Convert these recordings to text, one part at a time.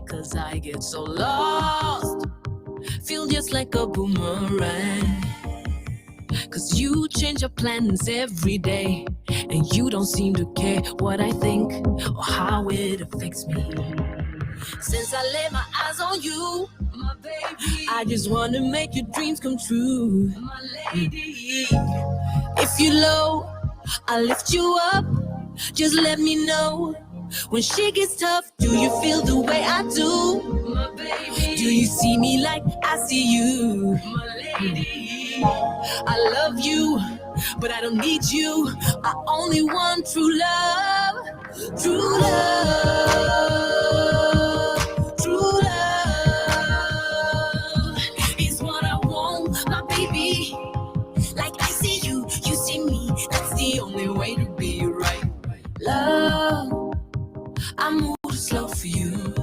'cause I get so lost. Feel just like a boomerang. 'Cause you change your plans every day, and you don't seem to care what I think or how it affects me. Since I laid my eyes on you, my baby, I just wanna make your dreams come true, my lady. If you're low, I'll lift you up. Just let me know. When shit gets tough, do you feel the way I do, my baby? Do you see me like I see you, my lady? I love you, but I don't need you. I only want true love, true love, true love is what I want, my baby. Like I see you, you see me. That's the only way to be right. Love, I move slow for you,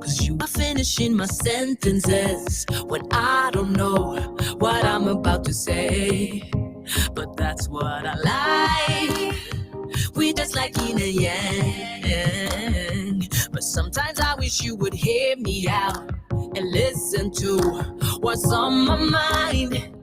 'cause you are finishing my sentences when I don't know what I'm about to say. But that's what I like. We just like yin and yang. But sometimes I wish you would hear me out and listen to what's on my mind.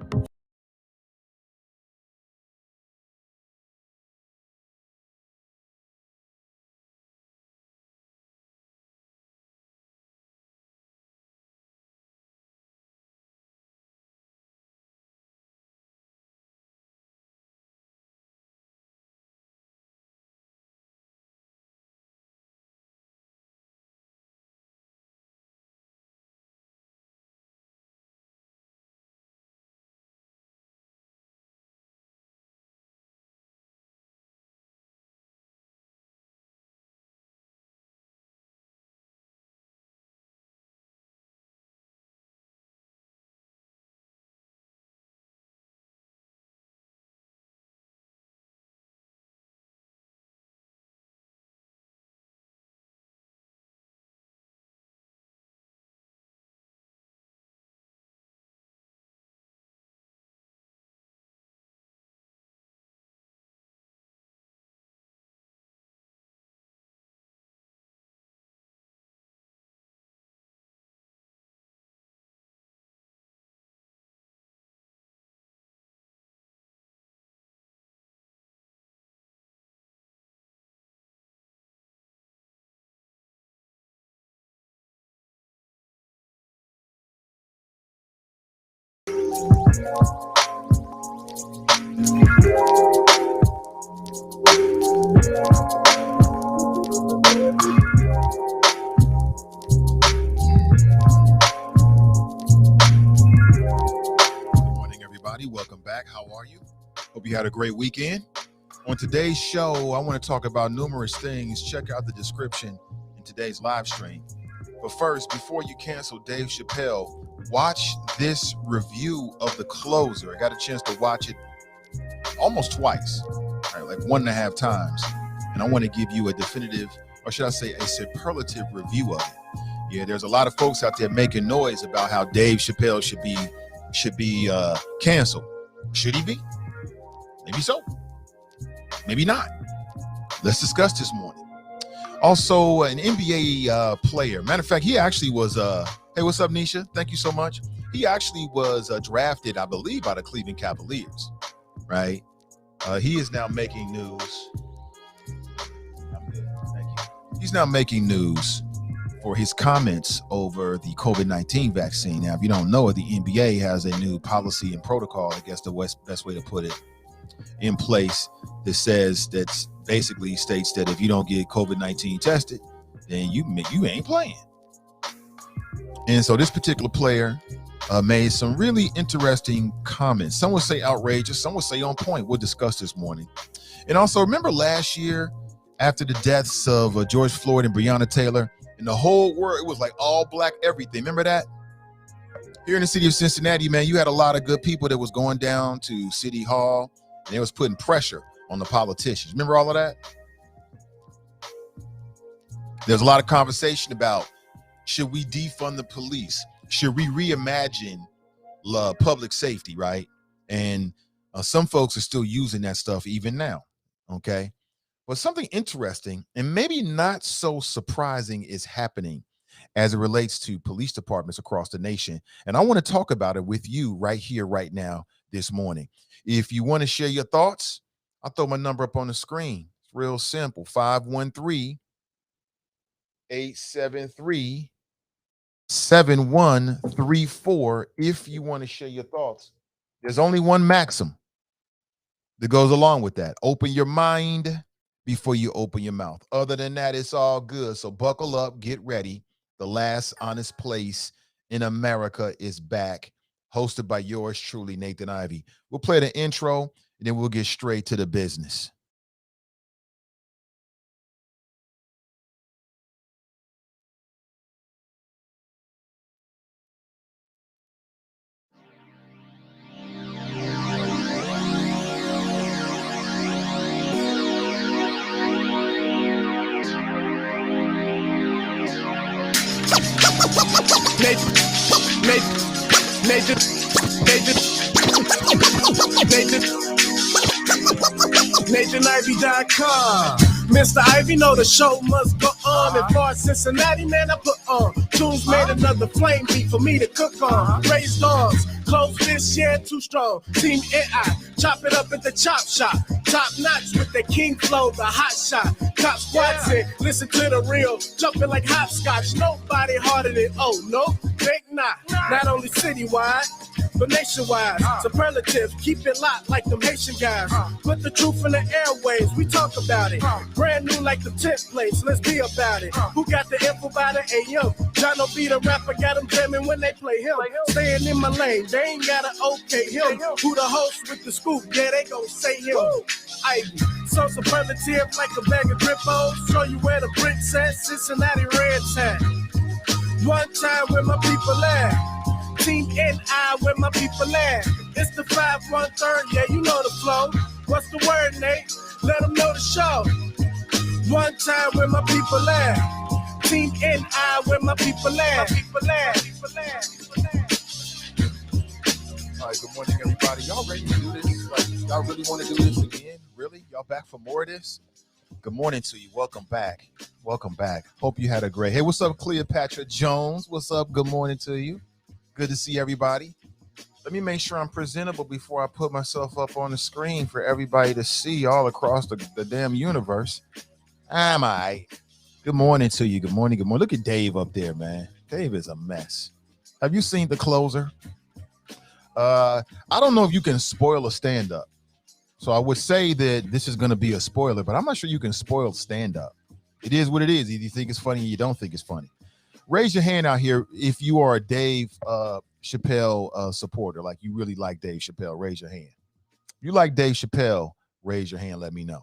Welcome back. How are you? Hope you had a great weekend. On today's show, I want to talk about numerous things. Check out the description in today's live stream. But first, before you cancel Dave Chappelle, watch this review of The Closer. I got a chance to watch it almost twice, right, like 1.5 times. And I want to give you a definitive, or should I say a superlative review of it. Yeah, there's a lot of folks out there making noise about how Dave Chappelle should be canceled. Should he be? Maybe so. Maybe not. Let's discuss this morning. Also, an NBA player. Matter of fact, he actually was. Hey, what's up, Nisha? Thank you so much. He actually was drafted, I believe, by the Cleveland Cavaliers. Right? He is now making news. I'm good. Thank you. He's now making news for his comments over the COVID-19 vaccine. Now, if you don't know it, the NBA has a new policy and protocol, I guess the best way to put it, in place that says, that basically states that if you don't get COVID-19 tested, then you ain't playing. And so this particular player made some really interesting comments. Some would say outrageous, some would say on point. We'll discuss this morning. And also, remember last year, after the deaths of George Floyd and Breonna Taylor, and the whole world, it was like all black everything. Remember that? Here in the city of Cincinnati, man, you had a lot of good people that was going down to City Hall, and they was putting pressure on the politicians. Remember all of that? There's a lot of conversation about, should we defund the police? Should we reimagine public safety, right? And some folks are still using that stuff even now, okay? But something interesting and maybe not so surprising is happening as it relates to police departments across the nation. And I want to talk about it with you right here, right now, this morning. If you want to share your thoughts, I'll throw my number up on the screen. It's real simple, 513-873-7134. If you want to share your thoughts, there's only one maxim that goes along with that. Open your mind before you open your mouth. Other than that, it's all good. So buckle up, get ready. The last honest place in America is back, hosted by yours truly, Nathan Ivey. We'll play the intro, and then we'll get straight to the business. NathanIvey.com. Mr. Ivy know the show must go on. And for Cincinnati, man, I put on. Tunes made another flame beat for me to cook on. Raised dogs, close fish, yeah, too strong. Team NI, chop it up at the chop shop. Top notch with the king flow, the hot shot. Cop squats in, listen to the real. Jumping like hopscotch, nobody harder than, oh, no, think not. Not only citywide, but nationwide. Superlatives, keep it locked like them Haitian guys. Put the truth in the airwaves, we talk about it. Brand new like the templates, let's be about it. Who got the info about it? Hey, yo, John will be the rapper, got them jamming when they play him. Staying in my lane, they ain't gotta okay him. Who the host with the scoop? Yeah, they gon' say him. Ivy, so superlative like a bag of Grippos. Show you where the bricks at, Cincinnati Reds at. One time where my people at. Team NI where my people at. It's the 513, yeah, you know the flow. What's the word, Nate? Let them know the show. One time where my people at. Team NI where my people at. All right, good morning, everybody. Y'all ready to do this? Like, y'all really want to do this again? Really? Y'all back for more of this? Good morning to you. Welcome back. Welcome back. Hope you had a great. Hey, what's up, Cleopatra Jones? What's up? Good morning to you. Good to see everybody. Let me make sure I'm presentable before I put myself up on the screen for everybody to see all across the damn universe. Am I? Good morning to you. Good morning. Good morning. Look at Dave up there, man. Dave is a mess. Have you seen The Closer? I don't know if you can spoil a stand-up. So I would say that this is going to be a spoiler, but I'm not sure you can spoil stand-up. It is what it is. Either you think it's funny or you don't think it's funny. Raise your hand out here if you are a Dave Chappelle supporter, like you really like Dave Chappelle. Raise your hand. If you like Dave Chappelle, raise your hand. Let me know.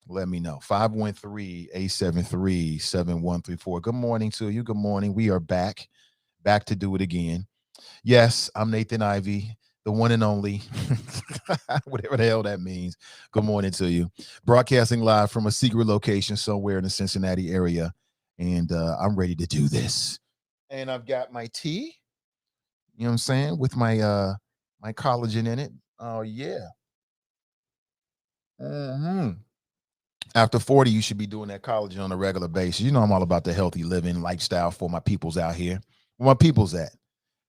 Let me know. 513-873-7134. Good morning to you. Good morning. We are back to do it again. Yes, I'm Nathan Ivey, the one and only, whatever the hell that means. Good morning to you. Broadcasting live from a secret location somewhere in the Cincinnati area. And I'm ready to do this. And I've got my tea, you know what I'm saying, with my my collagen in it. Oh, yeah. After 40, you should be doing that collagen on a regular basis. You know I'm all about the healthy living lifestyle for my peoples out here. Where my peoples at?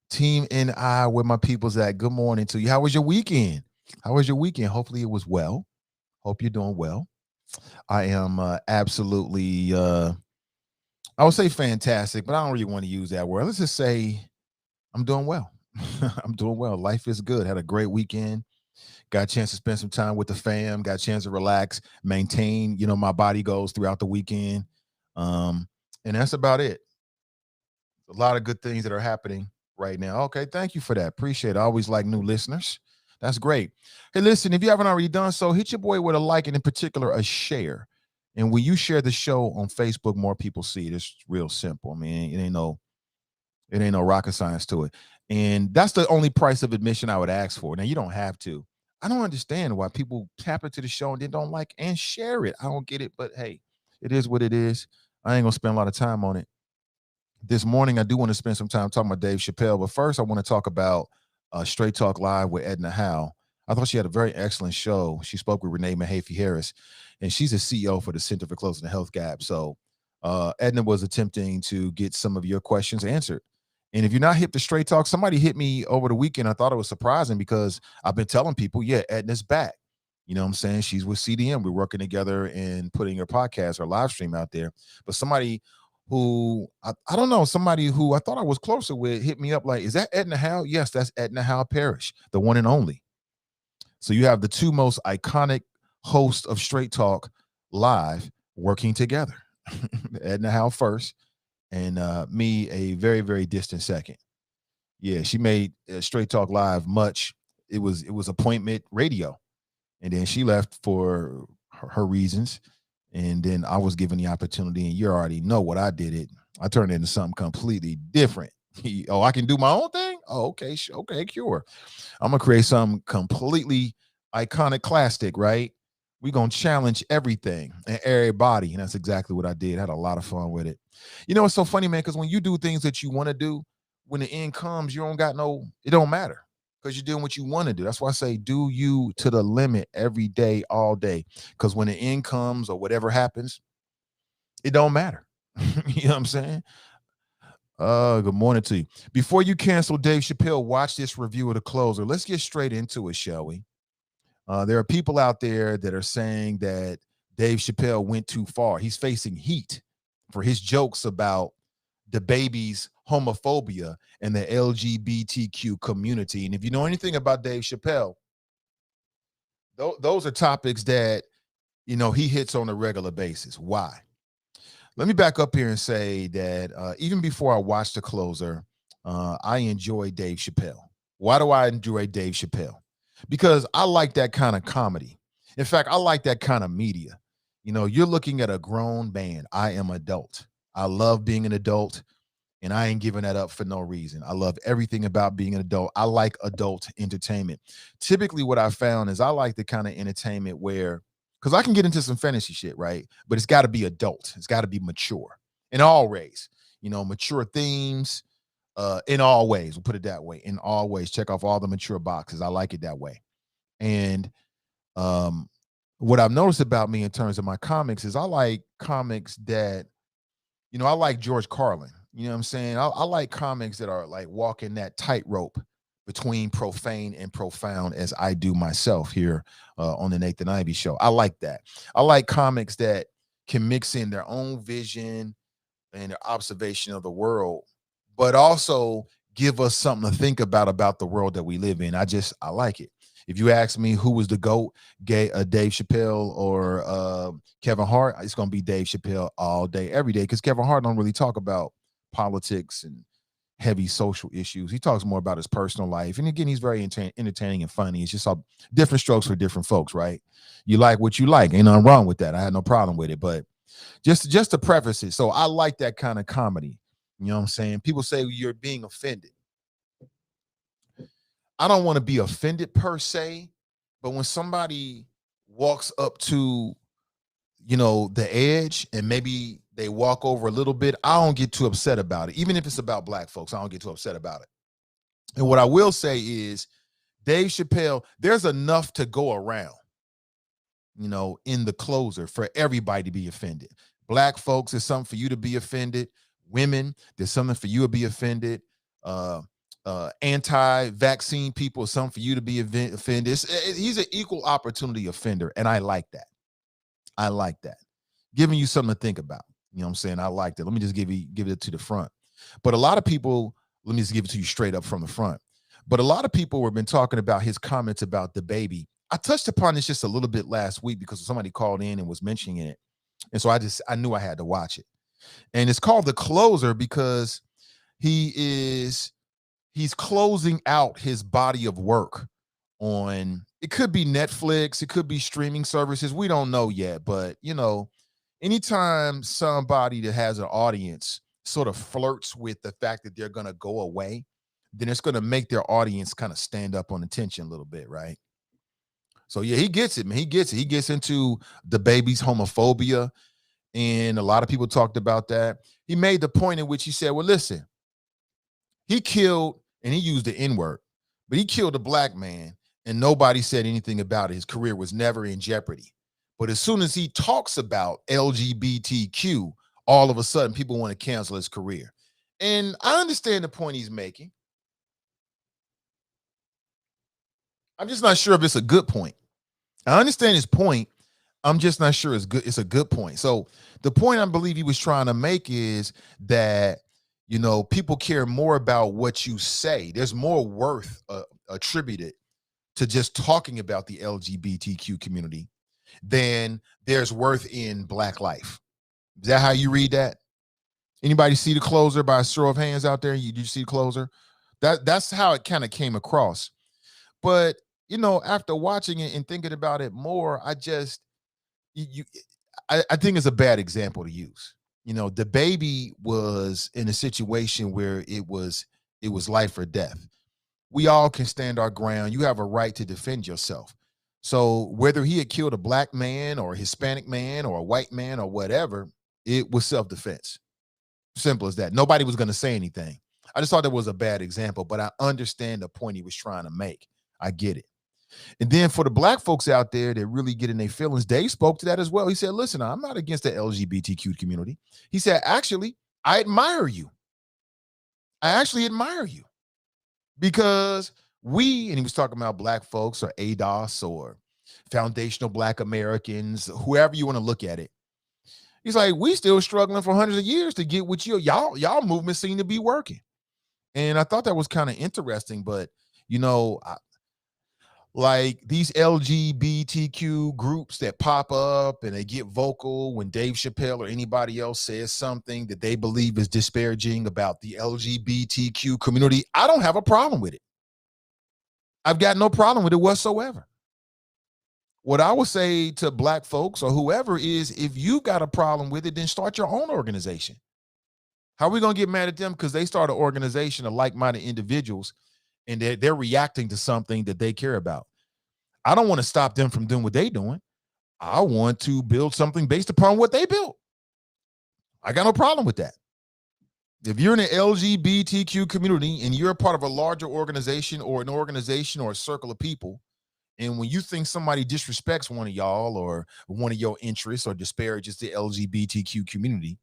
Team NI, where my people's at. Good morning to you. How was your weekend? How was your weekend? Hopefully it was well. Hope you're doing well. I am absolutely... I would say fantastic, but I don't really want to use that word. Let's just say I'm doing well. I'm doing well. Life is good. Had a great weekend. Got a chance to spend some time with the fam. Got a chance to relax, maintain, my body goals throughout the weekend. And that's about it. A lot of good things that are happening right now. Okay, thank you for that. Appreciate it. I always like new listeners. That's great. Hey, listen, if you haven't already done so, hit your boy with a like and in particular a share. And when you share the show on Facebook, more people see it. It's real simple. I mean, it ain't no rocket science to it. And that's the only price of admission I would ask for. Now, you don't have to. I don't understand why people tap into the show and then don't like and share it. I don't get it, but hey, it is what it is. I ain't gonna spend a lot of time on it. This morning, I do want to spend some time talking about Dave Chappelle, but first I want to talk about Straight Talk Live with Edna Howe. I thought she had a very excellent show. She spoke with Renee Mahaffey Harris. and she's a CEO for the Center for Closing the Health Gap. So Edna was attempting to get some of your questions answered. And if you're not hip to Straight Talk, somebody hit me over the weekend. I thought it was surprising because I've been telling people, yeah, Edna's back. You know what I'm saying? She's with CDM. We're working together and putting her podcast or live stream out there. But somebody who, I don't know, somebody who I thought I was closer with hit me up like, is that Edna Howe? Yes, that's Edna Howe Parrish, the one and only. So you have the two most iconic hosts of Straight Talk live working together. Edna Howe first, and me a very, very distant second. Yeah, she made Straight Talk Live much. It was appointment radio, and then she left for her reasons, and then I was given the opportunity, and you already know what I did. I turned it into something completely different. Oh, I can do my own thing? Oh, okay, okay, sure. I'm gonna create something completely iconic, classic, right? We're going to challenge everything and everybody. And that's exactly what I did. I had a lot of fun with it. You know, it's so funny, man, because when you do things that you want to do, when the end comes, you don't got it don't matter because you're doing what you want to do. That's why I say do you to the limit every day, all day. Because when the end comes or whatever happens, it don't matter. You know what I'm saying? Good morning to you. Before you cancel Dave Chappelle, watch this review of The Closer. Let's get straight into it, shall we? There are people out there that are saying that Dave Chappelle went too far. He's facing heat for his jokes about the baby's homophobia and the LGBTQ community. And if you know anything about Dave Chappelle, those are topics that, you know, he hits on a regular basis. Why? Let me back up here and say that even before I watched The Closer, I enjoy Dave Chappelle. Why do I enjoy Dave Chappelle? Because I like that kind of comedy. In fact, I like that kind of media. You know, you're looking at a grown man. I am adult. I love being an adult, and I ain't giving that up for no reason. I love everything about being an adult. I like adult entertainment. Typically, what I found is I like the kind of entertainment where, because I can get into some fantasy shit, right? But it's got to be adult. It's got to be mature in all ways. You know, mature themes, in all ways, we'll put it that way. In all ways, check off all the mature boxes. I like it that way. And what I've noticed about me in terms of my comics is I like comics that, you know, I like George Carlin. You know what I'm saying? I like comics that are like walking that tightrope between profane and profound, as I do myself here on the Nathan Ivey Show. I like that. I like comics that can mix in their own vision and their observation of the world, but also give us something to think about the world that we live in. I like it. If you ask me who was the GOAT, Dave Chappelle or Kevin Hart, it's going to be Dave Chappelle all day, every day, because Kevin Hart don't really talk about politics and heavy social issues. He talks more about his personal life. And again, he's very entertaining and funny. It's just all different strokes for different folks, right? You like what you like. Ain't nothing wrong with that. I had no problem with it. But just to preface it, so I like that kind of comedy. You know what I'm saying? People say you're being offended. I don't want to be offended per se, but when somebody walks up to, you know, the edge and maybe they walk over a little bit, I don't get too upset about it. Even if it's about black folks, I don't get too upset about it. And what I will say is, Dave Chappelle, there's enough to go around, you know, in The Closer for everybody to be offended. Black folks, there's something for you to be offended. Women, there's something for you to be offended. Anti-vaccine people, something for you to be offended. He's an equal opportunity offender, and I like that. I like that. Giving you something to think about. You know what I'm saying? I like that. Let me just give it to the front. But a lot of people, let me just give it to you straight up from the front. But a lot of people have been talking about his comments about the baby. I touched upon this just a little bit last week because somebody called in and was mentioning it. And so I knew I had to watch it. And it's called The Closer because he's closing out his body of work on, it could be Netflix, it could be streaming services. We don't know yet, but you know, anytime somebody that has an audience sort of flirts with the fact that they're going to go away, then it's going to make their audience kind of stand up on attention a little bit, right? So yeah, he gets it, man. He gets it. He gets into the baby's homophobia, and a lot of people talked about that. He made the point in which he said, well, listen, he killed, and he used the N-word, but he killed a black man and nobody said anything about it. His career was never in jeopardy. But as soon as he talks about LGBTQ, all of a sudden people want to cancel his career. And I understand the point he's making. I'm just not sure if it's a good point. I understand his point. I'm just not sure it's good. It's a good point. So the point I believe he was trying to make is that, people care more about what you say. There's more worth attributed to just talking about the LGBTQ community than there's worth in Black life. Is that how you read that? Anybody see the closer by a show of hands out there? Did you see the closer? That's how it kind of came across. But after watching it and thinking about it more, I think it's a bad example to use. The baby was in a situation where it was life or death. We all can stand our ground. You have a right to defend yourself. So whether he had killed a Black man or a Hispanic man or a white man or whatever, it was self-defense. Simple as that. Nobody was going to say anything. I just thought that was a bad example, but I understand the point he was trying to make. I get it. And then for the Black folks out there that really get in their feelings, Dave spoke to that as well. He said, listen, I'm not against the LGBTQ community. He said, actually, I admire you. I actually admire you because and he was talking about Black folks or ADOS or foundational Black Americans, whoever you want to look at it. He's like, we still struggling for hundreds of years to get what y'all movement seem to be working. And I thought that was kind of interesting, but like these LGBTQ groups that pop up and they get vocal when Dave Chappelle or anybody else says something that they believe is disparaging about the LGBTQ community, I don't have a problem with it. I've got no problem with it whatsoever. What I would say to Black folks or whoever is, if you got a problem with it, then start your own organization. How are we going to get mad at them because they start an organization of like-minded individuals and they're reacting to something that they care about? I don't want to stop them from doing what they're doing. I want to build something based upon what they built. I got no problem with that. If you're in the LGBTQ community and you're a part of a larger organization or an organization or a circle of people, and when you think somebody disrespects one of y'all or one of your interests or disparages the LGBTQ community,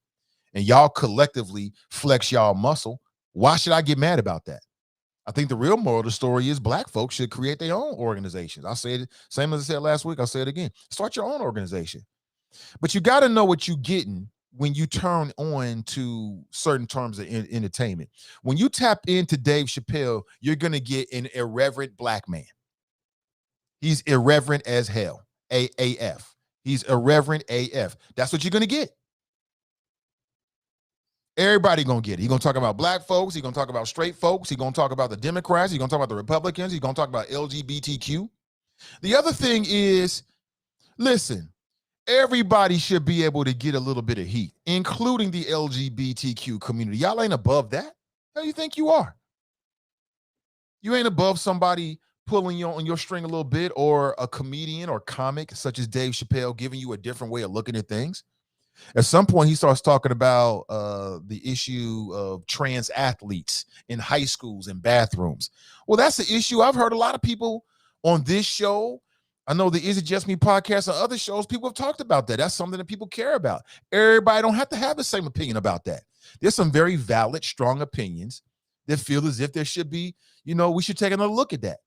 and y'all collectively flex y'all muscle, why should I get mad about that? I think the real moral of the story is Black folks should create their own organizations. I'll say it, same as I said last week, I'll say it again. Start your own organization. But you got to know what you're getting when you turn on to certain terms of entertainment. When you tap into Dave Chappelle, you're going to get an irreverent Black man. He's irreverent as hell. AAF. He's irreverent AF. That's what you're going to get. Everybody gonna get it. He's gonna talk about Black folks. He's gonna talk about straight folks. He's gonna talk about the Democrats. He's gonna talk about the Republicans. He's gonna talk about LGBTQ. The other thing is, listen, everybody should be able to get a little bit of heat, including the LGBTQ community. Y'all ain't above that. How do you think you are? You ain't above somebody pulling you on your string a little bit, or a comedian or comic such as Dave Chappelle giving you a different way of looking at things. At some point, he starts talking about the issue of trans athletes in high schools and bathrooms. Well, that's the issue. I've heard a lot of people on this show. I know the Is It Just Me podcast and other shows, people have talked about that. That's something that people care about. Everybody don't have to have the same opinion about that. There's some very valid, strong opinions that feel as if there should be, we should take another look at that.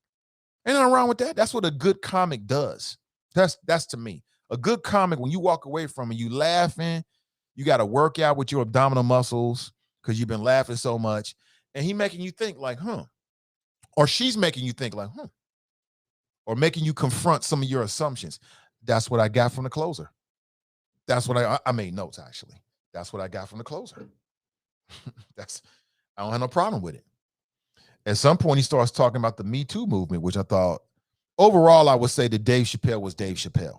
Ain't nothing wrong with that. That's what a good comic does. That's to me. A good comic, when you walk away from it, you laughing, you got to work out with your abdominal muscles because you've been laughing so much. And he making you think like, or she's making you think like, or making you confront some of your assumptions. That's what I got from the closer. That's what I made notes, actually. That's what I got from the closer. I don't have no problem with it. At some point, he starts talking about the Me Too movement, which I thought, overall, I would say that Dave Chappelle was Dave Chappelle.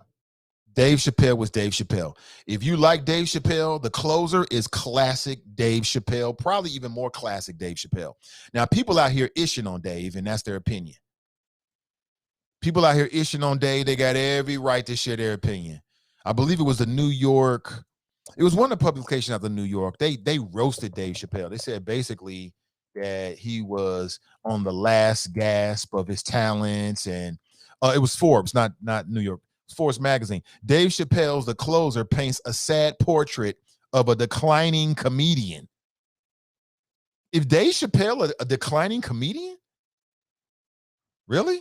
Dave Chappelle was Dave Chappelle. If you like Dave Chappelle, the closer is classic Dave Chappelle, probably even more classic Dave Chappelle. Now, people out here ishing on Dave, and that's their opinion. People out here ishing on Dave, they got every right to share their opinion. I believe it was the New York, it was one of the publications out of New York. They roasted Dave Chappelle. They said basically that he was on the last gasp of his talents, and it was Forbes, not New York. Forbes magazine. Dave Chappelle's The Closer paints a sad portrait of a declining comedian. If Dave Chappelle a declining comedian? Really?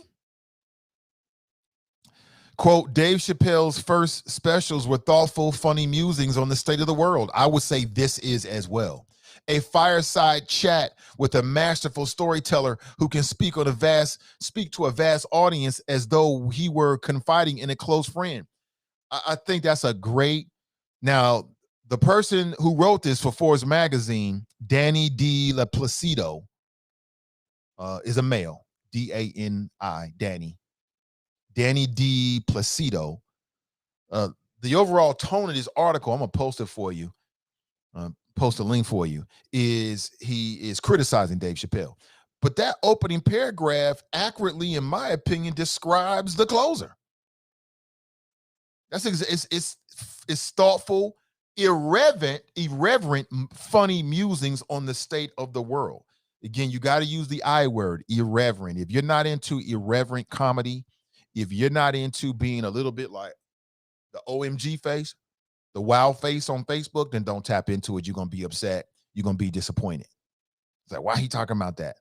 Quote, Dave Chappelle's first specials were thoughtful, funny musings on the state of the world. I would say this is as well. A fireside chat with a masterful storyteller who can speak to a vast audience as though he were confiding in a close friend. I think that's a great. Now, the person who wrote this for Forbes magazine, Danny D. LaPlacido, is a male. D-A-N-I, Danny D. Placido. The overall tone of this article, I'm going to post it for you, post a link for you, is he is criticizing Dave Chappelle. But that opening paragraph accurately, in my opinion, describes The Closer. It's thoughtful, irreverent, funny musings on the state of the world. Again, you got to use the I word, irreverent. If you're not into irreverent comedy, if you're not into being a little bit like the OMG face, the wow face on Facebook, then don't tap into it. You're going to be upset. You're going to be disappointed. It's like, why he talking about that?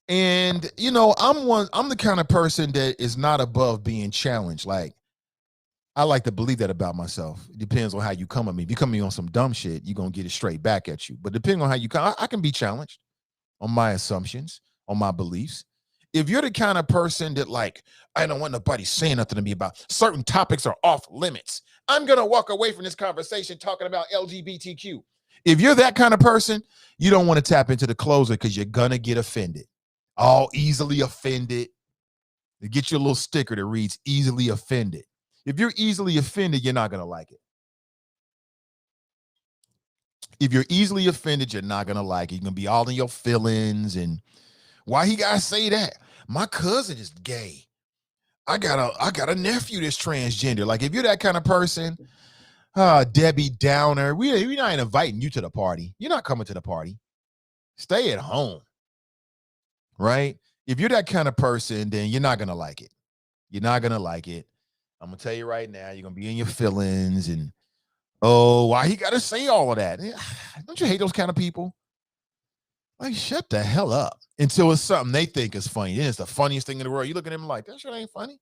And, you know, I'm the kind of person that is not above being challenged. Like, I like to believe that about myself. It depends on how you come at me. If you come at me on some dumb shit, you're going to get it straight back at you. But depending on how you come, I can be challenged on my assumptions, on my beliefs. If you're the kind of person that, like, I don't want nobody saying nothing to me about certain topics are off limits, I'm going to walk away from this conversation talking about LGBTQ. If you're that kind of person, you don't want to tap into The Closer because you're going to get offended. All easily offended. You get your little sticker that reads easily offended. If you're easily offended, you're not going to like it. If you're easily offended, you're not going to like it. You're going to be all in your feelings. And why he got to say that? My cousin is gay. I got a nephew that's transgender. Like, if you're that kind of person, Debbie Downer, we're not inviting you to the party. You're not coming to the party. Stay at home. Right? If you're that kind of person, then you're not going to like it. You're not going to like it. I'm going to tell you right now, you're going to be in your feelings and, oh, why he got to say all of that? Don't you hate those kind of people? Like, shut the hell up until it's something they think is funny. Then it's the funniest thing in the world. You look at them like, that shit ain't funny.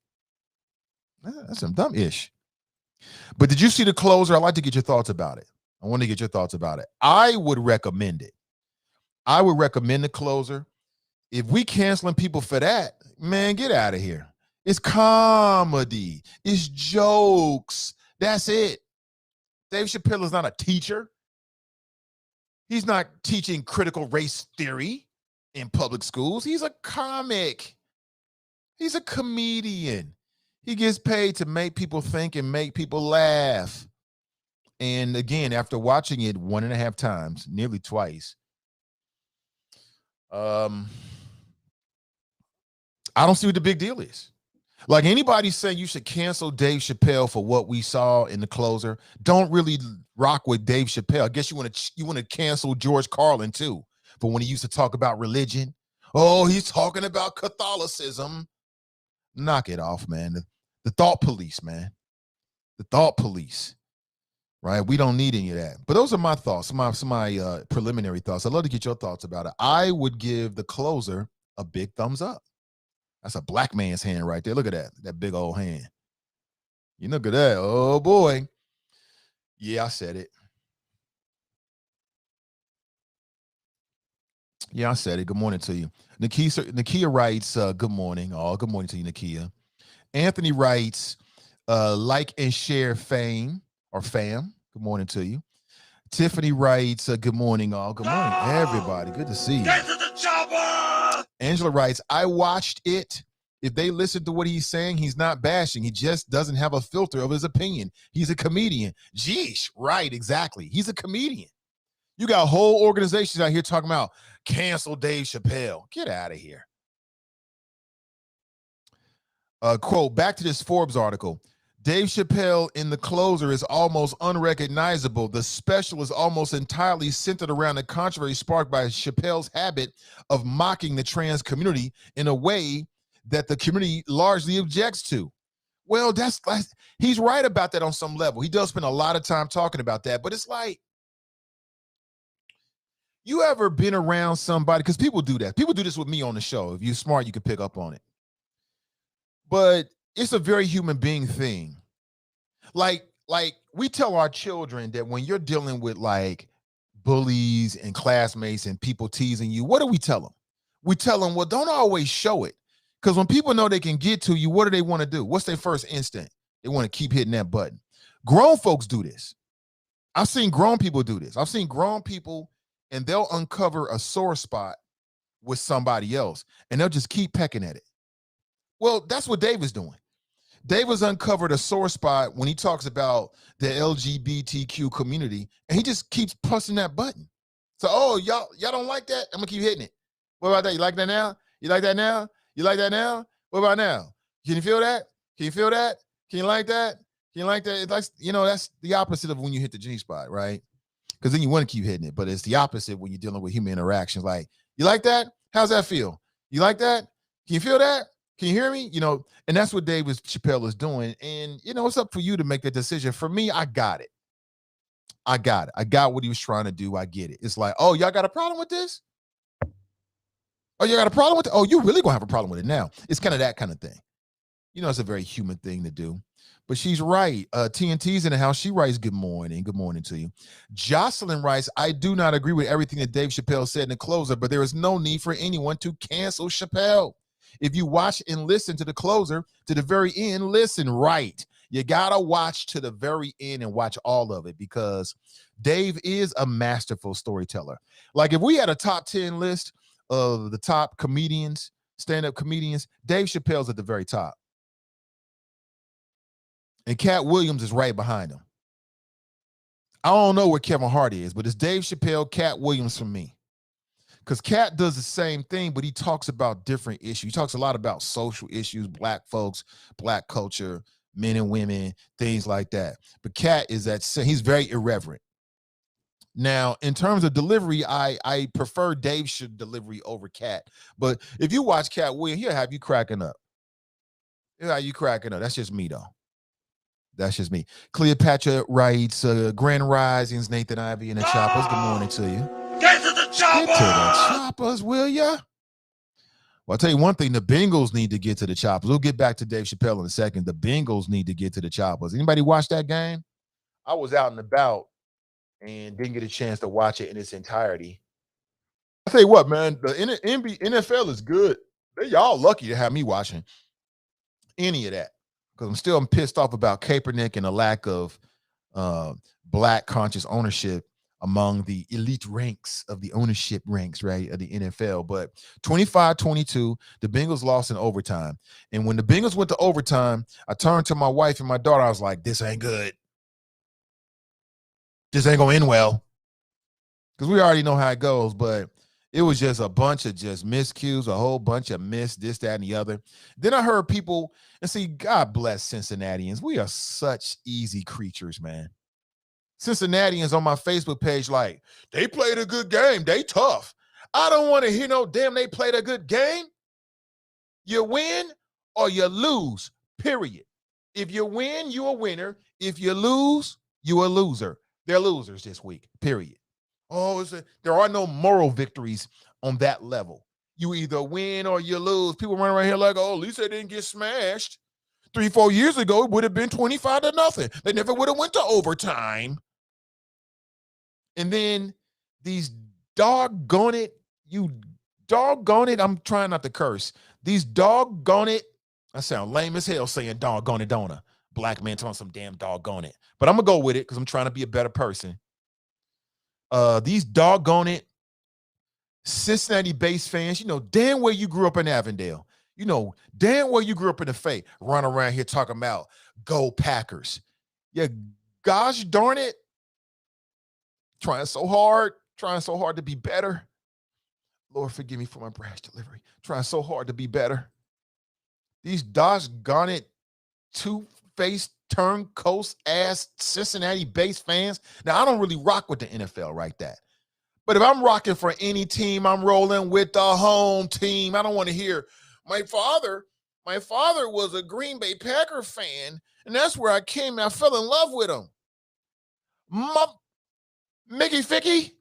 That's some dumb-ish. But did you see The Closer? I'd like to get your thoughts about it. I want to get your thoughts about it. I would recommend it. I would recommend The Closer. If we canceling people for that, man, get out of here. It's comedy. It's jokes. That's it. Dave Chappelle is not a teacher. He's not teaching critical race theory in public schools. He's a comic. He's a comedian. He gets paid to make people think and make people laugh. And again, after watching it 1.5 times, nearly twice, I don't see what the big deal is. Like, anybody saying you should cancel Dave Chappelle for what we saw in The Closer don't really rock with Dave Chappelle. I guess you want to cancel George Carlin too for when he used to talk about religion. Oh, he's talking about Catholicism. Knock it off, man. The thought police, man. The thought police. Right? We don't need any of that. But those are my thoughts, some of my preliminary thoughts. I'd love to get your thoughts about it. I would give The Closer a big thumbs up. That's a black man's hand right there. Look at that big old hand. You look at that. Oh, boy. Yeah, I said it. Yeah, I said it. Good morning to you. Nakia writes, good morning. Oh, good morning to you, Nakia. Anthony writes, like and share fame or fam. Good morning to you. Tiffany writes, good morning, all. Good morning, everybody. Good to see you. Get to the chopper! Angela writes, I watched it. If they listen to what he's saying, he's not bashing. He just doesn't have a filter of his opinion. He's a comedian. Geesh, right, exactly. He's a comedian. You got whole organizations out here talking about cancel Dave Chappelle. Get out of here. Quote, back to this Forbes article. Dave Chappelle in The Closer is almost unrecognizable. The special is almost entirely centered around the controversy sparked by Chappelle's habit of mocking the trans community in a way that the community largely objects to. Well, he's right about that on some level. He does spend a lot of time talking about that, but it's like, you ever been around somebody, because people do that. People do this with me on the show. If you're smart, you can pick up on it. But it's a very human being thing. Like we tell our children that when you're dealing with like bullies and classmates and people teasing you, what do we tell them? We tell them, well, don't always show it. Because when people know they can get to you, what do they want to do? What's their first instinct? They want to keep hitting that button. Grown folks do this. I've seen grown people do this. I've seen grown people, and they'll uncover a sore spot with somebody else, and they'll just keep pecking at it. Well, that's what Dave is doing. Dave has uncovered a sore spot when he talks about the LGBTQ community, and he just keeps pressing that button. So, oh, y'all don't like that? I'm gonna keep hitting it. What about that? You like that now? You like that now? You like that now? What about now? Can you feel that? Can you feel that? Can you like that? Can you like that? It's like, that's the opposite of when you hit the G spot, right? Because then you want to keep hitting it, but it's the opposite when you're dealing with human interactions. Like, you like that? How's that feel? You like that? Can you feel that? Can you hear me? And that's what Chappelle is doing. And, it's up for you to make that decision. For me, I got it. I got what he was trying to do. I get it. It's like, oh, y'all got a problem with this? Oh, you got a problem with it? Oh, you really gonna have a problem with it now. It's kind of that kind of thing. It's a very human thing to do. But she's right. TNT's in the house. She writes, good morning. Good morning to you. Jocelyn writes, I do not agree with everything that Dave Chappelle said in the closer, but there is no need for anyone to cancel Chappelle. If you watch and listen to the closer to the very end, listen right. You got to watch to the very end and watch all of it, because Dave is a masterful storyteller. Like, if we had a top 10 list of the top comedians, stand-up comedians, Dave Chappelle's at the very top. And Cat Williams is right behind him. I don't know where Kevin Hart is, but it's Dave Chappelle, Cat Williams for me. Because Cat does the same thing, but he talks about different issues. He talks a lot about social issues, black folks, black culture, men and women, things like that. But Cat he's very irreverent. Now, in terms of delivery, I prefer Dave's delivery over Cat. But if you watch Cat Williams, he'll have you cracking up. That's just me, though. That's just me. Cleopatra writes, Grand Risings, Nathan Ivey and the Choppers. Good morning to you. Get to the choppers! Get to the Choppers, will ya? Well, I'll tell you one thing. The Bengals need to get to the Choppers. We'll get back to Dave Chappelle in a second. The Bengals need to get to the Choppers. Anybody watch that game? I was out and about and didn't get a chance to watch it in its entirety. I tell you what, man, the NFL is good. Y'all lucky to have me watching any of that, because I'm still pissed off about Kaepernick and the lack of black conscious ownership among the elite ranks of the ownership ranks, right, of the NFL. But 25-22, the Bengals lost in overtime. And when the Bengals went to overtime, I turned to my wife and my daughter. I was like, this ain't good. This ain't going to end well. Because we already know how it goes, but it was just a bunch of just miscues, a whole bunch of this, that, and the other. Then I heard people, and see, God bless Cincinnatians. We are such easy creatures, man. Cincinnatians on my Facebook page like, they played a good game. They tough. I don't want to hear no damn they played a good game. You win or you lose, period. If you win, you a winner. If you lose, you a loser. They're losers this week, period. Oh, there are no moral victories on that level. You either win or you lose. People run around here like, oh, at least they didn't get smashed. 3-4 years ago, it would have been 25-0. They never would have went to overtime. And then these I'm trying not to curse. These I sound lame as hell saying doggone it, don't I? Black man telling some damn doggone it. But I'm going to go with it because I'm trying to be a better person. These doggone it Cincinnati-based fans, damn well you grew up in Avondale. Damn well you grew up in the Faye. Run around here talking about go Packers. Yeah, gosh darn it. Trying so hard to be better. Lord, forgive me for my brash delivery. Trying so hard to be better. These doggone it two-faced turncoast ass Cincinnati-based fans. Now, I don't really rock with the NFL like that. But if I'm rocking for any team, I'm rolling with the home team. I don't want to hear my father My father was a Green Bay Packer fan, and that's where I came and I fell in love with him. Mickey Ficky?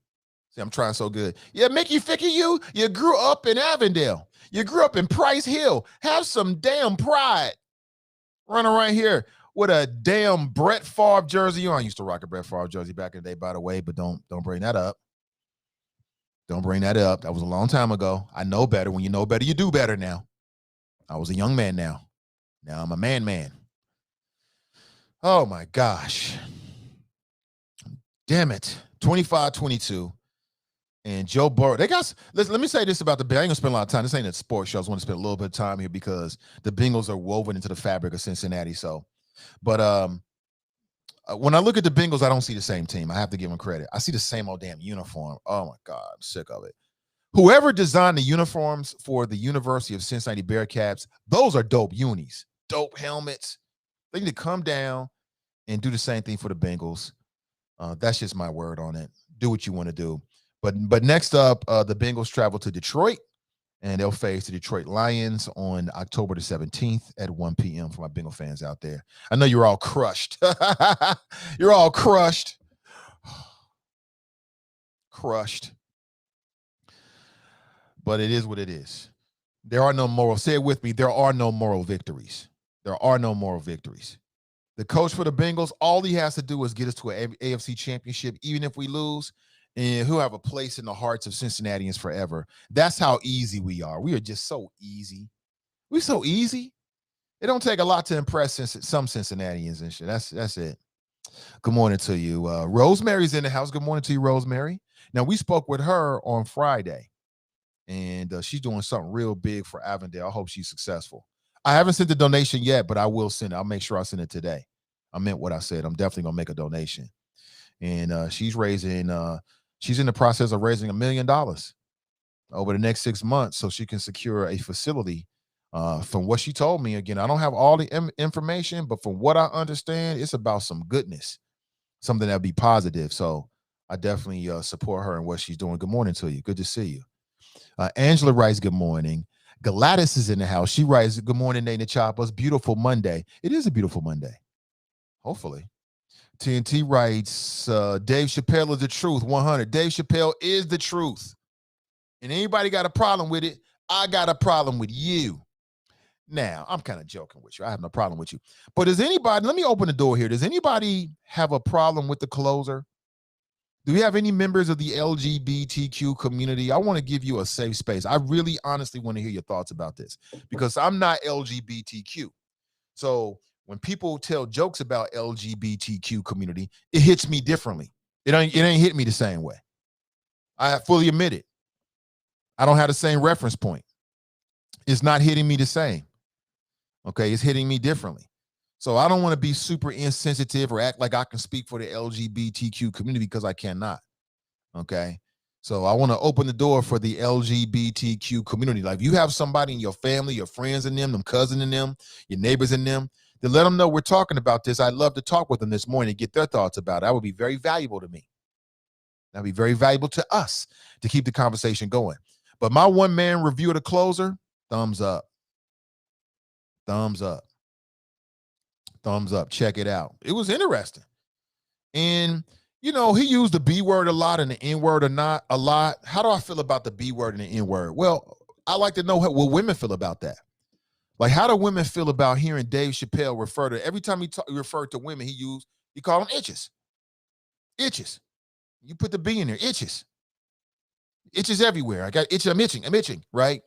See, I'm trying so good. Yeah, Mickey Ficky, you grew up in Avondale. You grew up in Price Hill. Have some damn pride. Running right here with a damn Brett Favre jersey on. I used to rock a Brett Favre jersey back in the day, by the way, but don't bring that up. Don't bring that up. That was a long time ago. I know better. When you know better, you do better now. I was a young man now. Now I'm a man. Oh, my gosh. Damn it. 25-22. And Joe Burrow, let me say this about the Bengals. I ain't gonna spend a lot of time. This ain't a sports show. I just want to spend a little bit of time here because the Bengals are woven into the fabric of Cincinnati. So, but when I look at the Bengals, I don't see the same team. I have to give them credit. I see the same old damn uniform. Oh my God, I'm sick of it. Whoever designed the uniforms for the University of Cincinnati Bearcats, those are dope unis, dope helmets. They need to come down and do the same thing for the Bengals. That's just my word on it. Do what you want to do. But next up, the Bengals travel to Detroit, and they'll face the Detroit Lions on October the 17th at 1 p.m. for my Bengal fans out there. I know you're all crushed. You're all crushed. Crushed. But it is what it is. There are no moral. Say it with me. There are no moral victories. There are no moral victories. The coach for the Bengals, all he has to do is get us to an AFC championship, even if we lose, and he'll have a place in the hearts of Cincinnatians forever. That's how easy we are. We are just so easy. We're so easy. It don't take a lot to impress some Cincinnatians and shit. That's it. Good morning to you. Rosemary's in the house. Good morning to you, Rosemary. Now, we spoke with her on Friday, and she's doing something real big for Avondale. I hope she's successful. I haven't sent the donation yet, but I will send it. I'll make sure I send it today. I meant what I said. I'm definitely going to make a donation. And she's in the process of raising $1 million over the next 6 months so she can secure a facility. From what she told me, again, I don't have all the information, but from what I understand, it's about some goodness, something that'll be positive. So I definitely support her and what she's doing. Good morning to you. Good to see you. Angela writes, good morning. Gladys is in the house. She writes, good morning, Nate and Choppers. Beautiful Monday. It is a beautiful Monday. Hopefully. TNT writes, Dave Chappelle is the truth, 100. Dave Chappelle is the truth. And anybody got a problem with it, I got a problem with you. Now, I'm kind of joking with you. I have no problem with you. But does anybody, let me open the door here. Does anybody have a problem with the closer? Do we have any members of the LGBTQ community? I want to give you a safe space. I really honestly want to hear your thoughts about this because I'm not LGBTQ. So when people tell jokes about LGBTQ community, it hits me differently. It ain't hit me the same way. I fully admit it. I don't have the same reference point. It's not hitting me the same. Okay, it's hitting me differently. So I don't want to be super insensitive or act like I can speak for the LGBTQ community because I cannot. Okay, so I want to open the door for the LGBTQ community. Like if you have somebody in your family, your friends in them cousins in them, your neighbors in them, then let them know we're talking about this. I'd love to talk with them this morning and get their thoughts about it. That would be very valuable to me. That'd be very valuable to us to keep the conversation going. But my one-man review of the closer, thumbs up. Thumbs up. Thumbs up. Check it out. It was interesting. And, you know, he used the B word a lot and the N word or not a lot. How do I feel about the B word and the N word? Well, I like to know what women feel about that. Like, how do women feel about hearing Dave Chappelle refer to, every time he referred to women, he called them itches. Itches. You put the B in there, itches. Itches everywhere. I got itch, I'm itching, right?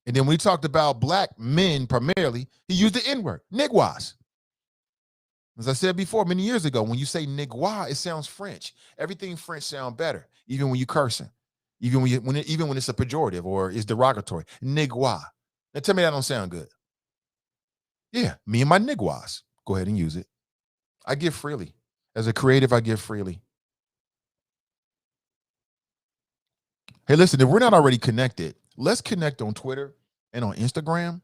And then when he talked about black men primarily, he used the N-word, nigwas. As I said before, many years ago, when you say nigwa, it sounds French. Everything French sounds better, even when you're cursing, even when it's a pejorative or it's derogatory. Nigwa. Now tell me that don't sound good. Yeah, me and my nigwas. Go ahead and use it. I give freely. As a creative, I give freely. Hey, listen, if we're not already connected, let's connect on Twitter and on Instagram.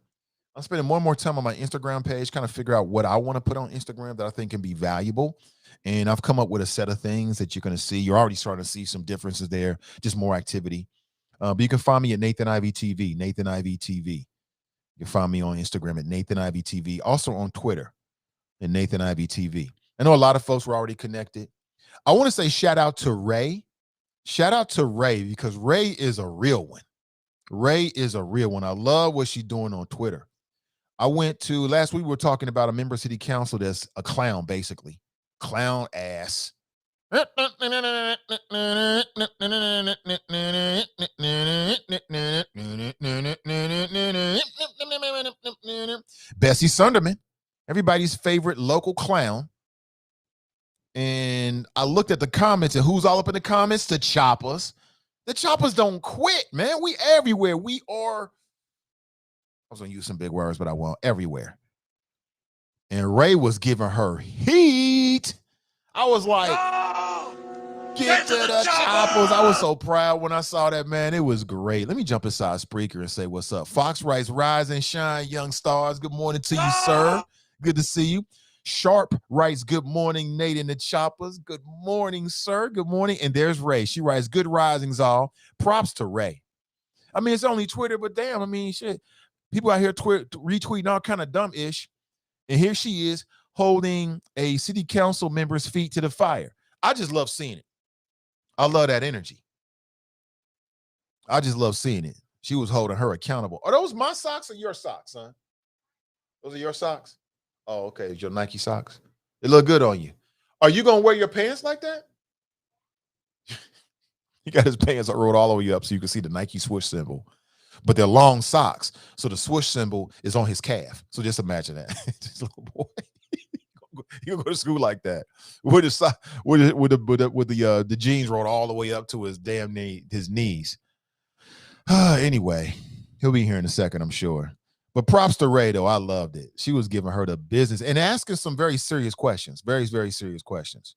I'm spending more and more time on my Instagram page, kind of figure out what I want to put on Instagram that I think can be valuable. And I've come up with a set of things that you're going to see. You're already starting to see some differences there, just more activity. But you can find me at Nathan Ivy TV, Nathan Ivy TV. You can find me on Instagram at Nathan Ivy TV, also on Twitter at Nathan Ivy TV. I know a lot of folks were already connected. I want to say shout out to Ray. Shout out to Ray because Ray is a real one. Ray is a real one. I love what she's doing on Twitter. I went to, last week we were talking about a member of city council that's a clown, basically. Clown ass. Bessie Sunderman, everybody's favorite local clown. And I looked at the comments, and who's all up in the comments? The Choppers. The Choppers don't quit, man. We everywhere. We are, I was going to use some big words, but I won't. Everywhere. And Ray was giving her heat. I was like, get to the Choppers. I was so proud when I saw that, man. It was great. Let me jump inside Spreaker and say what's up. Fox writes, rise and shine, young stars. Good morning to you, sir. Good to see you. Sharp writes, good morning, Nate and the Choppers. Good morning, sir. Good morning. And there's Ray. She writes, good risings, all. Props to Ray. I mean, it's only Twitter, but damn, I mean, shit. People out here retweeting all kind of dumb-ish. And here she is holding a city council member's feet to the fire. I just love seeing it. I love that energy. I just love seeing it. She was holding her accountable. Are those my socks or your socks, son? Those are your socks? Oh, okay. It's your Nike socks. They look good on you. Are you going to wear your pants like that? He got his pants rolled all the way up so you can see the Nike swoosh symbol. But they're long socks. So the swoosh symbol is on his calf. So just imagine that. This little boy. He'll go to school like that. With the jeans rolled all the way up to his damn knee, his knees. Anyway, he'll be here in a second, I'm sure. But props to Ray, though. I loved it. She was giving her the business and asking some very serious questions. Very, very serious questions.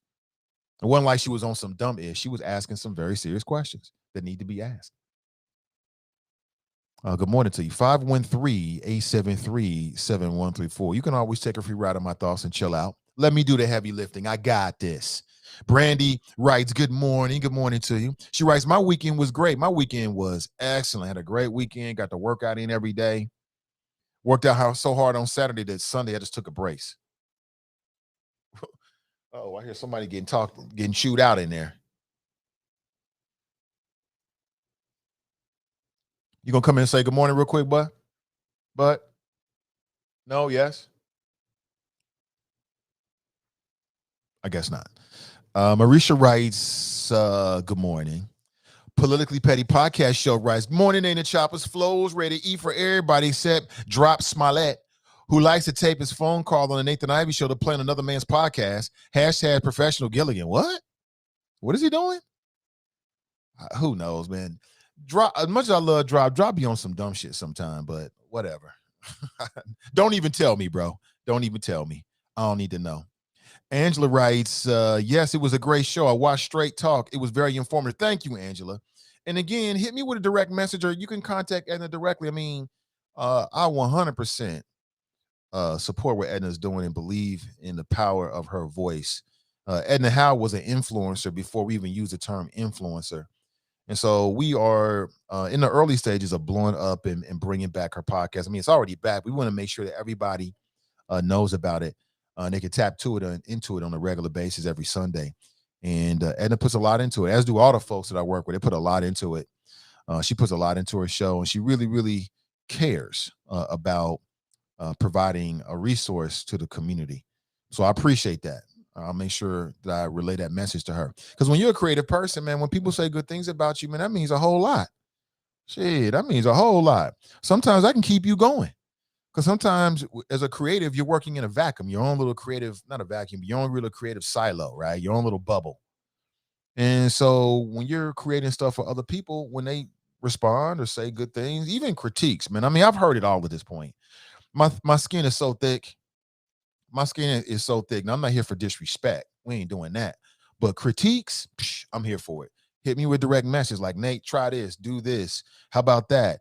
It wasn't like she was on some dumb ish. She was asking some very serious questions that need to be asked. Good morning to you. 513-873-7134. You can always take a free ride on my thoughts and chill out. Let me do the heavy lifting. I got this. Brandy writes, good morning. Good morning to you. She writes, my weekend was great. My weekend was excellent. Had a great weekend. Got to work out in every day. Worked out so hard on Saturday that Sunday I just took a brace. Oh, I hear somebody getting chewed out in there. You gonna come in and say good morning real quick, bud? No, yes? I guess not. Marisha writes, good morning. Politically Petty Podcast Show writes, morning, ain't the Choppers, flows, ready to eat for everybody except Drop Smollett, who likes to tape his phone call on the Nathan Ivy Show to play on another man's podcast. Hashtag professional Gilligan. What? What is he doing? Who knows, man? Drop, as much as I love Drop be on some dumb shit sometime, but whatever. Don't even tell me, bro. Don't even tell me. I don't need to know. Angela writes, yes, it was a great show. I watched Straight Talk. It was very informative. Thank you, Angela. And again, hit me with a direct message, or you can contact Edna directly. I mean, I 100% support what Edna's doing and believe in the power of her voice. Edna Howe was an influencer before we even used the term influencer. And so we are in the early stages of blowing up and bringing back her podcast. I mean, it's already back. We want to make sure that everybody knows about it. They can tap into it on a regular basis every Sunday. And Edna puts a lot into it, as do all the folks that I work with. They put a lot into it. She puts a lot into her show, and she really, really cares about providing a resource to the community. So I appreciate that. I'll make sure that I relay that message to her. Because when you're a creative person, man, when people say good things about you, man, that means a whole lot. Shit, that means a whole lot. Sometimes I can keep you going. Because sometimes as a creative, you're working in a vacuum, your own little creative, not a vacuum, but your own little creative silo, right? Your own little bubble. And so when you're creating stuff for other people, when they respond or say good things, even critiques, man, I mean, I've heard it all at this point. My skin is so thick. My skin is so thick. Now, I'm not here for disrespect. We ain't doing that. But critiques, I'm here for it. Hit me with direct messages like, Nate, try this, do this. How about that?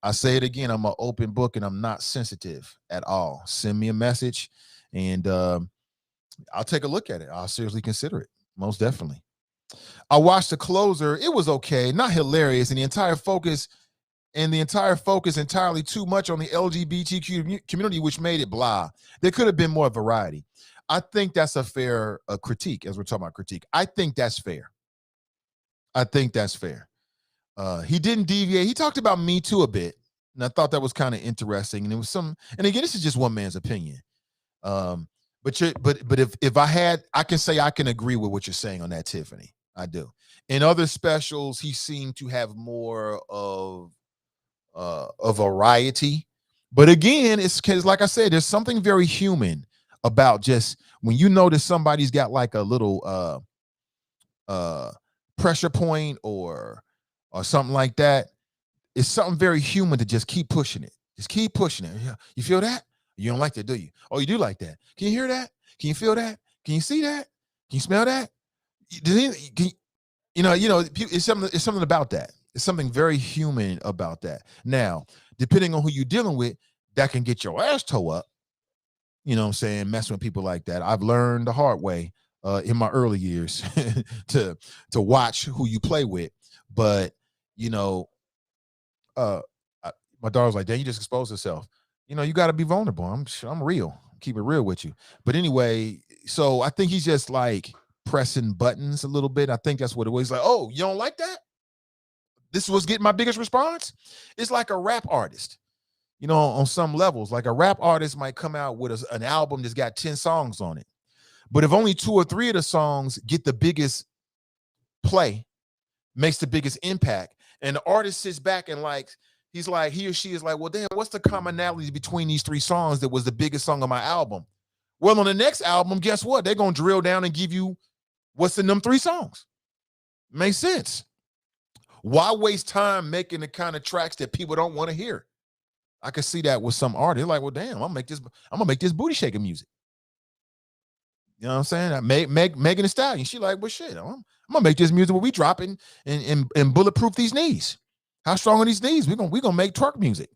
I say it again, I'm an open book and I'm not sensitive at all. Send me a message and I'll take a look at it. I'll seriously consider it. Most definitely. I watched The Closer. It was okay, not hilarious. And the entire focus and the entire focus entirely too much on the LGBTQ community, which made it blah. There could have been more variety. I think that's a fair critique, as we're talking about critique. I think that's fair. He didn't deviate. He talked about Me Too a bit, and I thought that was kind of interesting. And it was some, and again, this is just one man's opinion. But if I can say I can agree with what you're saying on that, Tiffany. I do. In other specials, he seemed to have more of a variety. But again, it's because, like I said, there's something very human about just when you notice somebody's got like a little pressure point or something like that. It's something very human to just keep pushing it. Just keep pushing it. Yeah. You feel that? You don't like that, do you? Oh, you do like that. Can you hear that? Can you feel that? Can you see that? Can you smell that? It's something about that. It's something very human about that. Now, depending on who you're dealing with, that can get your ass toe up. You know what I'm saying? Messing with people like that. I've learned the hard way in my early years to watch who you play with. But, my daughter's like, "Dad, you just exposed yourself." You got to be vulnerable. I'm real. Keep it real with you. But anyway, so I think he's just like pressing buttons a little bit. I think that's what it was. He's like, "Oh, you don't like that? This was getting my biggest response." It's like a rap artist, on some levels. Like a rap artist might come out with an album that's got 10 songs on it. But if only 2 or 3 of the songs get the biggest play, makes the biggest impact, and the artist sits back and he or she is like, well, damn, what's the commonality between these 3 songs that was the biggest song on my album? Well, on the next album, guess what? They're going to drill down and give you what's in them 3 songs. Makes sense. Why waste time making the kind of tracks that people don't want to hear? I could see that with some artists. Like, well, damn, I'm gonna make this booty shaking music. You know what I'm saying? Megan Thee Stallion, she like, well, shit, I'm gonna make this music where we drop and bulletproof these knees. How strong are these knees? We're gonna make twerk music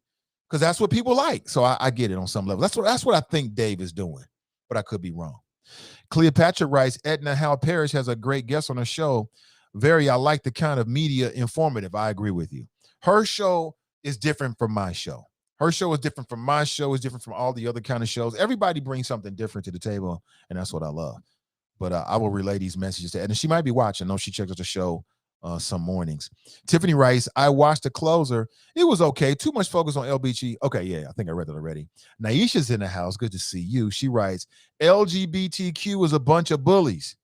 because that's what people like. So I get it on some level. That's what I think Dave is doing, but I could be wrong. Cleopatra writes, Edna Hal Parrish has a great guest on her show. I like the kind of media informative. I agree with you. Her show is different from my show. Her show is different from my show, is different from all the other kind of shows. Everybody brings something different to the table, and that's what I love. But I will relay these messages to Edna. She might be watching. I know she checks out the show some mornings. Tiffany writes, I watched The Closer. It was okay. Too much focus on LBG. Okay, yeah, I think I read that already. Naisha's in the house. Good to see you. She writes, LGBTQ is a bunch of bullies.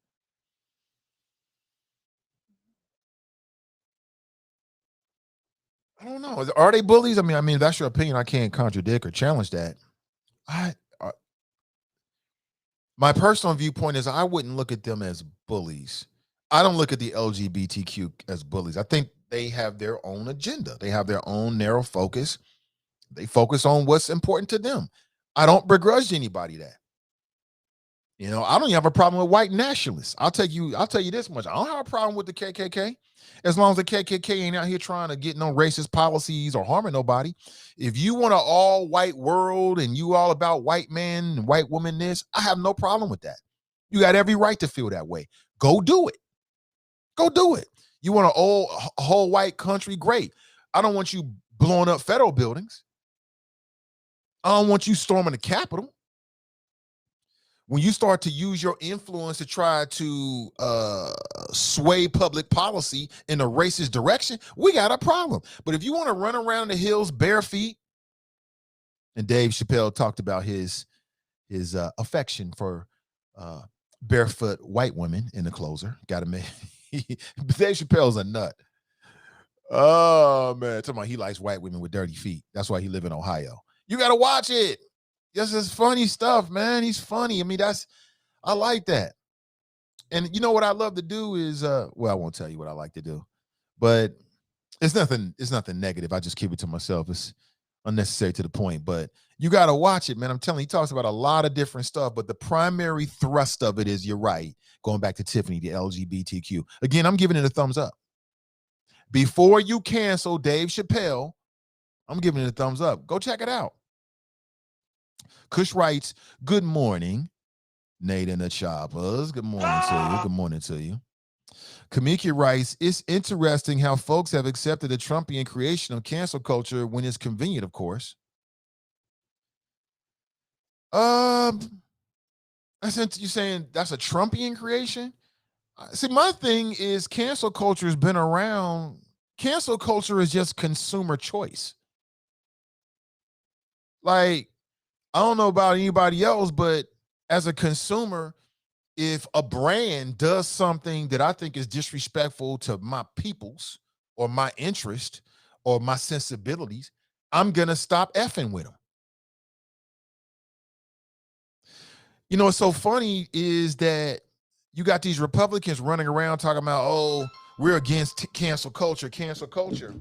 I don't know. Are they bullies? I mean, that's your opinion. I can't contradict or challenge that. My personal viewpoint is I wouldn't look at them as bullies. I don't look at the LGBTQ as bullies. I think they have their own agenda. They have their own narrow focus. They focus on what's important to them. I don't begrudge anybody that. I don't even have a problem with white nationalists. I'll tell you this much. I don't have a problem with the KKK. As long as the KKK ain't out here trying to get no racist policies or harming nobody. If you want an all white world and you all about white men and white women this, I have no problem with that. You got every right to feel that way. Go do it. Go do it. You want a whole white country? Great. I don't want you blowing up federal buildings. I don't want you storming the Capitol. When you start to use your influence to try to sway public policy in a racist direction, we got a problem. But if you want to run around the hills bare feet, and Dave Chappelle talked about his affection for barefoot white women in The Closer. Got to make Dave Chappelle's a nut. Oh man, talking about he likes white women with dirty feet. That's why he live in Ohio. You got to watch it. This is funny stuff, man. He's funny. I mean, I like that. And you know what I love to do is, I won't tell you what I like to do, but it's nothing negative. I just keep it to myself. It's unnecessary to the point, but you got to watch it, man. I'm telling you, he talks about a lot of different stuff, but the primary thrust of it is, you're right. Going back to Tiffany, the LGBTQ. Again, I'm giving it a thumbs up. Before you cancel Dave Chappelle, I'm giving it a thumbs up. Go check it out. Kush writes, good morning, Nate and the Choppers. Good morning to you. Good morning to you. Kamiki writes, it's interesting how folks have accepted the Trumpian creation of cancel culture when it's convenient, of course. That's you saying that's a Trumpian creation? See, my thing is cancel culture has been around. Cancel culture is just consumer choice. Like, I don't know about anybody else, but as a consumer, if a brand does something that I think is disrespectful to my peoples or my interest or my sensibilities, I'm going to stop effing with them. You know, what's so funny is that you got these Republicans running around talking about, oh, we're against cancel culture.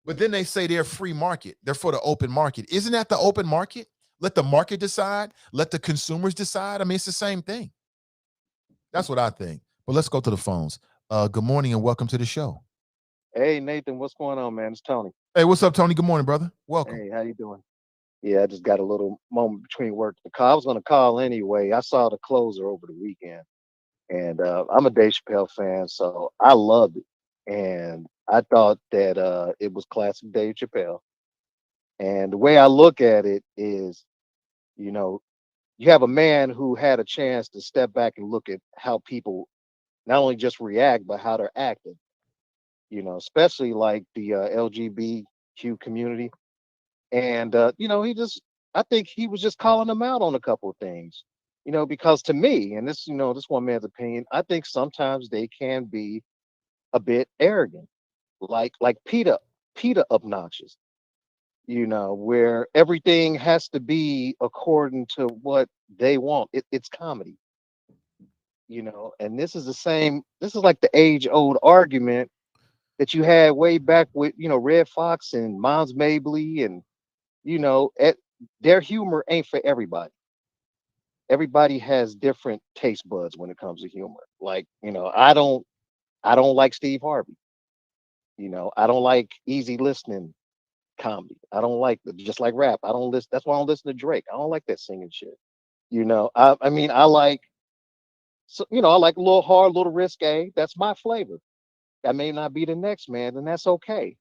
But then they say they're free market. They're for the open market. Isn't that the open market? Let the market decide. Let the consumers decide. I mean, it's the same thing. That's what I think. But let's go to the phones. Good morning and welcome to the show. Hey Nathan, what's going on, man? It's Tony. Hey, what's up, Tony? Good morning, brother. Welcome. Hey, how you doing? Yeah, I just got a little moment between work to call. I was gonna call anyway. I saw the closer over the weekend, and I'm a Dave Chappelle fan, so I loved it. And I thought that it was classic Dave Chappelle. And the way I look at it is, you know, you have a man who had a chance to step back and look at how people not only just react, but how they're acting. Especially like the LGBTQ community. And I think he was just calling them out on a couple of things. Because to me, and this one man's opinion, I think sometimes they can be a bit arrogant, like Peter obnoxious, where everything has to be according to what they want. It's comedy, and this is like the age old argument that you had way back with, Red Fox and Miles Mabley, and their humor ain't for everybody. Everybody has different taste buds when it comes to humor. Like, I don't like Steve Harvey. I don't like easy listening comedy. I don't like just like rap. I don't listen. That's why I don't listen to Drake. I don't like that singing shit. I mean, I like, I like a little hard, a little risque. That's my flavor. That may not be the next man, and that's okay.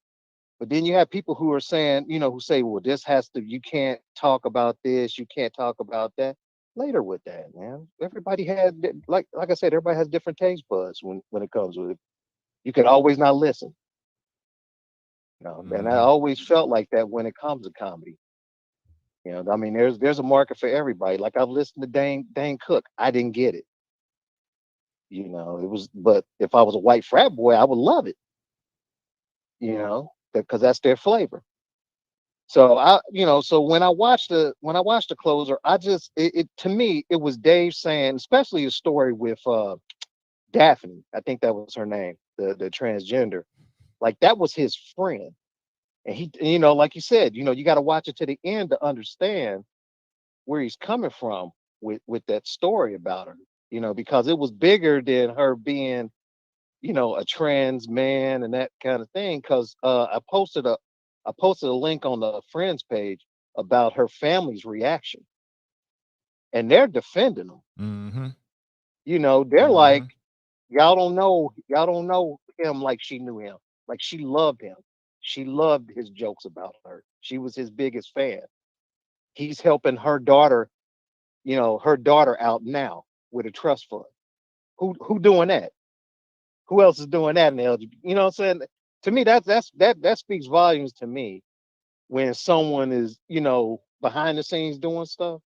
But then you have people who are saying, who say, well, you can't talk about this, you can't talk about that. Later with that, man. Everybody had, like I said, everybody has different taste buds when it comes with it. You can always not listen. And I always felt like that when it comes to comedy. I mean, there's a market for everybody. Like I've listened to Dane Cook. I didn't get it. But if I was a white frat boy, I would love it. Because that's their flavor. So so when I watched the closer, it to me it was Dave saying, especially a story with Daphne, I think that was her name, the transgender, like that was his friend, and he, like you said, you got to watch it to the end to understand where he's coming from with that story about her, because it was bigger than her being a trans man and that kind of thing. Because I posted a link on the friends page about her family's reaction, and they're defending them. They're like, y'all don't know him like she knew him, like she loved him. She loved his jokes about her. She was his biggest fan. He's helping her daughter out now with a trust fund. Who doing that? Who else is doing that in the LGBT? You know what I'm saying? To me, that speaks volumes to me when someone is, behind the scenes doing stuff,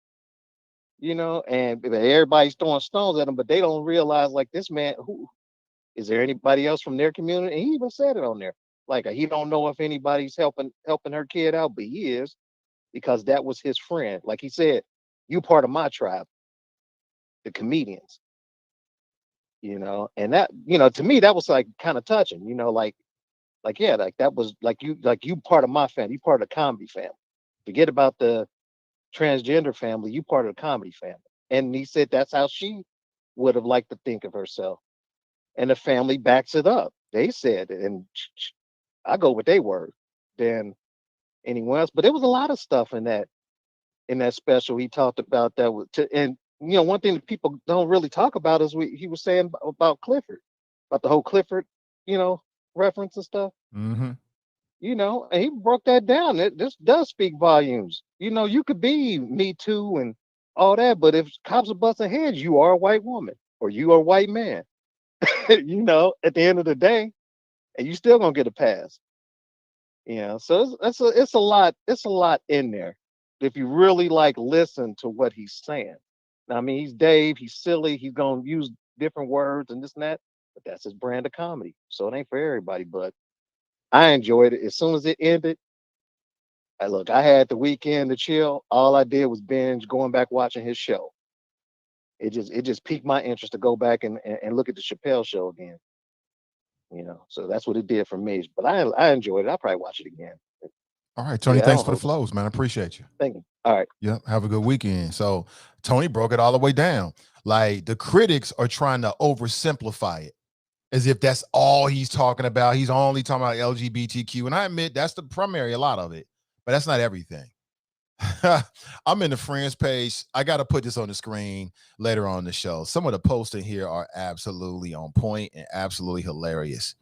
and everybody's throwing stones at them, but they don't realize like this man, who is there anybody else from their community? And he even said it on there. Like he don't know if anybody's helping her kid out, but he is, because that was his friend. Like he said, you part of my tribe, the comedians, and that, to me, that was like kind of touching, yeah, like that was like you part of my family, you part of the comedy family. Forget about the transgender family, you part of the comedy family. And he said that's how she would have liked to think of herself. And the family backs it up. They said it, and I go with their word than anyone else. But there was a lot of stuff in that special. He talked about and one thing that people don't really talk about is he was saying about Clifford. about the whole Clifford, reference and stuff. Mm-hmm. And he broke that down. This does speak volumes. You could be Me Too and all that, but if cops are busting heads, you are a white woman or you are a white man. At the end of the day, and you still gonna get a pass. So it's a lot. It's a lot in there if you really like listen to what he's saying. Now, I mean, he's Dave. He's silly. He's gonna use different words and this and that, but that's his brand of comedy. So it ain't for everybody. But I enjoyed it. As soon as it ended, I had the weekend to chill. All I did was binge, going back watching his show. It just piqued my interest to go back and look at the Chappelle show again. So that's what it did for me. But I enjoyed it. I'll probably watch it again. All right, Tony, Yeah, I thanks don't for the hold it. flows, man. I appreciate you. Thank you. All right. Yep, have a good weekend. So Tony broke it all the way down. Like the critics are trying to oversimplify it as if that's all he's talking about. He's only talking about LGBTQ. And I admit that's the primary, a lot of it, but that's not everything. I'm in the friends page. I got to put this on the screen later on the show. Some of the posts in here are absolutely on point and absolutely hilarious.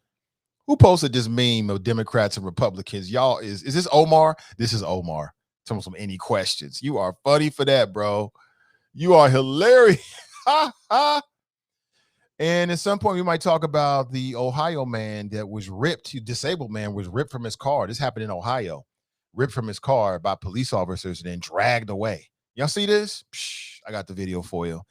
Who posted this meme of Democrats and Republicans? Y'all, is this Omar? This is Omar. Tell me some any questions. You are funny for that, bro. You are hilarious. And at some point, we might talk about the Ohio man that was ripped, disabled man was ripped from his car. This happened in Ohio. Ripped from his car by police officers and then dragged away. Y'all see this? Psh, I got the video for you.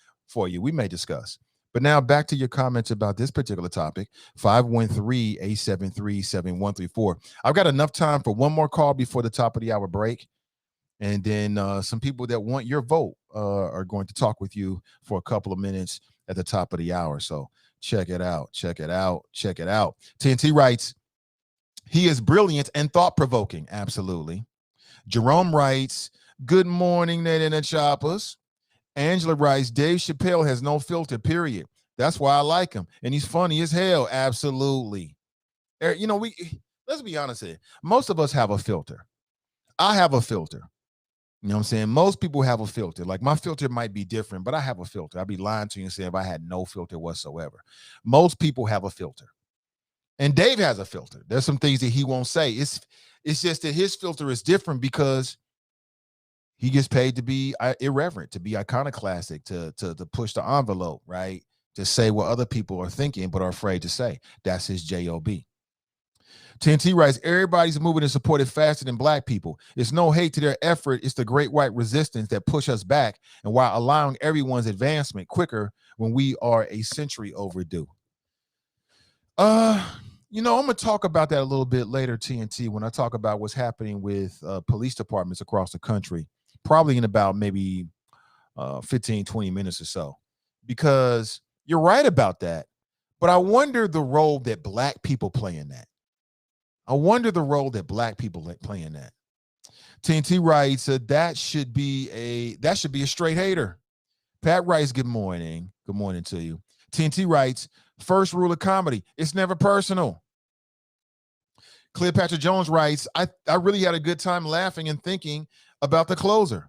We may discuss. But now back to your comments about this particular topic. 513-873-7134. I've got enough time for one more call before the top of the hour break. And then some people that want your vote are going to talk with you for a couple of minutes at the top of the hour. So check it out. TNT writes, he is brilliant and thought-provoking. Absolutely. Jerome writes, good morning, Nate and the Choppers. Angela writes, Dave Chappelle has no filter, period. That's why I like him. And he's funny as hell. Absolutely. Let's be honest here. Most of us have a filter. I have a filter. You know what I'm saying? Most people have a filter. Like my filter might be different, but I have a filter. I'd be lying to you and saying if I had no filter whatsoever. Most people have a filter. And Dave has a filter. There's some things that he won't say. It's just that his filter is different because he gets paid to be irreverent, to be iconoclastic, to push the envelope, right? To say what other people are thinking but are afraid to say. That's his job. TNT writes, everybody's moving and supported faster than black people. It's no hate to their effort. It's the great white resistance that push us back and while allowing everyone's advancement quicker when we are a century overdue. I'm going to talk about that a little bit later, TNT, when I talk about what's happening with police departments across the country, probably in about maybe 15, 20 minutes or so, because you're right about that. But I wonder the role that black people play in that. TNT writes, that should be a straight hater. Pat writes, good morning. Good morning to you. TNT writes, first rule of comedy, it's never personal. Cleopatra Jones writes, I really had a good time laughing and thinking about the closer.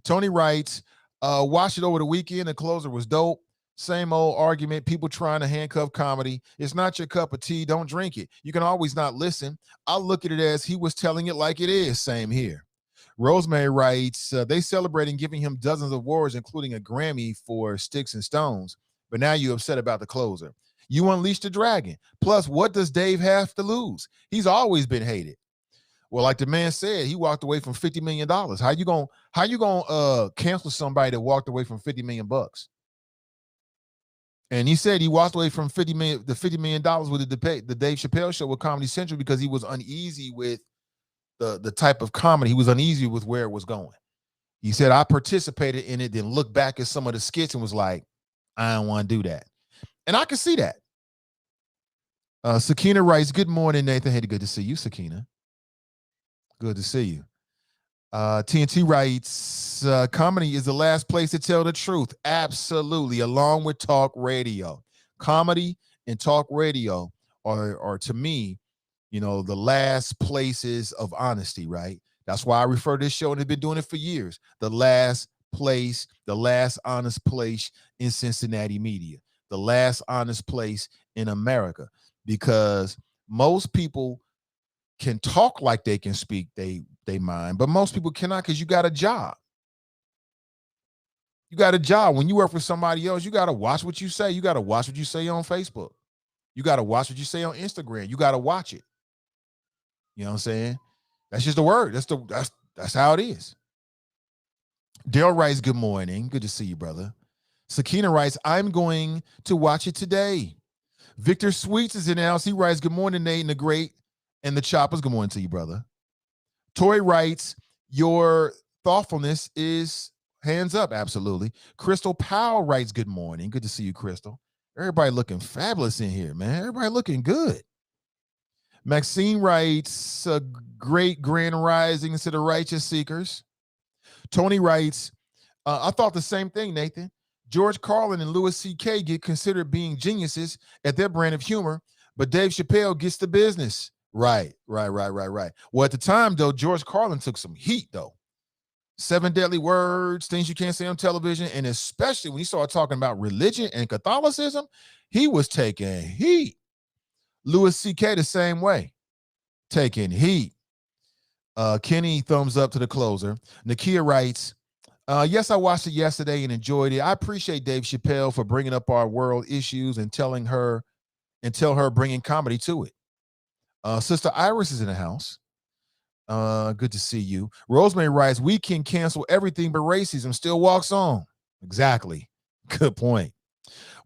Tony writes, watched it over the weekend. The closer was dope. Same old argument. People trying to handcuff comedy. It's not your cup of tea. Don't drink it. You can always not listen. I look at it as he was telling it like it is. Same here. Rosemary writes, they celebrating giving him dozens of awards, including a Grammy for Sticks and Stones. But now you're upset about the closer. You unleashed the dragon. Plus, what does Dave have to lose? He's always been hated. Well, like the man said, he walked away from $50 million. How you gonna cancel somebody that walked away from $50 million bucks? And he said he walked away from $50 million with the Dave Chappelle show with Comedy Central because he was uneasy with the type of comedy. He was uneasy with where it was going. He said, I participated in it, then looked back at some of the skits and was like, I don't want to do that. And I can see that. Sakina writes, good morning, Nathan. Hey, good to see you, Sakina. Good to see you. TNT writes, comedy is the last place to tell the truth. Absolutely. Along with talk radio. Comedy and talk radio are to me, the last places of honesty, right? That's why I refer to this show and have been doing it for years. The last honest place in Cincinnati media. the last honest place in America, because most people can talk like they can speak they mind, but most people cannot, because you got a job. You got a job. When you work for somebody else, you got to watch what you say. You got to watch what you say on Facebook. You got to watch what you say on Instagram. You got to watch it. You know what I'm saying? That's just the word. That's how it is. Daryl writes, good morning. Good to see you, brother. Sakina writes, I'm going to watch it today. Victor Sweets is in the house. He writes, good morning, Nate and the Great and the Choppers. Good morning to you, brother. Tori writes, your thoughtfulness is hands up. Absolutely. Crystal Powell writes, good morning. Good to see you, Crystal. Everybody looking fabulous in here, man. Everybody looking good. Maxine writes, a great grand rising to the righteous seekers. Tony writes, I thought the same thing, Nathan. George Carlin and Louis C.K. get considered being geniuses at their brand of humor, but Dave Chappelle gets the business. Right. Well, at the time, though, George Carlin took some heat, though. 7 deadly words, things you can't say on television, and especially when he started talking about religion and Catholicism, he was taking heat. Louis C.K. the same way, taking heat. Kenny, thumbs up to the closer. Nakia writes, yes, I watched it yesterday and enjoyed it. I appreciate Dave Chappelle for bringing up our world issues and tell her bringing comedy to it. Sister Iris is in the house. Good to see you. Rosemary writes, we can cancel everything but racism, still walks on. Exactly. Good point.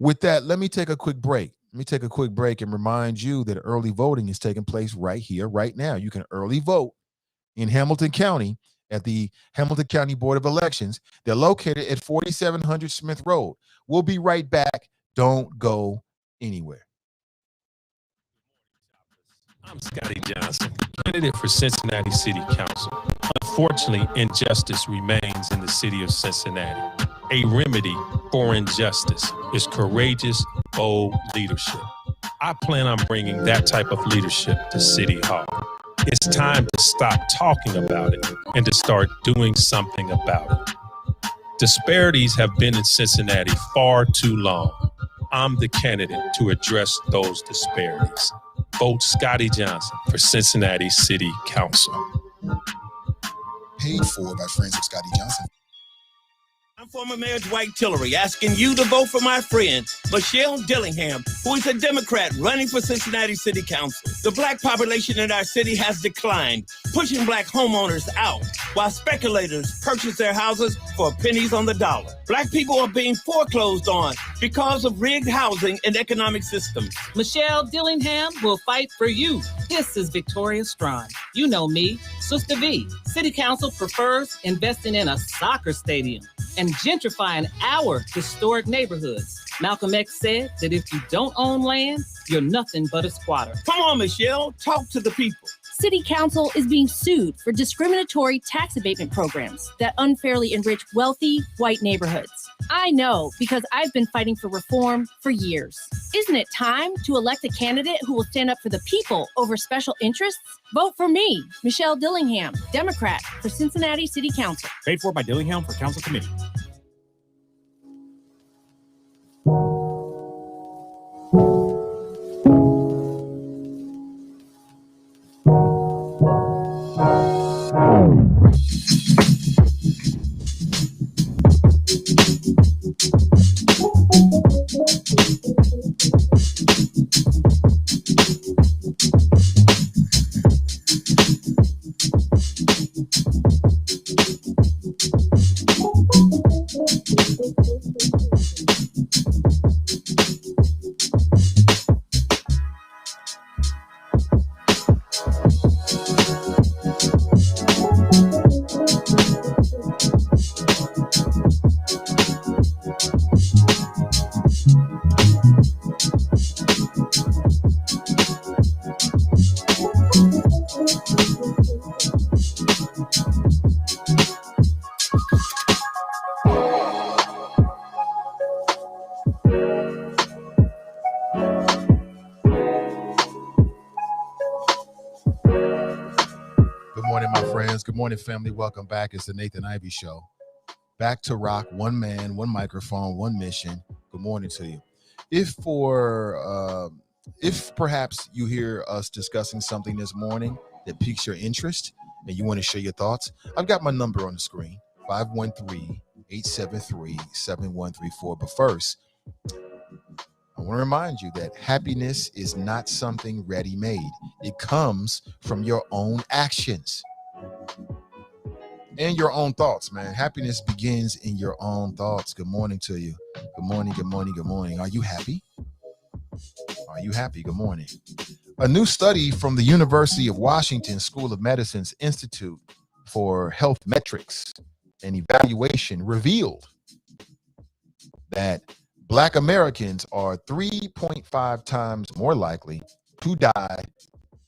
With that, let me take a quick break. And remind you that early voting is taking place right here, right now. You can early vote in Hamilton County at the Hamilton County Board of Elections. They're located at 4700 Smith Road. We'll be right back. Don't go anywhere. I'm Scotty Johnson, candidate for Cincinnati City Council. Unfortunately, injustice remains in the city of Cincinnati. A remedy for injustice is courageous, bold leadership. I plan on bringing that type of leadership to City Hall. It's time to stop talking about it and to start doing something about it. Disparities have been in Cincinnati far too long. I'm the candidate to address those disparities. Vote Scotty Johnson for Cincinnati City Council. Paid for by friends of Scotty Johnson. I'm former Mayor Dwight Tillery asking you to vote for my friend, Michelle Dillingham, who is a Democrat running for Cincinnati City Council. The black population in our city has declined, pushing black homeowners out, while speculators purchase their houses for pennies on the dollar. Black people are being foreclosed on because of rigged housing and economic systems. Michelle Dillingham will fight for you. This is Victoria Strawn. You know me, Sister V. City Council prefers investing in a soccer stadium and gentrifying our historic neighborhoods. Malcolm X said that if you don't own land, you're nothing but a squatter. Come on, Michelle, talk to the people. City Council is being sued for discriminatory tax abatement programs that unfairly enrich wealthy white neighborhoods. I know because I've been fighting for reform for years. Isn't it time to elect a candidate who will stand up for the people over special interests? Vote for me, Michelle Dillingham, Democrat for Cincinnati City Council. Paid for by Dillingham for Council Committee. Good morning, family. Welcome back. It's the Nathan Ivey Show. Back to rock. One man, one microphone, one mission. Good morning to you. If perhaps you hear us discussing something this morning that piques your interest and you want to share your thoughts, I've got my number on the screen, 513-873-7134. But first, I want to remind you that happiness is not something ready-made. It comes from your own actions and your own thoughts, man. Happiness begins in your own thoughts. Good morning to you. Good morning, good morning, good morning. Are you happy? Are you happy? Good morning. A new study from the University of Washington School of Medicine's Institute for Health Metrics and Evaluation revealed that Black Americans are 3.5 times more likely to die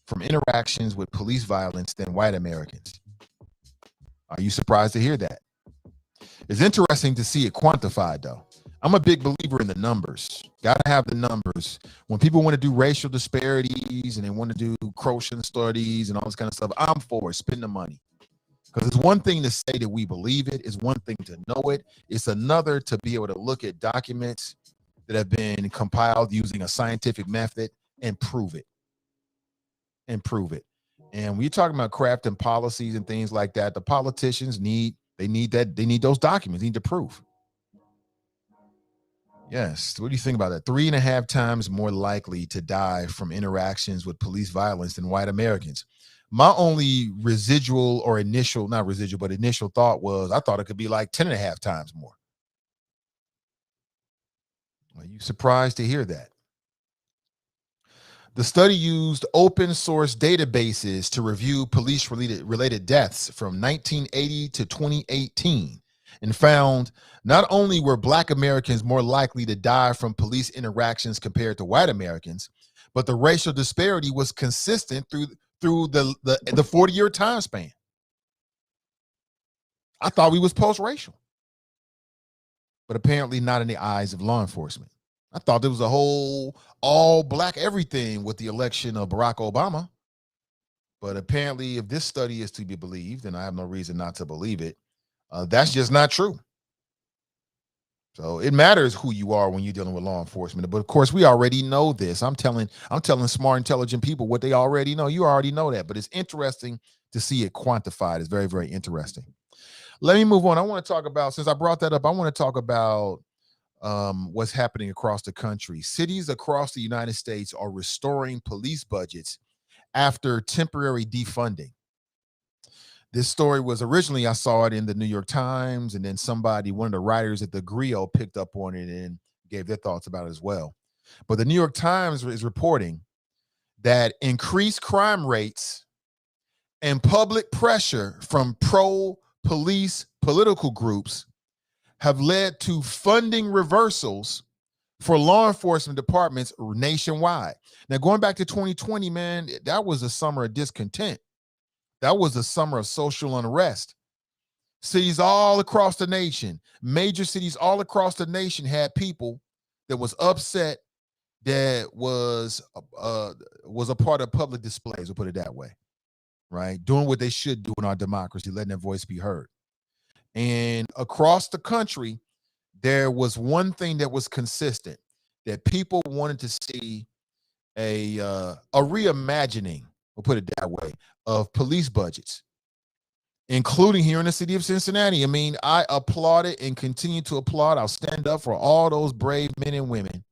from interactions with police violence than white Americans. Are you surprised to hear that? It's interesting to see it quantified, though. I'm a big believer in the numbers. Got to have the numbers. When people want to do racial disparities and they want to do quotient studies and all this kind of stuff, I'm for it. Spend the money. Because it's one thing to say that we believe it. It's one thing to know it. It's another to be able to look at documents that have been compiled using a scientific method and prove it. And prove it. And when you're talking about crafting policies and things like that, the politicians need those documents, they need the proof. Yes. What do you think about that? 3.5 times more likely to die from interactions with police violence than white Americans. My only initial thought was I thought it could be like 10.5 times more. Are you surprised to hear that? The study used open source databases to review police related deaths from 1980 to 2018 and found not only were Black Americans more likely to die from police interactions compared to white Americans, but the racial disparity was consistent through the 40-year time span. I thought we was post-racial, but apparently not in the eyes of law enforcement. I thought there was a whole all Black everything with the election of Barack Obama. But apparently, if this study is to be believed, and I have no reason not to believe it, that's just not true. So it matters who you are when you're dealing with law enforcement. But of course, we already know this. I'm telling smart, intelligent people what they already know. You already know that. But it's interesting to see it quantified. It's very, very interesting. Let me move on. I want to talk about, since I brought that up, I want to talk about what's happening across the country. Cities across the United States are restoring police budgets after temporary defunding. This story was originally, I saw it in the New York Times, and then one of the writers at the Griot picked up on it and gave their thoughts about it as well. But the New York Times is reporting that increased crime rates and public pressure from pro-police political groups have led to funding reversals for law enforcement departments nationwide. Now, going back to 2020, man, that was a summer of discontent. That was a summer of social unrest. Cities all across the nation, major cities all across the nation had people that was upset that was a part of public displays, we'll put it that way, right? Doing what they should do in our democracy, letting their voice be heard. And across the country, there was one thing that was consistent, that people wanted to see a reimagining, we'll put it that way, of police budgets, including here in the city of Cincinnati. I mean, I applauded and continue to applaud. I'll stand up for all those brave men and women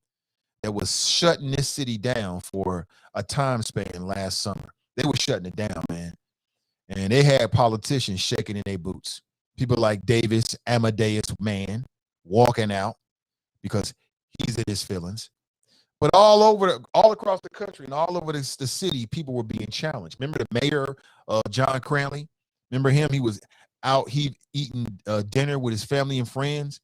that was shutting this city down for a time span last summer. They were shutting it down, man. And they had politicians shaking in their boots. People like Davis Amadeus Mann walking out because he's in his feelings. But all across the country and all over the city, people were being challenged. Remember the mayor, John Cranley? Remember him? He was out, eating dinner with his family and friends,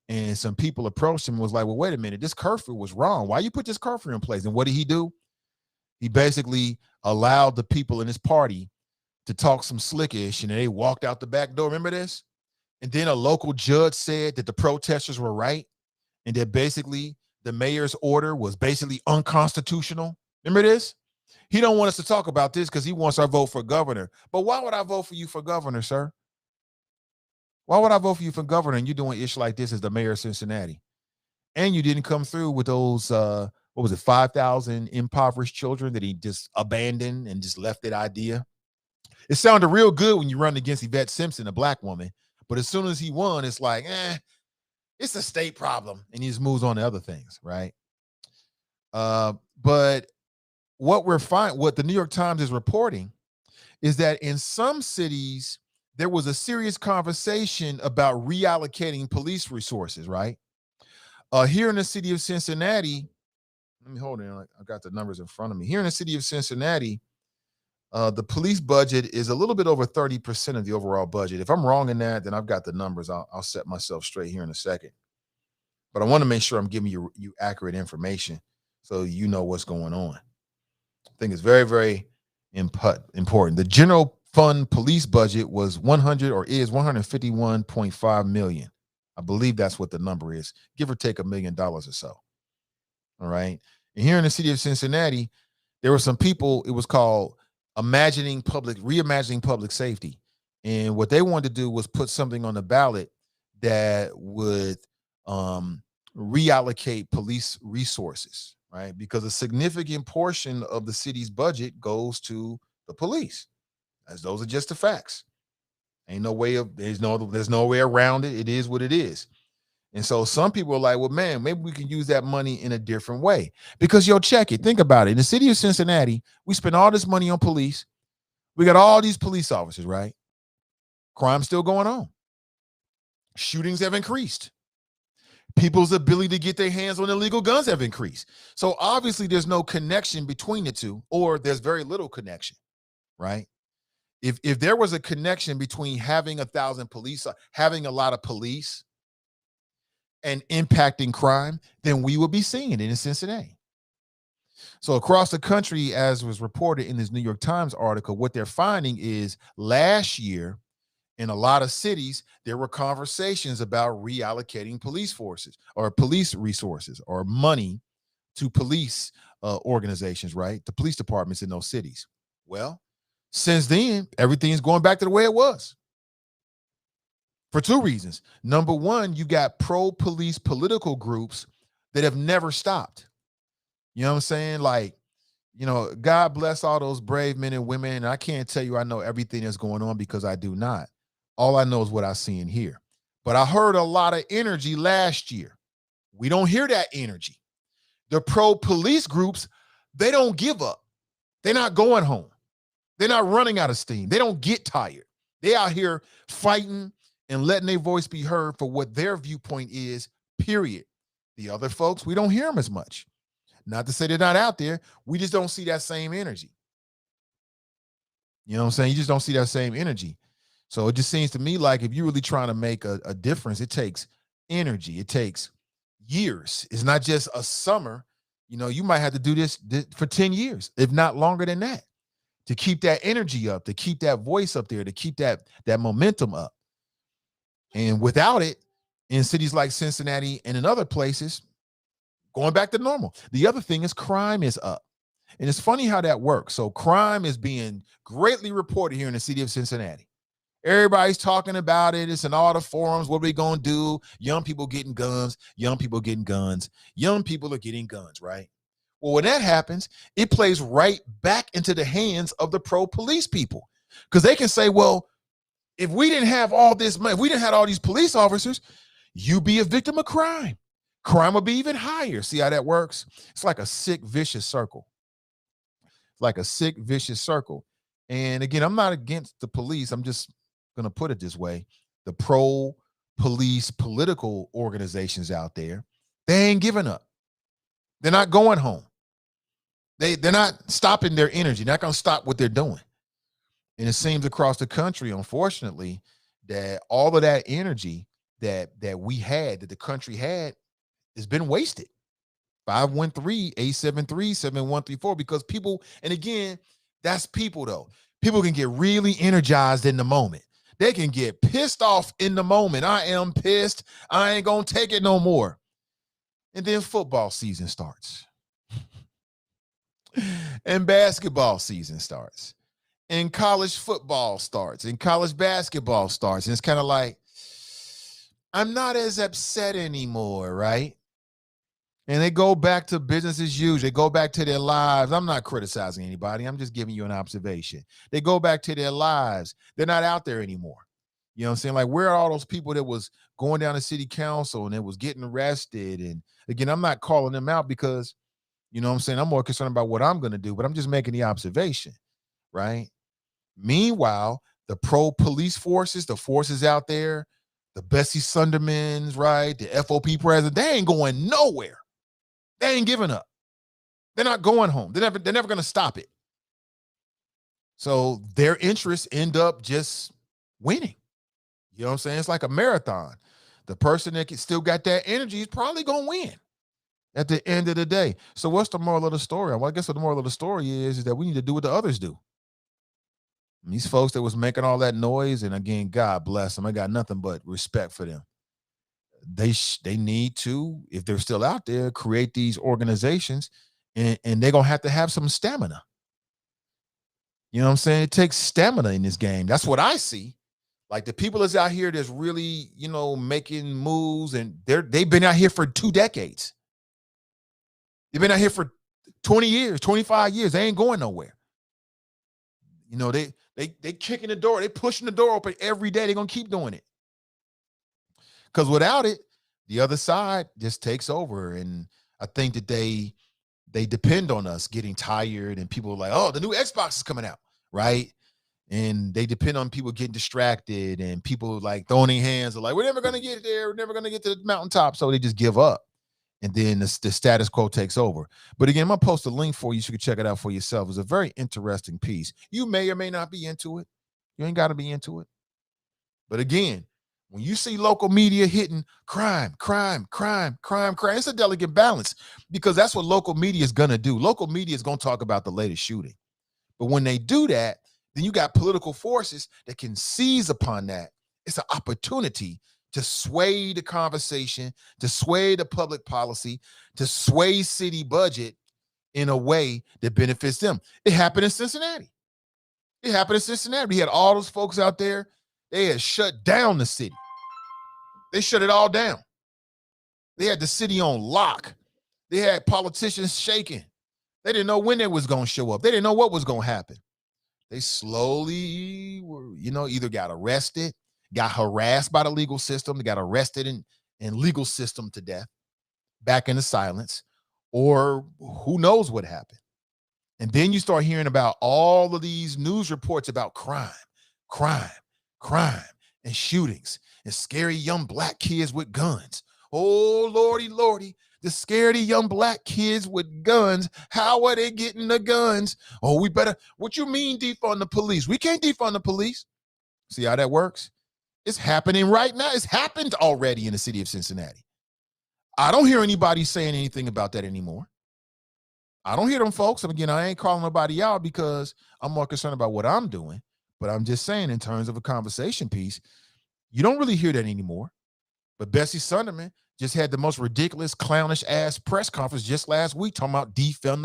and some people approached him and was like, well, wait a minute, this curfew was wrong. Why you put this curfew in place? And what did he do? He basically allowed the people in his party to talk some slickish, and they walked out the back door. Remember this? And then a local judge said that the protesters were right, and that basically the mayor's order was basically unconstitutional. Remember this? He don't want us to talk about this because he wants our vote for governor. But why would I vote for you for governor, sir? Why would I vote for you for governor and you're doing ish like this as the mayor of Cincinnati? And you didn't come through with those, what was it, 5,000 impoverished children that he just abandoned and just left that idea. It sounded real good when you run against Yvette Simpson, a black woman. But as soon as he won, it's like, it's a state problem. And he just moves on to other things, right? But what the New York Times is reporting is that in some cities, there was a serious conversation about reallocating police resources, right? Here in the city of Cincinnati, let me hold it. I got the numbers in front of me. Here in the city of Cincinnati, the police budget is a little bit over 30% of the overall budget. If I'm wrong in that, then I've got the numbers. I'll set myself straight here in a second. But I want to make sure I'm giving you accurate information so you know what's going on. I think it's very, very important. The general fund police budget was 151.5 million. I believe that's what the number is, give or take $1 million or so. All right. And here in the city of Cincinnati, there were some people, it was called reimagining public safety. And what they wanted to do was put something on the ballot that would reallocate police resources, right? Because a significant portion of the city's budget goes to the police. As those are just the facts. There's no way around it. It is what it is. And so some people are like, well, man, maybe we can use that money in a different way. Because check it. Think about it. In the city of Cincinnati, we spend all this money on police. We got all these police officers, right? Crime's still going on. Shootings have increased. People's ability to get their hands on illegal guns have increased. So obviously there's no connection between the two, or there's very little connection, right? If there was a connection between having 1,000 police, having a lot of police, and impacting crime, then we would be seeing it in Cincinnati. So across the country, as was reported in this New York Times article, what they're finding is last year in a lot of cities, there were conversations about reallocating police forces or police resources or money to police organizations, right? The police departments in those cities. Well, since then, everything's going back to the way it was. For two reasons. Number one, you got pro-police political groups that have never stopped. You know what I'm saying? Like, God bless all those brave men and women. And I can't tell you I know everything that's going on because I do not. All I know is what I see and hear. But I heard a lot of energy last year. We don't hear that energy. The pro-police groups, they don't give up. They're not going home. They're not running out of steam. They don't get tired. They out here fighting and letting their voice be heard for what their viewpoint is, period. The other folks, we don't hear them as much. Not to say they're not out there. We just don't see that same energy. You know what I'm saying? You just don't see that same energy. So it just seems to me like if you're really trying to make a difference, it takes energy. It takes years. It's not just a summer. You might have to do this for 10 years, if not longer than that, to keep that energy up, to keep that voice up there, to keep that momentum up. And without it, in cities like Cincinnati and in other places, going back to normal. The other thing is crime is up. And it's funny how that works. So crime is being greatly reported here in the city of Cincinnati. Everybody's talking about it. It's in all the forums. What are we going to do? Young people getting guns. Young people getting guns. Young people are getting guns, right? Well, when that happens, it plays right back into the hands of the pro-police people. Because they can say, well, if we didn't have all this money, if we didn't have all these police officers, you'd be a victim of crime. Crime would be even higher. See how that works? It's like a sick, vicious circle. It's like a sick, vicious circle. And again, I'm not against the police. I'm just going to put it this way. The pro-police political organizations out there, they ain't giving up. They're not going home. They're not stopping their energy. They're not going to stop what they're doing. And it seems across the country, unfortunately, that all of that energy that we had, that the country had, has been wasted. 513-873-7134, because people, and again, that's people though. People can get really energized in the moment. They can get pissed off in the moment. I am pissed. I ain't going to take it no more. And then football season starts. And basketball season starts. And college football starts. And college basketball starts. And it's kind of like, I'm not as upset anymore, right? And they go back to business as usual. They go back to their lives. I'm not criticizing anybody. I'm just giving you an observation. They go back to their lives. They're not out there anymore. You know what I'm saying? Like, where are all those people that was going down to city council and it was getting arrested? And again, I'm not calling them out because, you know what I'm saying, I'm more concerned about what I'm going to do, but I'm just making the observation, right? Meanwhile, the pro-police forces, the forces out there, the Bessie Sundermans, right, the FOP president, they ain't going nowhere. They ain't giving up. They're not going home. They're never going to stop it. So their interests end up just winning. You know what I'm saying? It's like a marathon. The person that still got that energy is probably going to win at the end of the day. So what's the moral of the story? Well, I guess what the moral of the story is that we need to do what the others do. And these folks that was making all that noise, and again, God bless them. I got nothing but respect for them. They need to, if they're still out there, create these organizations, and they're going to have some stamina. You know what I'm saying? It takes stamina in this game. That's what I see. Like the people that's out here that's really, you know, making moves, and they've been out here for 2 decades. They've been out here for 20 years, 25 years. They ain't going nowhere. You know, they kicking the door. They pushing the door open every day. They're going to keep doing it. Because without it, the other side just takes over. And I think that they depend on us getting tired, and people are like, oh, the new Xbox is coming out, right? And they depend on people getting distracted, and people like throwing their hands are like, we're never going to get there. We're never going to get to the mountaintop. So they just give up. And then the status quo takes over. But again, I'm going to post a link for you so you can check it out for yourself. It's a very interesting piece. You may or may not be into it. You ain't got to be into it. But again, when you see local media hitting crime, it's a delicate balance, because that's what local media is going to do. Local media is going to talk about the latest shooting. But when they do that, then you got political forces that can seize upon that. It's an opportunity to sway the conversation, to sway the public policy, to sway city budget in a way that benefits them. It happened in Cincinnati. We had all those folks out there. They had shut down the city. They shut it all down. They had the city on lock. They had politicians shaking. They didn't know when they was going to show up. They didn't know what was going to happen. They slowly were, either got arrested, got harassed by the legal system, they got arrested and legal system to death, back into silence, or who knows what happened. And then you start hearing about all of these news reports about crime, and shootings, and scary young black kids with guns. Oh, lordy, the scary young black kids with guns. How are they getting the guns? Oh, what you mean defund the police? We can't defund the police. See how that works? It's happening right now. It's happened already in the city of Cincinnati. I don't hear anybody saying anything about that anymore. I don't hear them folks. And again, I ain't calling nobody out because I'm more concerned about what I'm doing. But I'm just saying, in terms of a conversation piece, you don't really hear that anymore. But Bessie Sunderman just had the most ridiculous, clownish ass press conference just last week talking about defend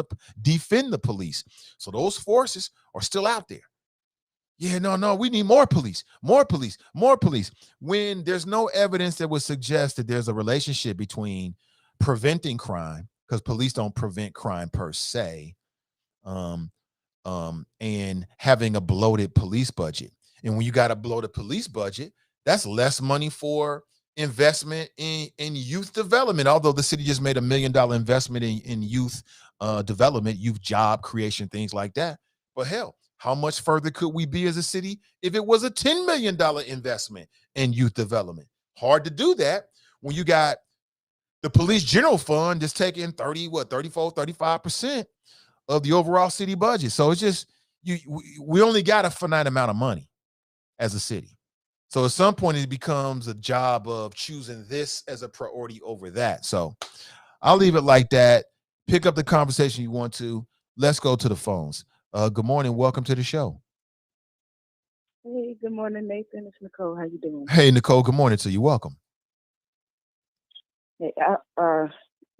the police. So those forces are still out there. Yeah, no, we need more police. When there's no evidence that would suggest that there's a relationship between preventing crime, because police don't prevent crime per se, and having a bloated police budget. And when you got a bloated police budget, that's less money for investment in youth development. Although the city just made $1 million investment in youth development, youth job creation, things like that. But hell, how much further could we be as a city if it was a $10 million investment in youth development? Hard to do that when you got the police general fund just taking 35% of the overall city budget. So it's just, we only got a finite amount of money as a city. So at some point it becomes a job of choosing this as a priority over that. So I'll leave it like that. Pick up the conversation you want to. Let's go to the phones. Good morning. Welcome to the show. Hey, good morning, Nathan. It's Nicole. How you doing? Hey, Nicole. Good morning to you. Welcome. Hey,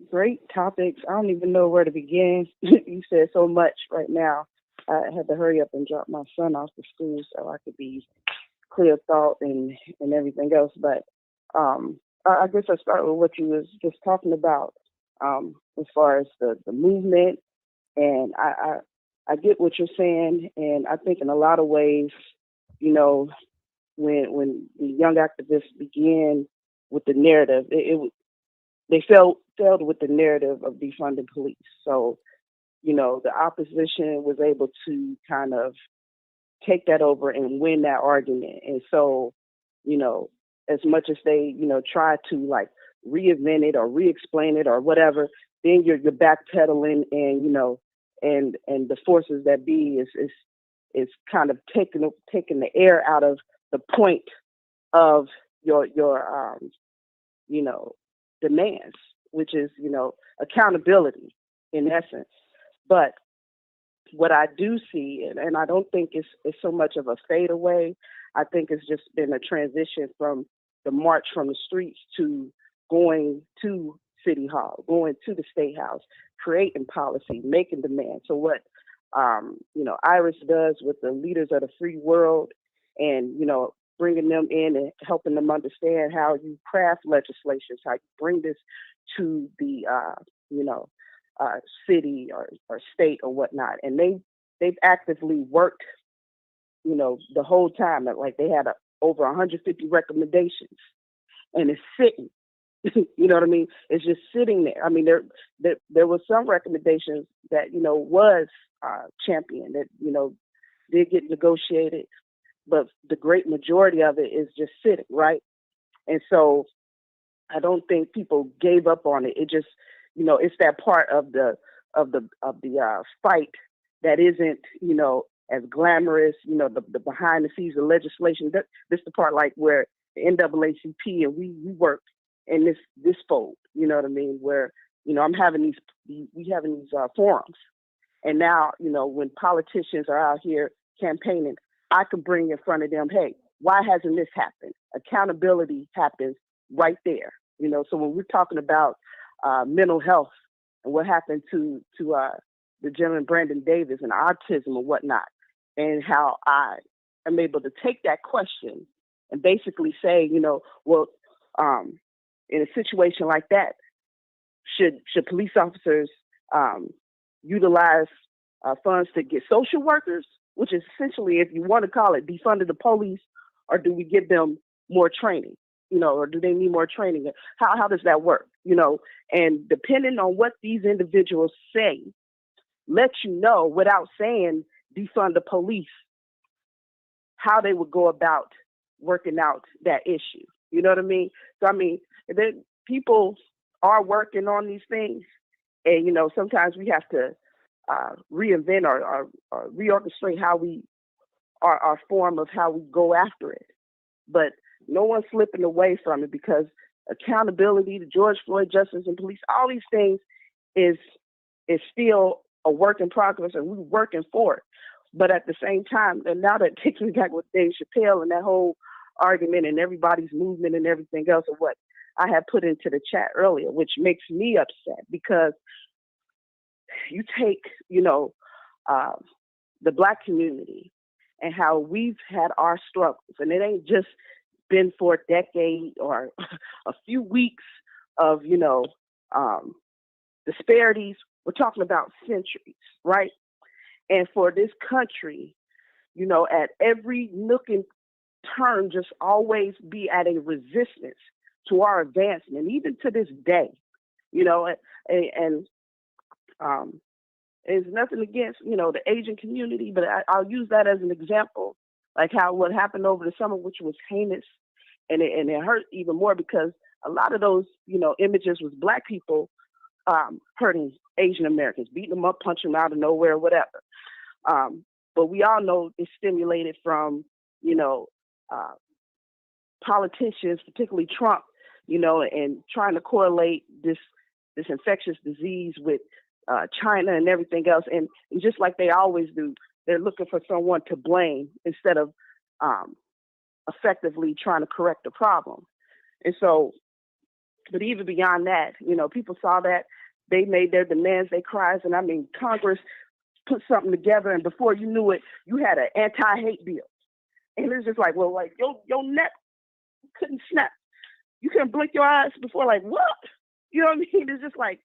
great topics. I don't even know where to begin. You said so much right now. I had to hurry up and drop my son off to school so I could be clear thought and everything else. But I guess I'll start with what you was just talking about. as far as the movement. And I get what you're saying, and I think in a lot of ways, you know, when the young activists began with the narrative, they failed with the narrative of defunding police. So, you know, the opposition was able to kind of take that over and win that argument. And so, you know, as much as they, you know, try to like reinvent it or re-explain it or whatever, then you're backpedaling, and, you know, and the forces that be is kind of taking the air out of the point of your you know, demands, which is, you know, accountability in essence. But what I do see, and I don't think it's so much of a fade away, I think it's just been a transition from the march from the streets to going to City Hall, going to the State House, creating policy, making demands. So what, you know, Iris does with the leaders of the free world, and, you know, bringing them in and helping them understand how you craft legislation, how you bring this to the, you know, city or state or whatnot. And they've actively worked, you know, the whole time. Like they had over 150 recommendations, and it's sitting. You know what I mean? It's just sitting there. I mean, there was some recommendations that, you know, was championed, that, you know, did get negotiated, but the great majority of it is just sitting, right? And so I don't think people gave up on it. It just, you know, it's that part of the fight that isn't, you know, as glamorous, you know, the behind the scenes of legislation. This the part like where the NAACP and we work in this fold, you know what I mean? Where, you know, we having these forums, and now, you know, when politicians are out here campaigning, I can bring in front of them, hey, why hasn't this happened? Accountability happens right there, you know. So when we're talking about mental health and what happened to the gentleman Brandon Davis and autism and whatnot, and how I am able to take that question and basically say, you know, well, in a situation like that, should police officers utilize funds to get social workers, which is essentially, if you want to call it, defunding the police, or do we give them more training, you know, or do they need more training? How does that work, you know? And depending on what these individuals say, let you know without saying defund the police, how they would go about working out that issue. You know what I mean? So, I mean, people are working on these things, and, you know, sometimes we have to reinvent or reorchestrate how our form of how we go after it. But no one's slipping away from it, because accountability, the George Floyd justice and police, all these things is still a work in progress, and we're working for it. But at the same time, and now that takes me back with Dave Chappelle and that whole argument and everybody's movement and everything else of what I had put into the chat earlier, which makes me upset, because you take, you know, the Black community and how we've had our struggles, and it ain't just been for a decade or a few weeks of, you know, disparities. We're talking about centuries, right? And for this country, you know, at every nook and turn, just always be at a resistance to our advancement, even to this day, you know, and there's nothing against, you know, the Asian community, but I'll use that as an example, like how what happened over the summer, which was heinous, and it hurt even more because a lot of those, you know, images was Black people hurting Asian Americans, beating them up, punching them out of nowhere, whatever. But we all know it's stimulated from, you know, politicians, particularly Trump, you know, and trying to correlate this infectious disease with China and everything else. And just like they always do, they're looking for someone to blame instead of effectively trying to correct the problem. And so, but even beyond that, you know, people saw that, they made their demands, their cries, and I mean, Congress put something together, and before you knew it, you had an anti-hate bill. And it's just like, well, like, your neck couldn't snap. You couldn't blink your eyes before, like, what? You know what I mean? It's just like,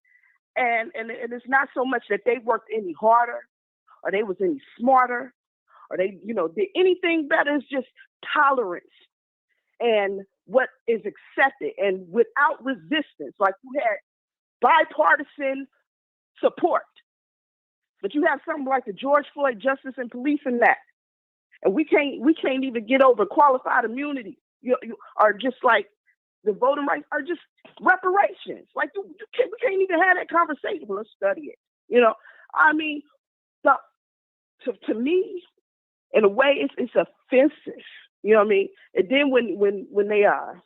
and it's not so much that they worked any harder or they was any smarter or they, did anything better. It's just tolerance and what is accepted and without resistance. Like you had bipartisan support, but you have something like the George Floyd Justice and Policing Act, and we can't even get over qualified immunity. You are just like the voting rights are just reparations. Like we can't even have that conversation. Let's study it. I mean, to me, in a way, it's offensive. You know what I mean? And then when they are,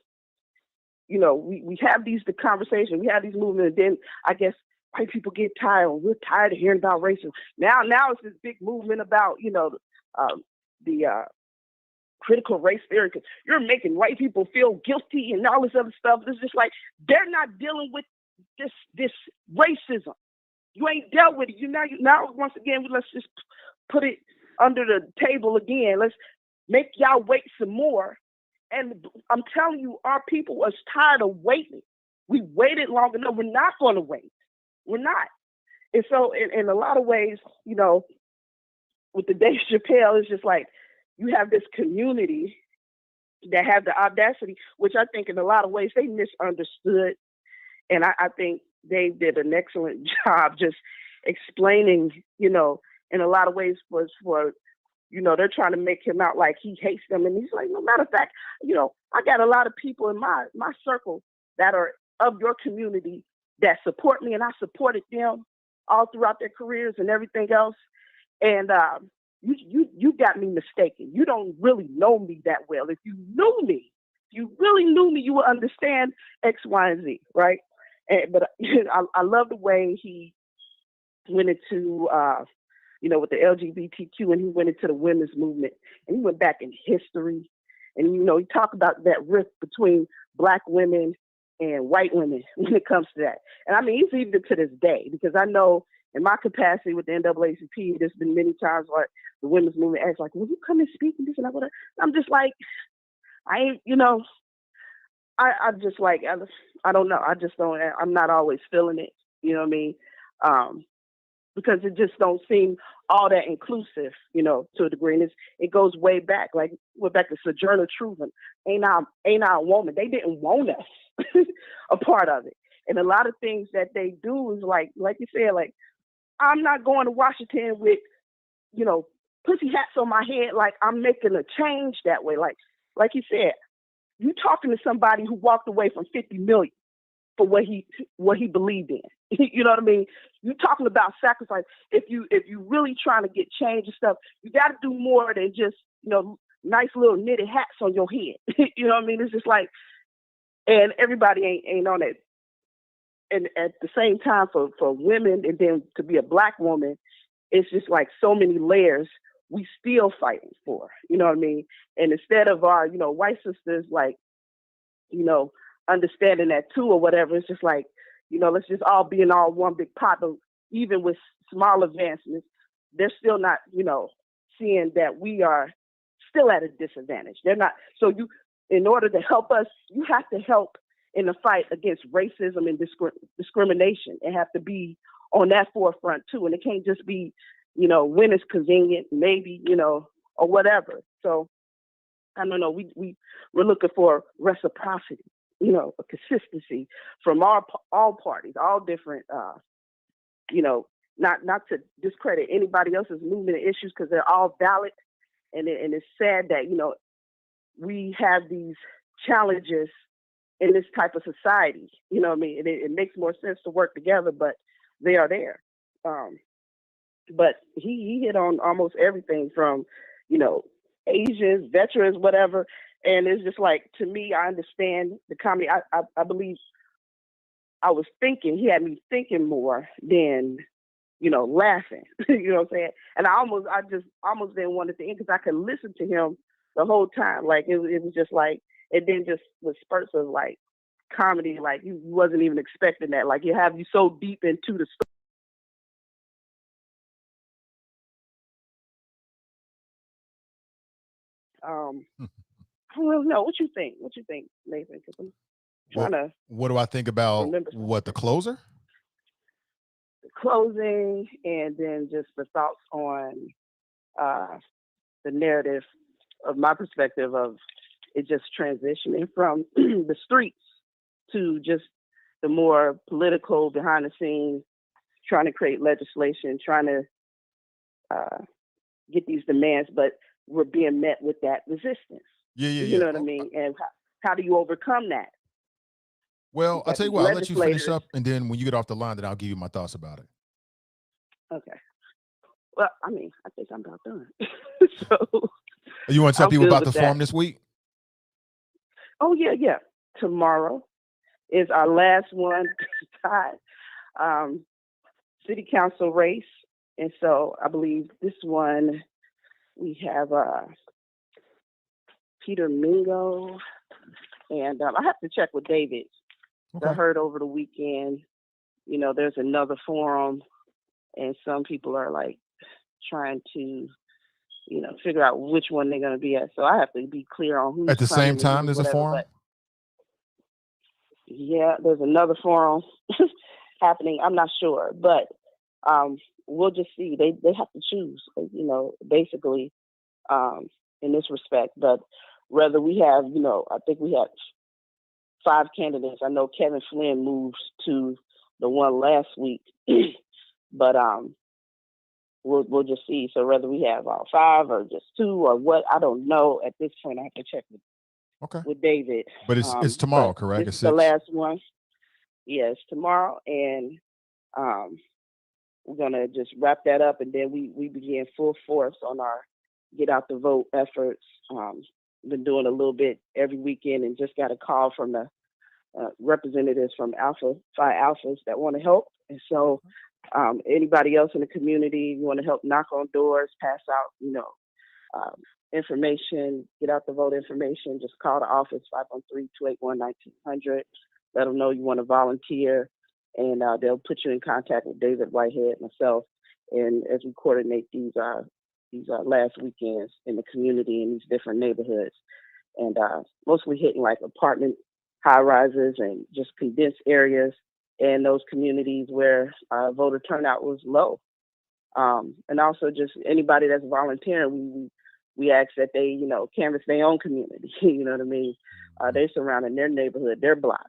we have the conversation, we have these movements, and then I guess white people get tired. We're tired of hearing about racism. Now it's this big movement about, the critical race theory, because you're making white people feel guilty and all this other stuff. It's just like they're not dealing with this racism. You ain't dealt with it. Now once again, let's just put it under the table again. Let's make y'all wait some more. And I'm telling you, our people are tired of waiting. We waited long enough. We're not going to wait. We're not. And so in a lot of ways, with the Dave Chappelle, it's just like you have this community that have the audacity, which I think in a lot of ways they misunderstood. And I think Dave did an excellent job just explaining, in a lot of ways was for, they're trying to make him out like he hates them. And he's like, no matter of fact, I got a lot of people in my circle that are of your community that support me, and I supported them all throughout their careers and everything else. And you got me mistaken. You don't really know me that well. If you knew me, if you really knew me, you would understand X, Y, and Z, right? But I love the way he went into, with the LGBTQ, and he went into the women's movement, and he went back in history, and he talked about that rift between Black women and white women when it comes to that. And I mean, he's even to this day, because I know in my capacity with the NAACP, there's been many times where the women's movement asks, like, will you come and speak and this and that? I'm just like, I ain't, I just like, I don't know. I just don't, I'm not always feeling it. You know what I mean? Because it just don't seem all that inclusive, to a degree. And it goes way back. Like, we're back to Sojourner Truth and Ain't I a Woman? They didn't want us a part of it. And a lot of things that they do is like you said, like, I'm not going to Washington with, pussy hats on my head. Like, I'm making a change that way. Like you said, you talking to somebody who walked away from 50 million for what he believed in. You know what I mean? You talking about sacrifice. If you really trying to get change and stuff, you got to do more than just, nice little knitted hats on your head. You know what I mean? It's just like, and everybody ain't on it. And at the same time, for women, and then to be a Black woman, it's just like so many layers we still fighting for. You know what I mean? And instead of our, white sisters, like, understanding that too or whatever, it's just like, let's just all be in all one big pot. But even with small advancements, they're still not, seeing that we are still at a disadvantage. They're not. So in order to help us, you have to help in the fight against racism and discrimination. It have to be on that forefront too. And it can't just be, when it's convenient, maybe, or whatever. So I don't know. We're looking for reciprocity, a consistency from all parties, all different, not to discredit anybody else's movement and issues, because they're all valid. And it's sad that, we have these challenges in this type of society. You know what I mean? It makes more sense to work together, but they are there. But he hit on almost everything from, Asians, veterans, whatever. And it's just like, to me, I understand the comedy. I believe he had me thinking more than, laughing. You know what I'm saying? And I just almost didn't want it to end, because I could listen to him the whole time. Like, it was just like, it then just was spurts of like comedy, like you wasn't even expecting that. Like, you have you so deep into the story. I don't know. What you think? What you think, Nathan? 'Cause I'm trying to what do I think about remember what the closer? closing, and then just the thoughts on the narrative of my perspective of it just transitioning from the streets to just the more political, behind the scenes, trying to create legislation, trying to get these demands, but we're being met with that resistance. You know what I mean? And how do you overcome that? Well, I'll tell you what, I'll let you finish up, and then when you get off the line, then I'll give you my thoughts about it. Okay. Well, I mean, I think I'm about done. So you want to tell people about the forum this week? Oh, yeah. Tomorrow is our last one, city council race. And so I believe this one, we have Peter Mingo, and I have to check with David. Okay. I heard over the weekend, there's another forum, and some people are like trying to, figure out which one they're going to be at. So I have to be clear on who's at the same time. There's a forum. Yeah, there's another forum happening. I'm not sure, but we'll just see. They have to choose, basically, in this respect. But whether we have, I think we have 5 candidates. I know Kevin Flynn moved to the one last week, but we'll just see. So whether we have all 5 or just 2 or what, I don't know at this point. I have to check with David. But it's tomorrow, correct? This is the last one. Yes, tomorrow, and we're gonna just wrap that up, and then we begin full force on our get out the vote efforts. Been doing a little bit every weekend, and just got a call from the representatives from Phi Alphas that want to help. And so anybody else in the community, you want to help knock on doors, pass out, information, get out the vote information, just call the office, 513-281-1900. Let them know you want to volunteer, and they'll put you in contact with David Whitehead, myself, and as we coordinate these last weekends in the community in these different neighborhoods, and mostly hitting like apartment high-rises and just condensed areas and those communities where voter turnout was low. And also just anybody that's volunteering, we ask that they, canvass their own community, you know what I mean? They're surrounding their neighborhood, their block.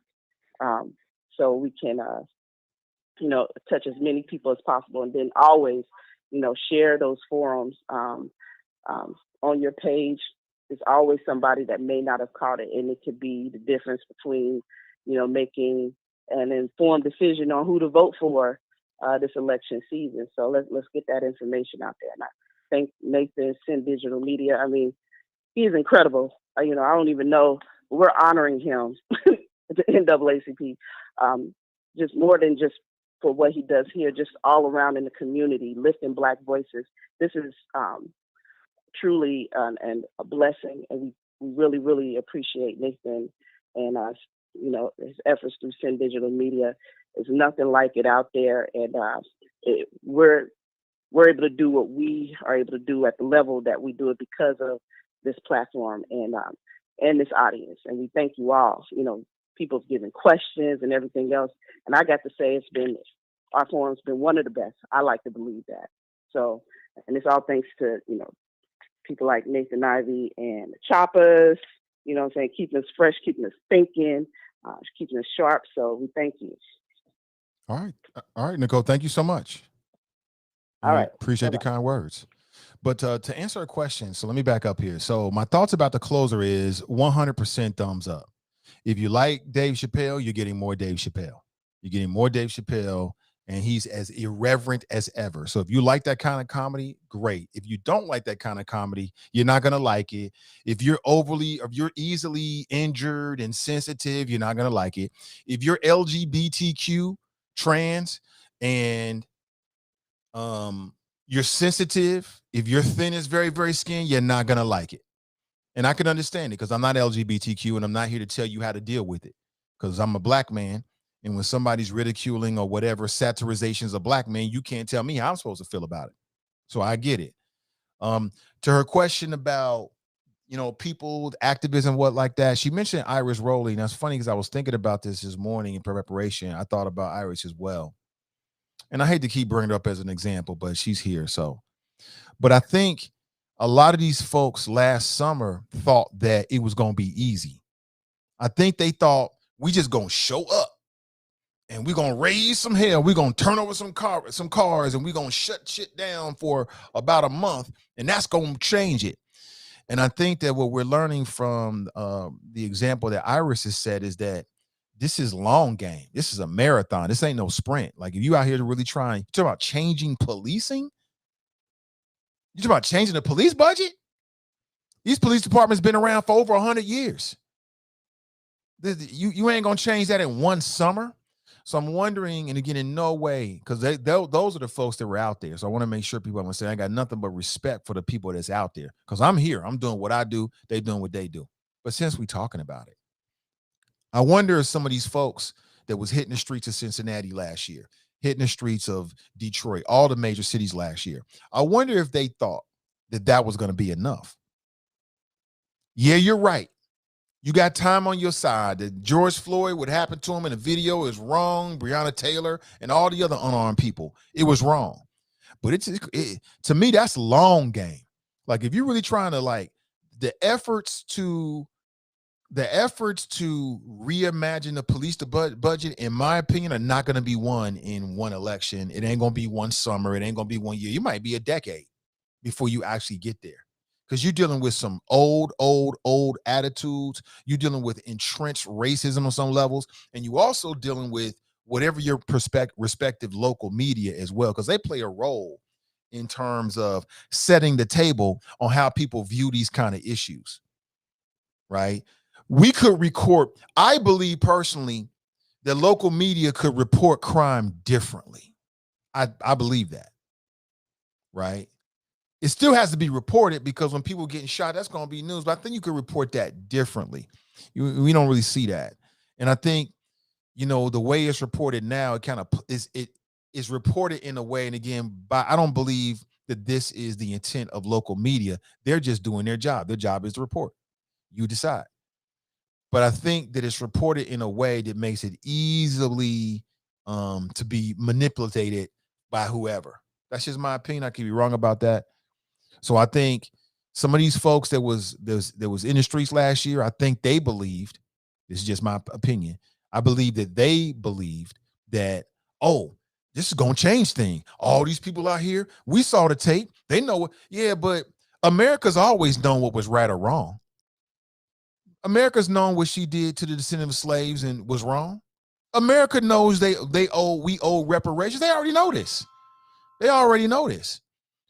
So we can, touch as many people as possible, and then always, share those forums on your page. There's always somebody that may not have caught it, and it could be the difference between, making an informed decision on who to vote for this election season. So let's get that information out there. And I thank Nathan, Sin Digital Media. I mean, he's incredible. I don't even know. We're honoring him at the NAACP, just more than just for what he does here, just all around in the community, lifting Black voices. This is truly a blessing, and we really, really appreciate Nathan and his efforts through Sin Digital Media. There's nothing like it out there, and we're able to do what we are able to do at the level that we do it because of this platform and this audience. And we thank you all. People's giving questions and everything else. And I got to say, our forum's been one of the best. I like to believe that. So, and it's all thanks to, people like Nathan Ivey and the Choppers, keeping us fresh, keeping us thinking, keeping us sharp. So we thank you. All right, Nicole, thank you so much. All right. Appreciate Bye-bye. the kind words. But to answer a question, so let me back up here. So my thoughts about the closer is 100% thumbs up. If you like Dave Chappelle, you're getting more Dave Chappelle. You're getting more Dave Chappelle, and he's as irreverent as ever. So if you like that kind of comedy, great. If you don't like that kind of comedy, you're not going to like it. If you're easily injured and sensitive, you're not going to like it. If you're LGBTQ, trans, and you're sensitive, if you're thin as very, very skin, you're not going to like it. And I can understand it because I'm not LGBTQ, and I'm not here to tell you how to deal with it because I'm a Black man. And when somebody's ridiculing or whatever satirizations of Black men, you can't tell me how I'm supposed to feel about it. So I get it. To her question about, people, activism, what like that, she mentioned Iris Rowley. That's funny because I was thinking about this morning in preparation. I thought about Iris as well. and I hate to keep bringing it up as an example, but she's here. So, but I think a lot of these folks last summer thought that it was going to be easy. I think they thought we just going to show up and we're going to raise some hell. We're going to turn over some cars and we're going to shut shit down for about a month. And that's going to change it. And I think that what we're learning from the example that Iris has said is that this is long game. This is a marathon. This ain't no sprint. Like if you out here to really try, you talk about changing policing. You talk about changing the police budget. These police departments been around for over 100 years. You ain't gonna change that in one summer. So I'm wondering, and again, in no way, because those are the folks that were out there. So I want to make sure people understand I got nothing but respect for the people that's out there. Because I'm here. I'm doing what I do. They doing what they do. But since we talking about it, I wonder if some of these folks that was hitting the streets of Cincinnati last year, hitting the streets of Detroit, all the major cities last year, I wonder if they thought that that was going to be enough. Yeah, you're right. You got time on your side. That George Floyd, what happened to him in the video is wrong. Breonna Taylor and all the other unarmed people, it was wrong. But to me, that's long game. Like if you're really trying to like the efforts to reimagine the police budget, in my opinion, are not going to be won in one election. It ain't going to be one summer. It ain't going to be 1 year. You might be a decade before you actually get there. Because you're dealing with some old attitudes. You're dealing with entrenched racism on some levels. And you also dealing with whatever your respective local media as well, because they play a role in terms of setting the table on how people view these kind of issues, right? We could record, I believe personally, that local media could report crime differently. I believe that, right? It still has to be reported because when people getting shot, that's going to be news. But I think you could report that differently. We don't really see that. And I think, the way it's reported now, it kind of is reported in a way. And again, I don't believe that this is the intent of local media. They're just doing their job. Their job is to report. You decide. But I think that it's reported in a way that makes it easily to be manipulated by whoever. That's just my opinion. I could be wrong about that. So I think some of these folks that was in the streets last year, I think they believed, this is just my opinion, I believe that they believed that, oh, this is going to change things. All these people out here, we saw the tape. They know it. Yeah, but America's always known what was right or wrong. America's known what she did to the descendants of slaves and was wrong. America knows we owe reparations. They already know this.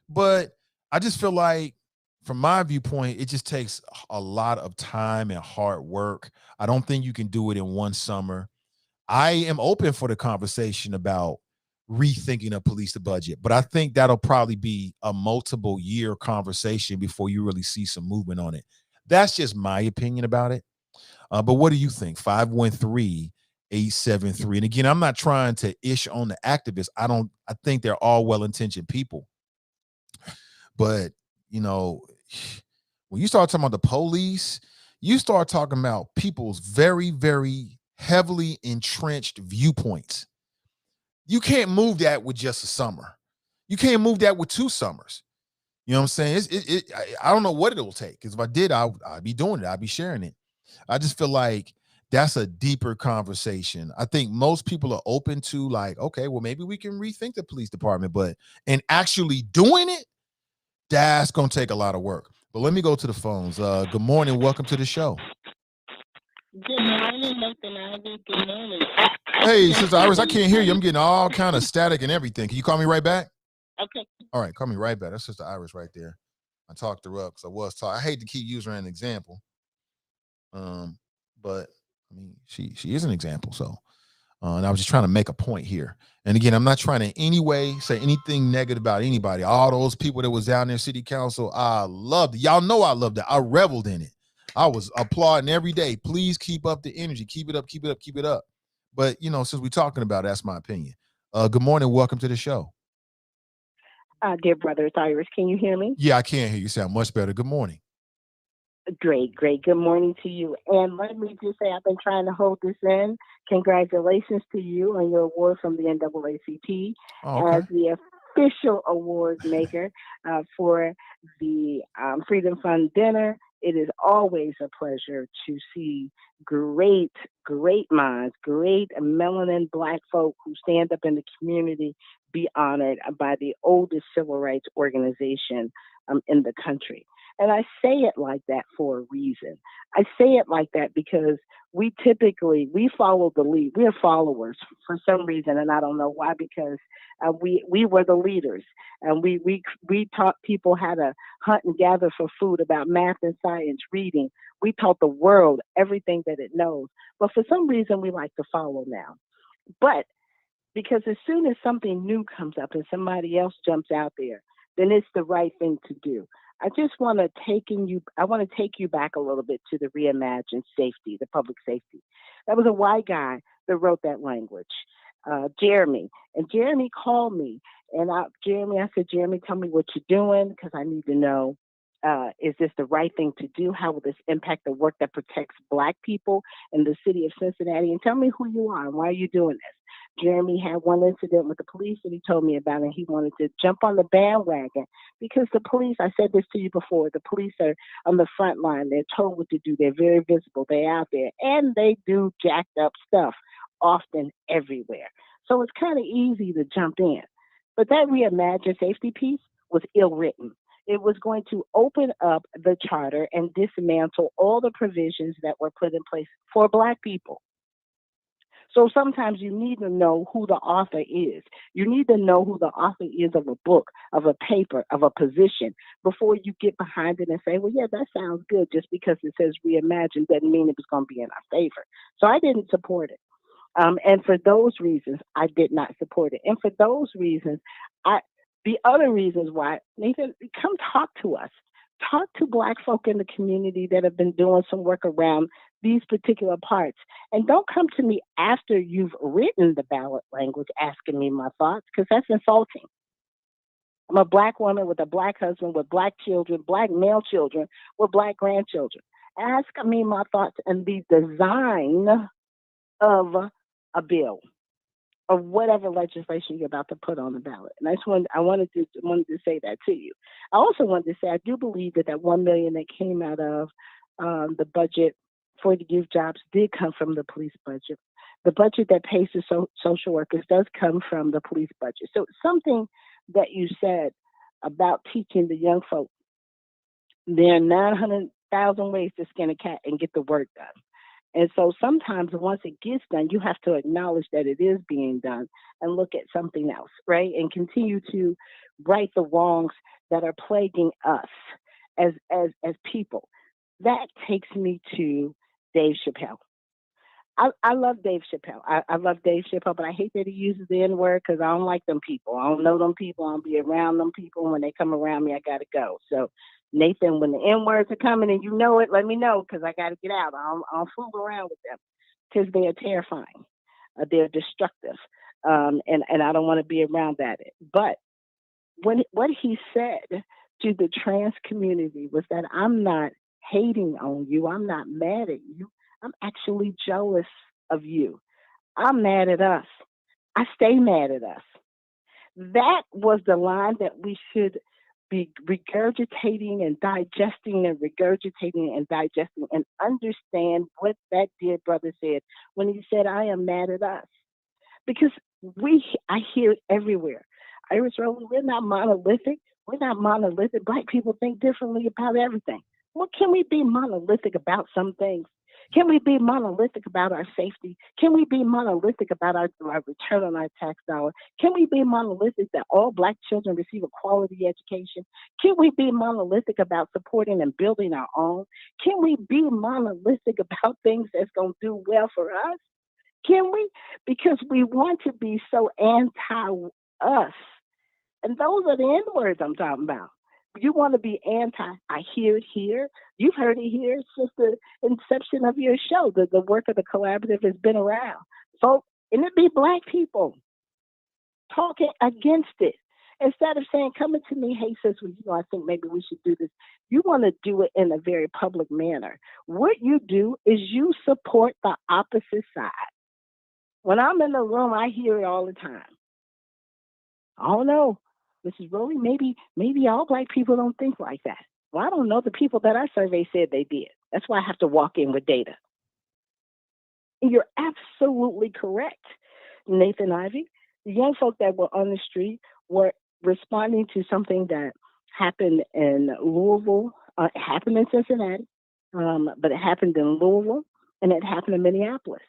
But I just feel like, from my viewpoint, it just takes a lot of time and hard work. I don't think you can do it in one summer. I am open for the conversation about rethinking a police budget, but I think that'll probably be a multiple year conversation before you really see some movement on it. That's just my opinion about it. But what do you think? 513-873. And again, I'm not trying to ish on the activists. I think they're all well-intentioned people. But, when you start talking about the police, you start talking about people's very, very heavily entrenched viewpoints. You can't move that with just a summer. You can't move that with 2 summers. You know what I'm saying? I don't know what it'll take, because if I did, I'd be doing it. I'd be sharing it. I just feel like that's a deeper conversation. I think most people are open to like, okay, well, maybe we can rethink the police department, and actually doing it, that's going to take a lot of work. But let me go to the phones. Good morning. Welcome to the show. Good morning, Mr. Ivy. Good morning. Hey, Sister Iris, I can't hear you. I'm getting all kind of static and everything. Can you call me right back? Okay. All right, call me right back. That's Sister Iris right there. I talked her up because I was talking. I hate to keep using her as an example. But I mean, she is an example. So, and I was just trying to make a point here. And again, I'm not trying to in any way say anything negative about anybody. All those people that was down there, city council, I loved it. Y'all know I loved it. I reveled in it. I was applauding every day. Please keep up the energy. Keep it up, keep it up, keep it up. But, since we're talking about it, that's my opinion. Good morning. Welcome to the show. Dear brother, it's Iris. Can you hear me? Yeah, I can hear you. Sound much better. Good morning. Great, great. Good morning to you. And let me just say, I've been trying to hold this in. Congratulations to you on your award from the NAACP Oh, as okay. the official award maker for the Freedom Fund dinner. It is always a pleasure to see great, great minds, great melanin Black folk who stand up in the community be honored by the oldest civil rights organization in the country. And I say it like that for a reason. I say it like that because we follow the lead. We're followers for some reason, and I don't know why. Because we were the leaders, and we taught people how to hunt and gather for food, about math and science, reading. We taught the world everything that it knows. But for some reason, we like to follow now. But because as soon as something new comes up and somebody else jumps out there, then it's the right thing to do. I just want to take you back a little bit to the reimagined safety, the public safety. That was a white guy that wrote that language, Jeremy. And Jeremy called me, and I said, Jeremy, tell me what you're doing, because I need to know, is this the right thing to do? How will this impact the work that protects Black people in the city of Cincinnati? And tell me who you are and why are you doing this? Jeremy had one incident with the police that he told me about, and he wanted to jump on the bandwagon because the police, I said this to you before, the police are on the front line. They're told what to do. They're very visible. They're out there, and they do jacked up stuff often everywhere. So it's kind of easy to jump in. But that reimagined safety piece was ill-written. It was going to open up the charter and dismantle all the provisions that were put in place for Black people. So sometimes you need to know who the author is. You need to know who the author is of a book, of a paper, of a position, before you get behind it and say, well, yeah, that sounds good. Just because it says reimagine doesn't mean it was going to be in our favor. So I didn't support it. And for those reasons, I did not support it. And for those reasons, the other reasons why, Nathan, come talk to us. Talk to Black folk in the community that have been doing some work around these particular parts. And don't come to me after you've written the ballot language asking me my thoughts, because that's insulting. I'm a Black woman with a Black husband, with Black children, Black male children, with Black grandchildren. Ask me my thoughts and the design of a bill, of whatever legislation you're about to put on the ballot. And I wanted to say that to you. I also wanted to say I do believe that $1 million that came out of the budget for the youth jobs did come from the police budget. The budget that pays the social workers does come from the police budget. So something that you said about teaching the young folk, there are 900,000 ways to skin a cat and get the work done. And so sometimes once it gets done, you have to acknowledge that it is being done and look at something else, right? And continue to right the wrongs that are plaguing us as people. That takes me to Dave Chappelle. I love Dave Chappelle. I love Dave Chappelle, but I hate that he uses the N-word because I don't like them people. I don't know them people. I don't be around them people. When they come around me, I got to go. So, Nathan, when the N-words are coming and you know it, let me know because I got to get out. I don't fool around with them because they are terrifying. They're destructive. And I don't want to be around that. But what he said to the trans community was that I'm not hating on you. I'm not mad at you. I'm actually jealous of you. I'm mad at us. I stay mad at us. That was the line that we should be regurgitating and digesting and understand what that dear brother said when he said, I am mad at us. Because I hear it everywhere. Iris Rowland, we're not monolithic. We're not monolithic. Black people think differently about everything. Well, can we be monolithic about some things? Can we be monolithic about our safety? Can we be monolithic about our return on our tax dollar? Can we be monolithic that all Black children receive a quality education? Can we be monolithic about supporting and building our own? Can we be monolithic about things that's going to do well for us? Can we? Because we want to be so anti-us. And those are the N-words I'm talking about. You want to be anti. I hear it here. You've heard it here since the inception of your show. The work of the collaborative has been around. So, and it be Black people talking against it. Instead of saying, coming to me, hey, sis, well, I think maybe we should do this. You want to do it in a very public manner. What you do is you support the opposite side. When I'm in the room, I hear it all the time. I don't know, Mrs. Rowley, maybe all Black people don't think like that. Well, I don't know. The people that I surveyed said they did. That's why I have to walk in with data. And you're absolutely correct, Nathan Ivey. The young folk that were on the street were responding to something that happened in Louisville, happened in Cincinnati, but it happened in Louisville, and it happened in Minneapolis.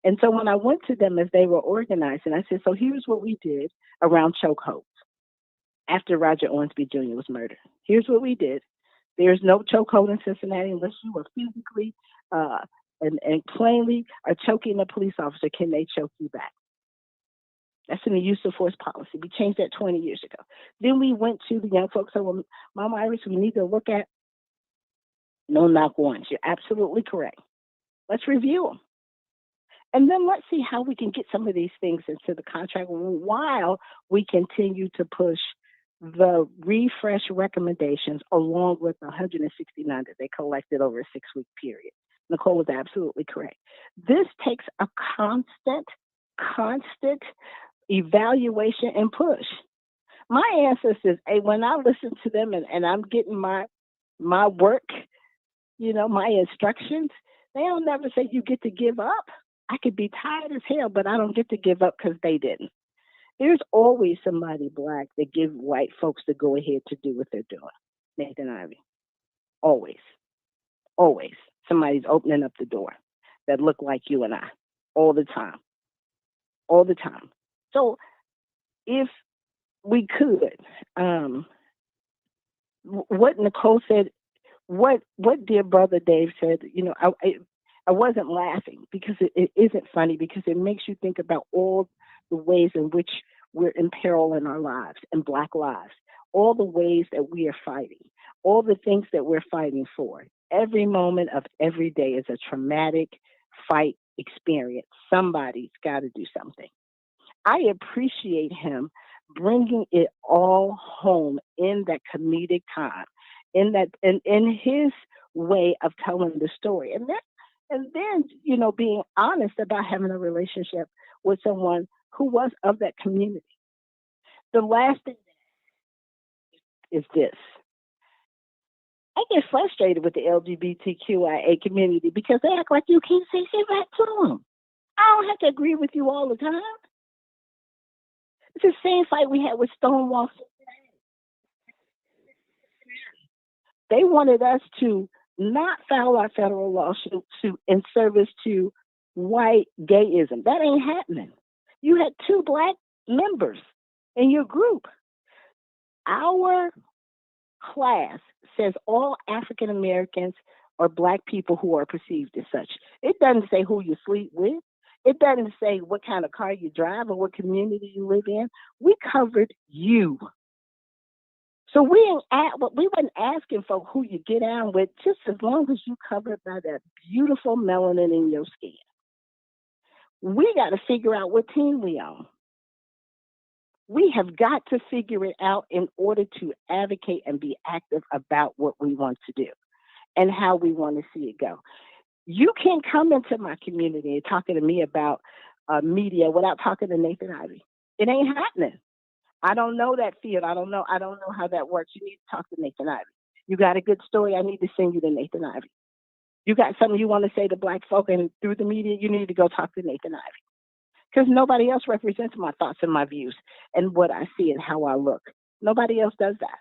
And so when I went to them as they were organizing, I said, so here's what we did around chokeholds after Roger Owensby Jr. was murdered. Here's what we did. There's no chokehold in Cincinnati unless you were physically and plainly are choking a police officer. Can they choke you back? That's in the use of force policy. We changed that 20 years ago. Then we went to the young folks and said, well, Mama Iris, we need to look at no knock warrants. You're absolutely correct. Let's review them. And then let's see how we can get some of these things into the contract while we continue to push the refresh recommendations along with the 169 that they collected over a 6-week period. Nicole was absolutely correct. This takes a constant evaluation and push. My ancestors, when I listen to them and I'm getting my work, my instructions, they don't never say you get to give up. I could be tired as hell, but I don't get to give up because they didn't. There's always somebody Black that give white folks the go ahead to do what they're doing. Nathan Ivey. Always. Always. Somebody's opening up the door that look like you and I. All the time. All the time. So if we could, what Nicole said, what dear brother Dave said, I wasn't laughing because it isn't funny, because it makes you think about all the ways in which we're in peril in our lives, in Black lives, all the ways that we are fighting, all the things that we're fighting for. Every moment of every day is a traumatic fight experience. Somebody's got to do something. I appreciate him bringing it all home in that comedic time, in his way of telling the story. And then, being honest about having a relationship with someone who was of that community. The last thing is this. I get frustrated with the LGBTQIA community because they act like you can't say shit back to them. I don't have to agree with you all the time. It's the same fight we had with Stonewall. They wanted us to not file our federal lawsuit in service to white gayism. That ain't happening. You had 2 Black members in your group. Our class says all African Americans are Black people who are perceived as such. It doesn't say who you sleep with. It doesn't say what kind of car you drive or what community you live in. We covered you. So we wasn't asking for who you get down with, just as long as you covered by that beautiful melanin in your skin. We got to figure out what team we on. We have got to figure it out in order to advocate and be active about what we want to do and how we want to see it go. You can't come into my community and talking to me about media without talking to Nathan Ivey. It ain't happening. I don't know that field. I don't know how that works. You need to talk to Nathan Ivey. You got a good story, I need to send you to Nathan Ivey. You got something you want to say to Black folk and through the media, you need to go talk to Nathan Ivey. Because nobody else represents my thoughts and my views and what I see and how I look. Nobody else does that.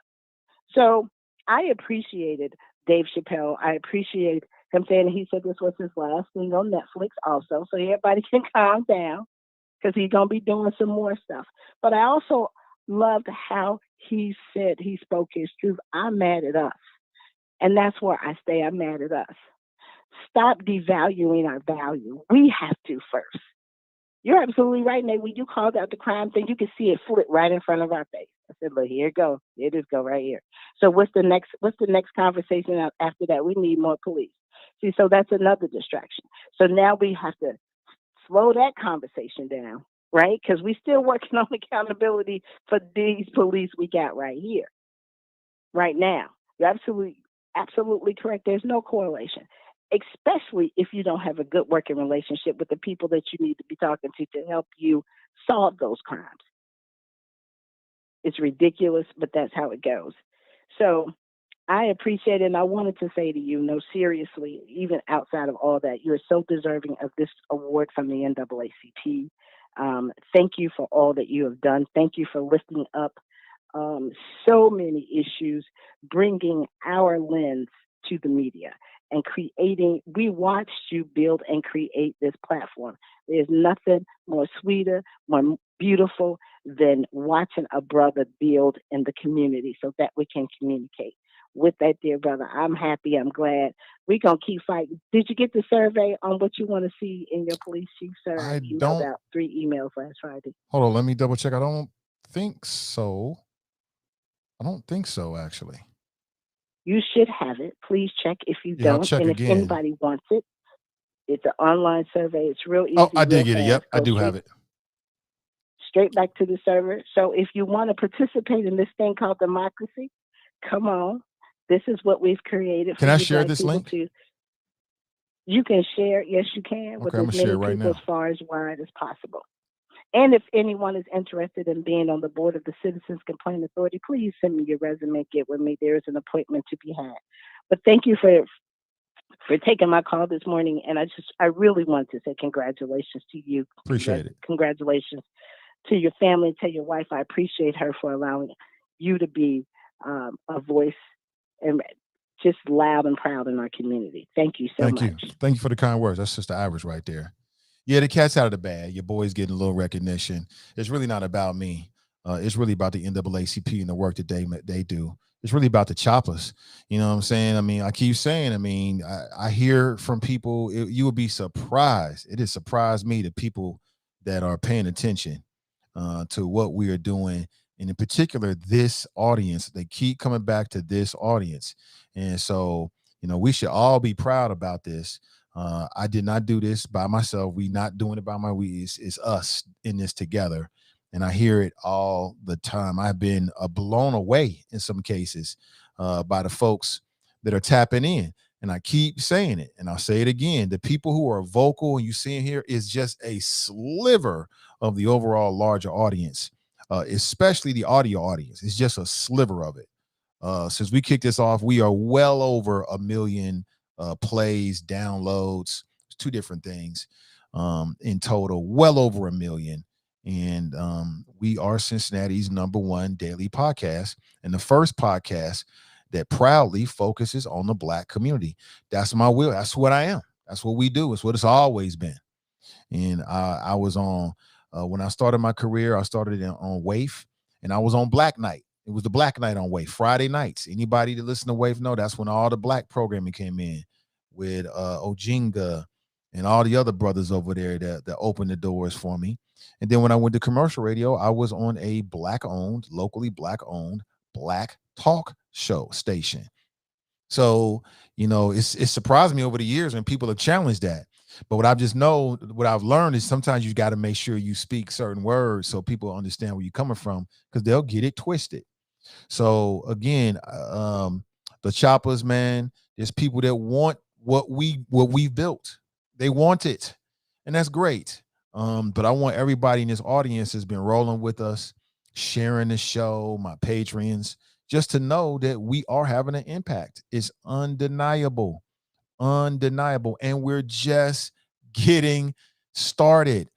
So I appreciated Dave Chappelle. I appreciate him saying he said this was his last thing on Netflix also, so everybody can calm down because he's going to be doing some more stuff. But I also loved how he said he spoke his truth. I'm mad at us. And that's where I stay. I'm mad at us. Stop devaluing our value. We have to first. You're absolutely right, Nate. When you called out the crime thing, you can see it flip right in front of our face. I said, look, here it goes. Here it is, go right here. So what's the next conversation after that? We need more police. See, so that's another distraction. So now we have to slow that conversation down right? Because we still working on accountability for these police we got right here, right now. You're absolutely correct. There's no correlation, especially if you don't have a good working relationship with the people that you need to be talking to help you solve those crimes. It's ridiculous, but that's how it goes. So I appreciate it, and I wanted to say to you, no, seriously, even outside of all that, you're so deserving of this award from the NAACP. Thank you for all that you have done. Thank you for lifting up so many issues, bringing our lens to the media and creating. We watched you build and create this platform. There's nothing more sweeter, more beautiful than watching a brother build in the community so that we can communicate. With that, dear brother, I'm happy. I'm glad. We're going to keep fighting. Did you get the survey on what you want to see in your police chief, sir? I emailed don't. out 3 emails last Friday. Hold on, let me double check. I don't think so. Actually. You should have it. Please check if you Yeah, I'll don't. check And again. if anybody wants it, it's an online survey. It's real easy. Oh, I did get it. fast. Yep, I Go do straight- have it. Straight back to the server. So if you want to participate in this thing called democracy, come on. This is what we've created. Can for I you share black this people link? You can share. Yes, you can. With Okay, I'm as gonna share many it right people now. as far as wide as possible. And if anyone is interested in being on the board of the Citizens Complaint Authority, please send me your resume. Get with me. There is an appointment to be had. But thank you for taking my call this morning. And I really want to say congratulations to you. Appreciate it. Congratulations to your family, to your wife. I appreciate her for allowing you to be a voice and just loud and proud in our community. Thank you so much. Thank you for the kind words. That's Sister Iris right there. Yeah, the cat's out of the bag. Your boy's getting a little recognition. It's really not about me. It's really about the NAACP and the work that they do. It's really about the choppers. You know what I'm saying? I mean, I keep saying, I hear from people, you would be surprised. It has surprised me, the people that are paying attention to what we are doing. And in particular, this audience, they keep coming back to this audience. And so, we should all be proud about this. I did not do this by myself. We not doing it by it's us in this together. And I hear it all the time. I've been blown away in some cases by the folks that are tapping in. And I keep saying it, and I'll say it again. The people who are vocal and you see in here is just a sliver of the overall larger audience, especially the audio audience. It's just a sliver of it. Since we kicked this off, we are well over 1 million plays, downloads, 2 different things in total, well over 1 million. And we are Cincinnati's #1 daily podcast, and the first podcast that proudly focuses on the Black community. That's my will. That's what I am. That's what we do. It's what it's always been. And I was on, when I started my career, I started on WAIF, and I was on Black Night. It was the Black Night on WAIF, Friday nights. Anybody that listen to WAIF know that's when all the Black programming came in with Ojinga and all the other brothers over there that opened the doors for me. And then when I went to commercial radio, I was on a Black-owned, locally Black-owned, Black talk show station. So, it surprised me over the years when people have challenged that. But what I've learned is sometimes you got to make sure you speak certain words so people understand where you're coming from, because they'll get it twisted. So again, the choppers, man, there's people that want what we've built. They want it, and that's great. But I want everybody in this audience that's been rolling with us, sharing the show, my patrons, just to know that we are having an impact. It's undeniable, and we're just getting started.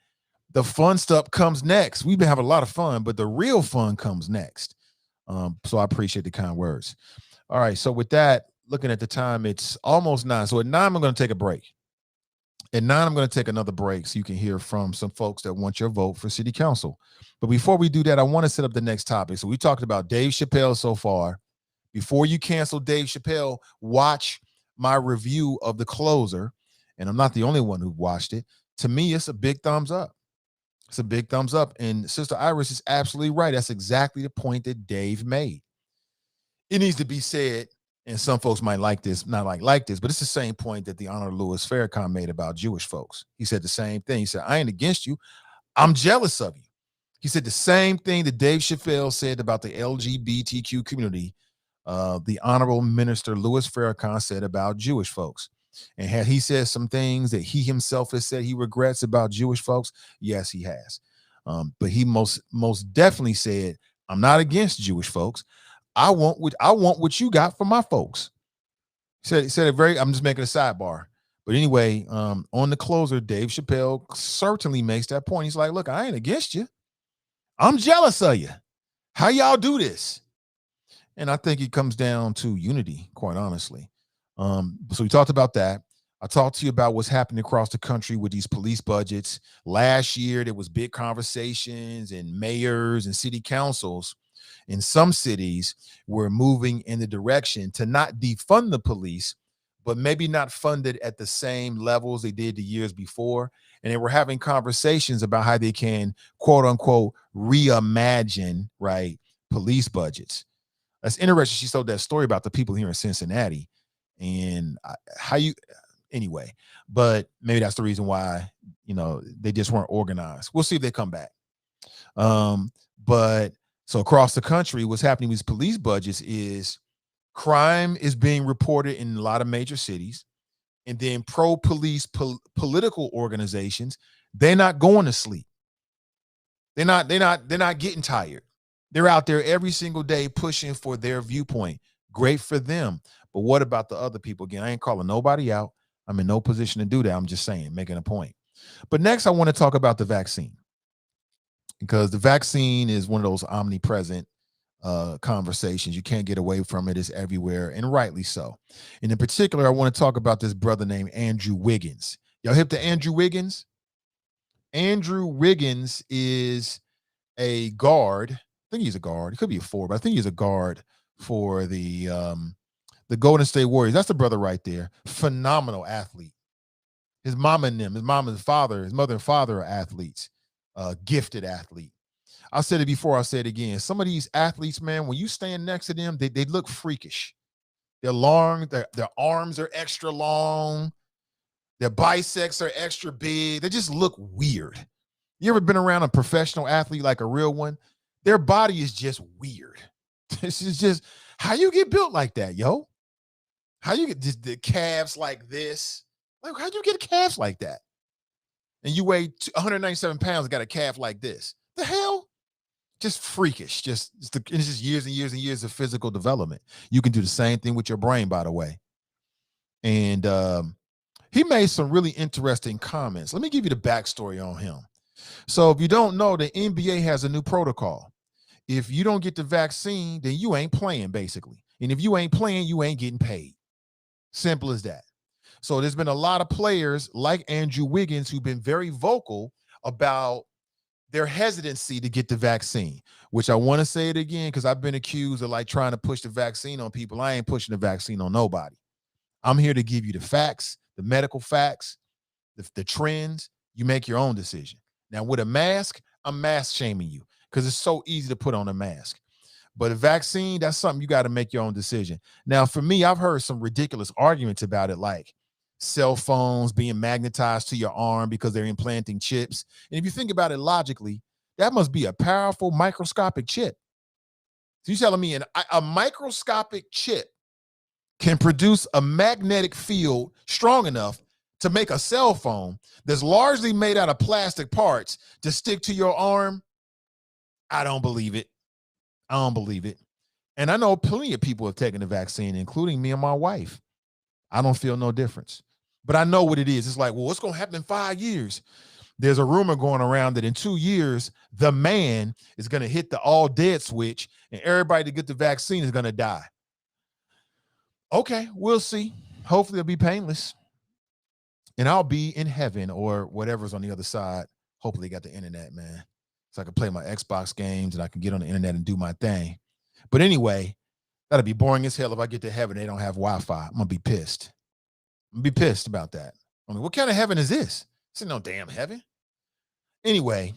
The fun stuff comes next. We've been having a lot of fun, but the real fun comes next. So I appreciate the kind words. All right. So with that, looking at the time, it's almost 9. So at 9, I'm going to take a break. At 9, I'm going to take another break so you can hear from some folks that want your vote for city council. But before we do that, I want to set up the next topic. So we talked about Dave Chappelle so far. Before you cancel Dave Chappelle, watch my review of The Closer. And I'm not the only one who watched it. To me, it's a big thumbs up. It's a big thumbs up. And Sister Iris is absolutely right. That's exactly the point that Dave made. It needs to be said, and some folks might like this, not like this, but it's the same point that the Honorable Louis Farrakhan made about Jewish folks. He said the same thing. He said, I ain't against you. I'm jealous of you. He said the same thing that Dave Chappelle said about the LGBTQ community. The Honorable Minister Louis Farrakhan said about Jewish folks. And had he said some things that he himself has said he regrets about Jewish folks? Yes, he has. But he most definitely said, I'm not against Jewish folks. I want what you got for my folks. He said it very, I'm just making a sidebar. But anyway, on the closer, Dave Chappelle certainly makes that point. He's like, look, I ain't against you. I'm jealous of you. How y'all do this? And I think it comes down to unity, quite honestly. So we talked about that. I talked to you about what's happening across the country with these police budgets. Last year, there was big conversations, and mayors and city councils in some cities were moving in the direction to not defund the police, but maybe not fund it at the same levels they did the years before. And they were having conversations about how they can, quote unquote, reimagine, right, police budgets. That's interesting. She told that story about the people here in Cincinnati and anyway, but maybe that's the reason why, they just weren't organized. We'll see if they come back. But so across the country, what's happening with these police budgets is crime is being reported in a lot of major cities. And then pro-police political organizations, they're not going to sleep. They're not getting tired. They're out there every single day pushing for their viewpoint. Great for them. But what about the other people? Again, I ain't calling nobody out. I'm in no position to do that. I'm just saying, making a point. But next, I want to talk about the vaccine, because the vaccine is one of those omnipresent conversations. You can't get away from it. It's everywhere, and rightly so. And in particular, I want to talk about this brother named Andrew Wiggins. Y'all hip to Andrew Wiggins? Andrew Wiggins is a guard. I think he's a guard. He could be a forward, but I think he's a guard for the Golden State Warriors. That's the brother right there. Phenomenal athlete. His mother and father are athletes. Gifted athlete. I said it before, I'll say it again. Some of these athletes, man, when you stand next to them, they look freakish. They're long, their arms are extra long, their biceps are extra big. They just look weird. You ever been around a professional athlete, like a real one? Their body is just weird. This is just how you get built like that, yo. How you get the calves like this? Like, how'd you get calves like that? And you weigh 197 pounds, got a calf like this. The hell? Just freakish. It's just years and years and years of physical development. You can do the same thing with your brain, by the way. And he made some really interesting comments. Let me give you the backstory on him. So if you don't know, the NBA has a new protocol. If you don't get the vaccine, then you ain't playing, basically. And if you ain't playing, you ain't getting paid. Simple as that. So there's been a lot of players like Andrew Wiggins who've been very vocal about their hesitancy to get the vaccine, which I want to say it again because I've been accused of like trying to push the vaccine on people. I ain't pushing the vaccine on nobody. I'm here to give you the facts, the medical facts, the trends. You make your own decision. Now, with a mask, I'm mask shaming you because it's so easy to put on a mask. But a vaccine, that's something you got to make your own decision. Now, for me, I've heard some ridiculous arguments about it, like cell phones being magnetized to your arm because they're implanting chips. And if you think about it logically, that must be a powerful microscopic chip. So you're telling me a microscopic chip can produce a magnetic field strong enough to make a cell phone that's largely made out of plastic parts to stick to your arm? I don't believe it. I don't believe it. And I know plenty of people have taken the vaccine, including me and my wife. I don't feel no difference. But I know what it is. It's like, well, what's going to happen in 5 years? There's a rumor going around that in 2 years, the man is going to hit the all dead switch and everybody to get the vaccine is going to die. Okay, we'll see. Hopefully it'll be painless. And I'll be in heaven or whatever's on the other side. Hopefully they got the internet, man. So I can play my Xbox games and I can get on the internet and do my thing. But anyway, that'll be boring as hell if I get to heaven and they don't have Wi-Fi. I'm going to be pissed. I'm going to be pissed about that. I mean, what kind of heaven is this? This ain't no damn heaven. Anyway,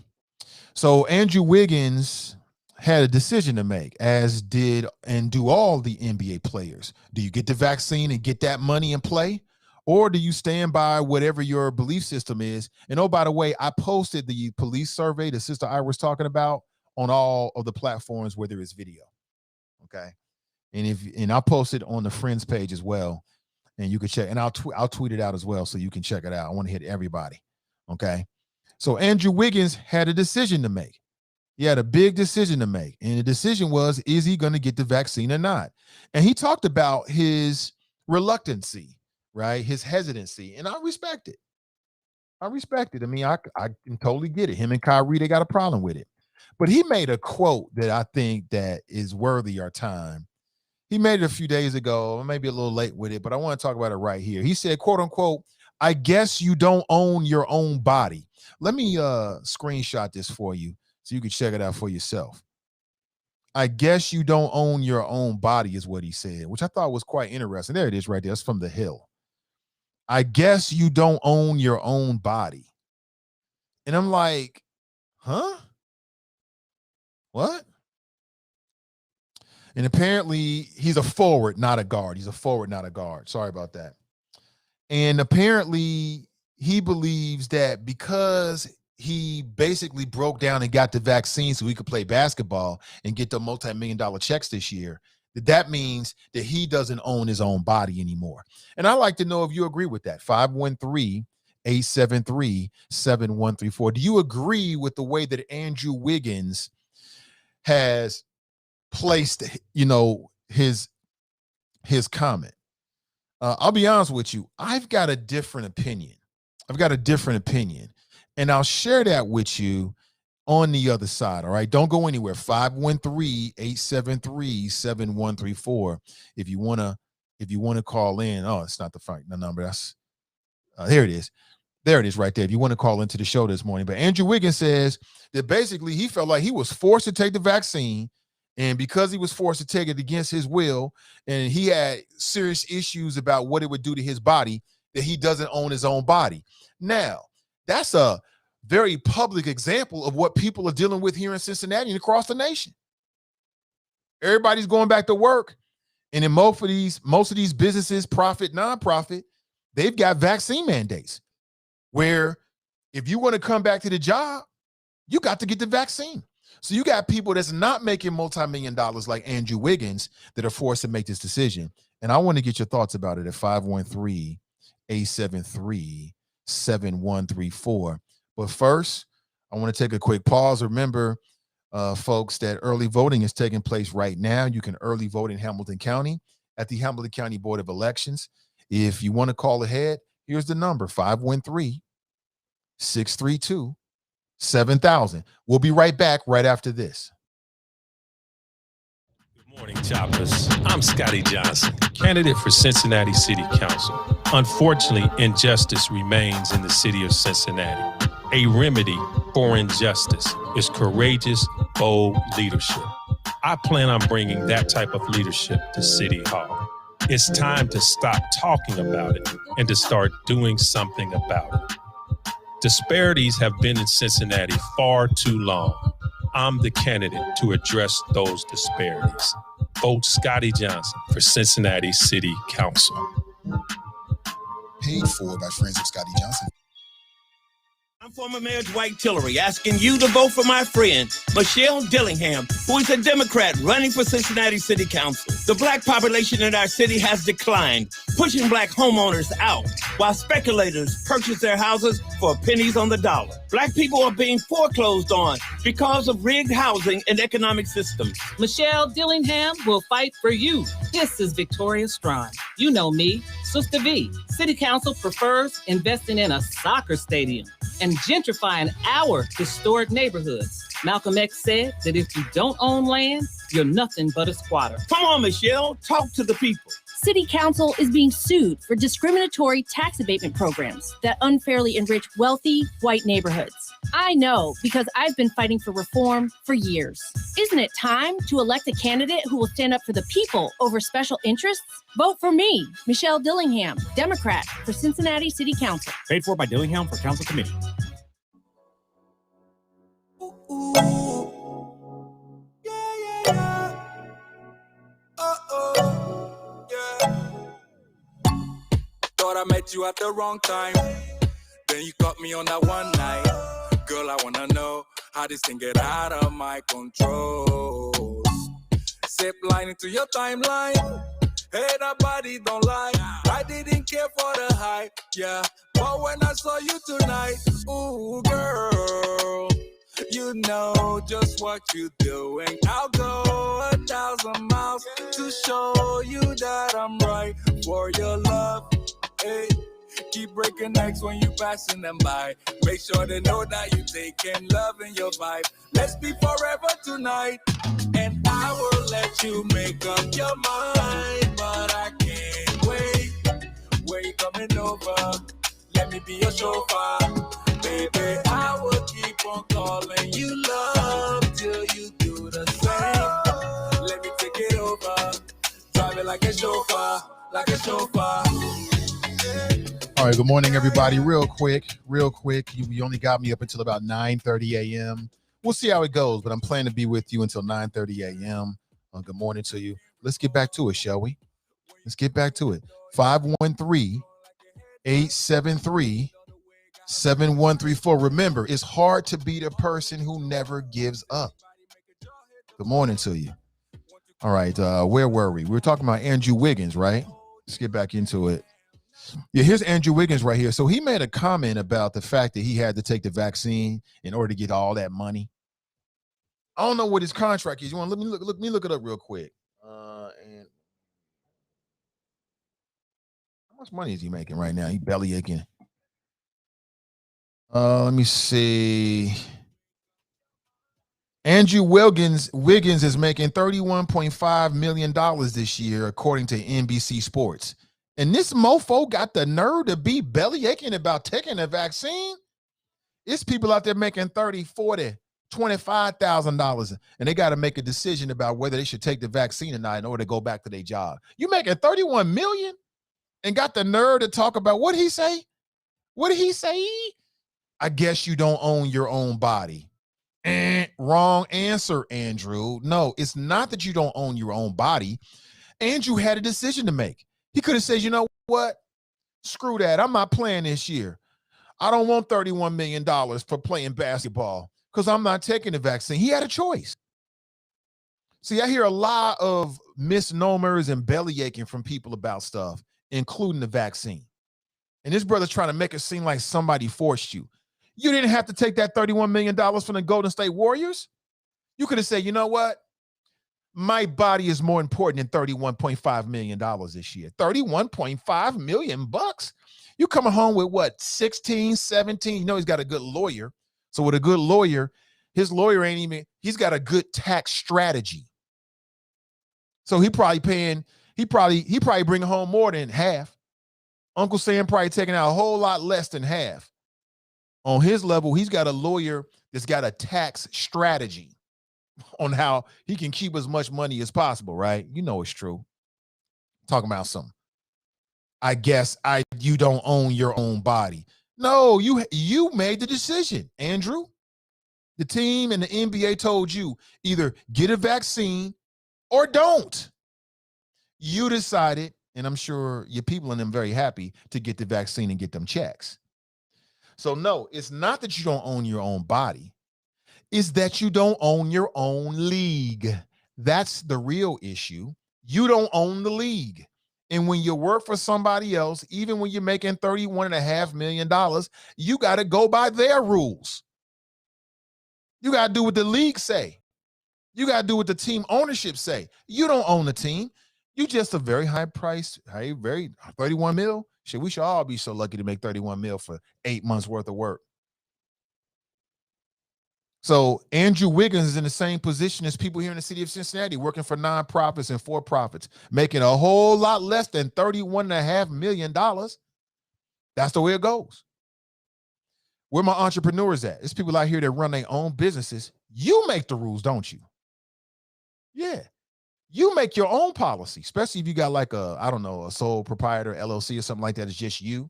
so Andrew Wiggins had a decision to make, as did and do all the NBA players. Do you get the vaccine and get that money and play? Or do you stand by whatever your belief system is? And oh, by the way, I posted the police survey that Sister Ira was talking about on all of the platforms where there is video. Okay. And I'll post it on the Friends page as well. And you can check, and I'll tweet it out as well so you can check it out. I want to hit everybody. Okay. So Andrew Wiggins had a decision to make. He had a big decision to make. And the decision was, is he going to get the vaccine or not? And he talked about his reluctancy, right? His hesitancy. And I respect it. I mean, I can totally get it. Him and Kyrie, they got a problem with it. But he made a quote that I think that is worthy our time. He made it a few days ago, maybe a little late with it, but I want to talk about it right here. He said, quote unquote, I guess you don't own your own body. Let me screenshot this for you so you can check it out for yourself. I guess you don't own your own body is what he said, which I thought was quite interesting. There it is right there. It's from The Hill. I guess you don't own your own body. And I'm like, huh? What? And apparently he's a forward, not a guard. He's a forward, not a guard. Sorry about that. And apparently he believes that because he basically broke down and got the vaccine so he could play basketball and get the multi-million-dollar checks this year, that means that he doesn't own his own body anymore. And I'd like to know if you agree with that. 513-873-7134. Do you agree with the way that Andrew Wiggins has placed, his comment? I'll be honest with you. I've got a different opinion. And I'll share that with you on the other side. All right. Don't go anywhere. 513-873-7134. If you want to call in. Oh, it's not the number. That's here it is. There it is right there. If you want to call into the show this morning. But Andrew Wiggins says that basically he felt like he was forced to take the vaccine. And because he was forced to take it against his will, and he had serious issues about what it would do to his body, that he doesn't own his own body. Now, that's a very public example of what people are dealing with here in Cincinnati and across the nation. Everybody's going back to work. And in most of these businesses, profit, nonprofit, they've got vaccine mandates where if you want to come back to the job, you got to get the vaccine. So you got people that's not making multi-million dollars like Andrew Wiggins that are forced to make this decision. And I want to get your thoughts about it at 513-873-7134. But first, I want to take a quick pause. Remember, folks, that early voting is taking place right now. You can early vote in Hamilton County at the Hamilton County Board of Elections. If you want to call ahead, here's the number, 513-632-7000. We'll be right back right after this. Good morning, Choppers. I'm Scotty Johnson, candidate for Cincinnati City Council. Unfortunately, injustice remains in the city of Cincinnati. A remedy for injustice is courageous, bold leadership. I plan on bringing that type of leadership to City Hall. It's time to stop talking about it and to start doing something about it. Disparities have been in Cincinnati far too long. I'm the candidate to address those disparities. Vote Scotty Johnson for Cincinnati City Council. Paid for by friends of Scotty Johnson. I'm former Mayor Dwight Tillery asking you to vote for my friend, Michelle Dillingham, who is a Democrat running for Cincinnati City Council. The black population in our city has declined, pushing black homeowners out while speculators purchase their houses for pennies on the dollar. Black people are being foreclosed on because of rigged housing and economic systems. Michelle Dillingham will fight for you. This is Victoria Strawn. You know me, Sister V. City Council prefers investing in a soccer stadium and gentrifying our historic neighborhoods. Malcolm X said that if you don't own land, you're nothing but a squatter. Come on, Michelle, talk to the people. City Council is being sued for discriminatory tax abatement programs that unfairly enrich wealthy white neighborhoods. I know because I've been fighting for reform for years. Isn't it time to elect a candidate who will stand up for the people over special interests? Vote for me, Michelle Dillingham, Democrat for Cincinnati City Council. Paid for by Dillingham for Council Committee. thought I met you at the wrong time. Then you caught me on that one night. Girl, I wanna know how this thing get out of my control. Zip line into your timeline. Hey, that body don't lie. I didn't care for the hype, yeah. But when I saw you tonight, ooh, girl, you know just what you're doing. I'll go 1,000 miles to show you that I'm right for your love. Hey, keep breaking necks when you passing them by. Make sure they know that you taking love in your vibe. Let's be forever tonight. And I will let you make up your mind, but I can't wait. Where you coming over? Let me be your chauffeur. Baby, I will keep on calling you love till you do the same. Let me take it over. Drive it like a chauffeur, like a chauffeur. All right, good morning, everybody. Real quick. You only got me up until about 9:30 a.m. We'll see how it goes, but I'm planning to be with you until 9:30 a.m. Good morning to you. Let's get back to it, shall we? Let's get back to it. 513-873-7134. Remember, it's hard to be the person who never gives up. Good morning to you. All right, where were we? We were talking about Andrew Wiggins, right? Let's get back into it. Yeah, here's Andrew Wiggins right here. So he made a comment about the fact that he had to take the vaccine in order to get all that money. I don't know what his contract is. You want to look it up real quick. And how much money is he making right now? He belly aching. Let me see. Andrew Wiggins is making $31.5 million this year, according to NBC Sports. And this mofo got the nerve to be belly aching about taking the vaccine. It's people out there making $30,000, $40,000, $25,000, and they got to make a decision about whether they should take the vaccine or not in order to go back to their job. You making $31 million and got the nerve to talk about what he say? What did he say? I guess you don't own your own body. Wrong answer, Andrew. No, it's not that you don't own your own body. Andrew had a decision to make. He could have said, you know what? Screw that. I'm not playing this year. I don't want $31 million for playing basketball because I'm not taking the vaccine. He had a choice. See, I hear a lot of misnomers and belly aching from people about stuff, including the vaccine. And this brother's trying to make it seem like somebody forced you. You didn't have to take that $31 million from the Golden State Warriors. You could have said, you know what? My body is more important than $31.5 million this year. $31.5 million bucks. You coming home with what? 16, 17. You know, he's got a good lawyer. So with a good lawyer, his lawyer he's got a good tax strategy. So he probably bringing home more than half. Uncle Sam probably taking out a whole lot less than half. On his level, he's got a lawyer that's got a tax strategy on how he can keep as much money as possible, right? You know it's true. Talking about something. I guess you don't own your own body. No, you made the decision, Andrew. The team and the NBA told you either get a vaccine or don't. You decided, and I'm sure your people and them very happy to get the vaccine and get them checks. So no, it's not that you don't own your own body. Is that you don't own your own league. That's the real issue. You don't own the league. And when you work for somebody else, even when you're making $31.5 million, you got to go by their rules. You got to do what the league say. You got to do what the team ownership say. You don't own the team. You just a very high price, very 31 mil. Shit, we should all be so lucky to make 31 mil for 8 months worth of work. So Andrew Wiggins is in the same position as people here in the city of Cincinnati, working for nonprofits and for-profits, making a whole lot less than $31.5 million. That's the way it goes. Where my entrepreneurs at? It's people out here that run their own businesses. You make the rules, don't you? Yeah. You make your own policy, especially if you got like a sole proprietor LLC or something like that. It's just you.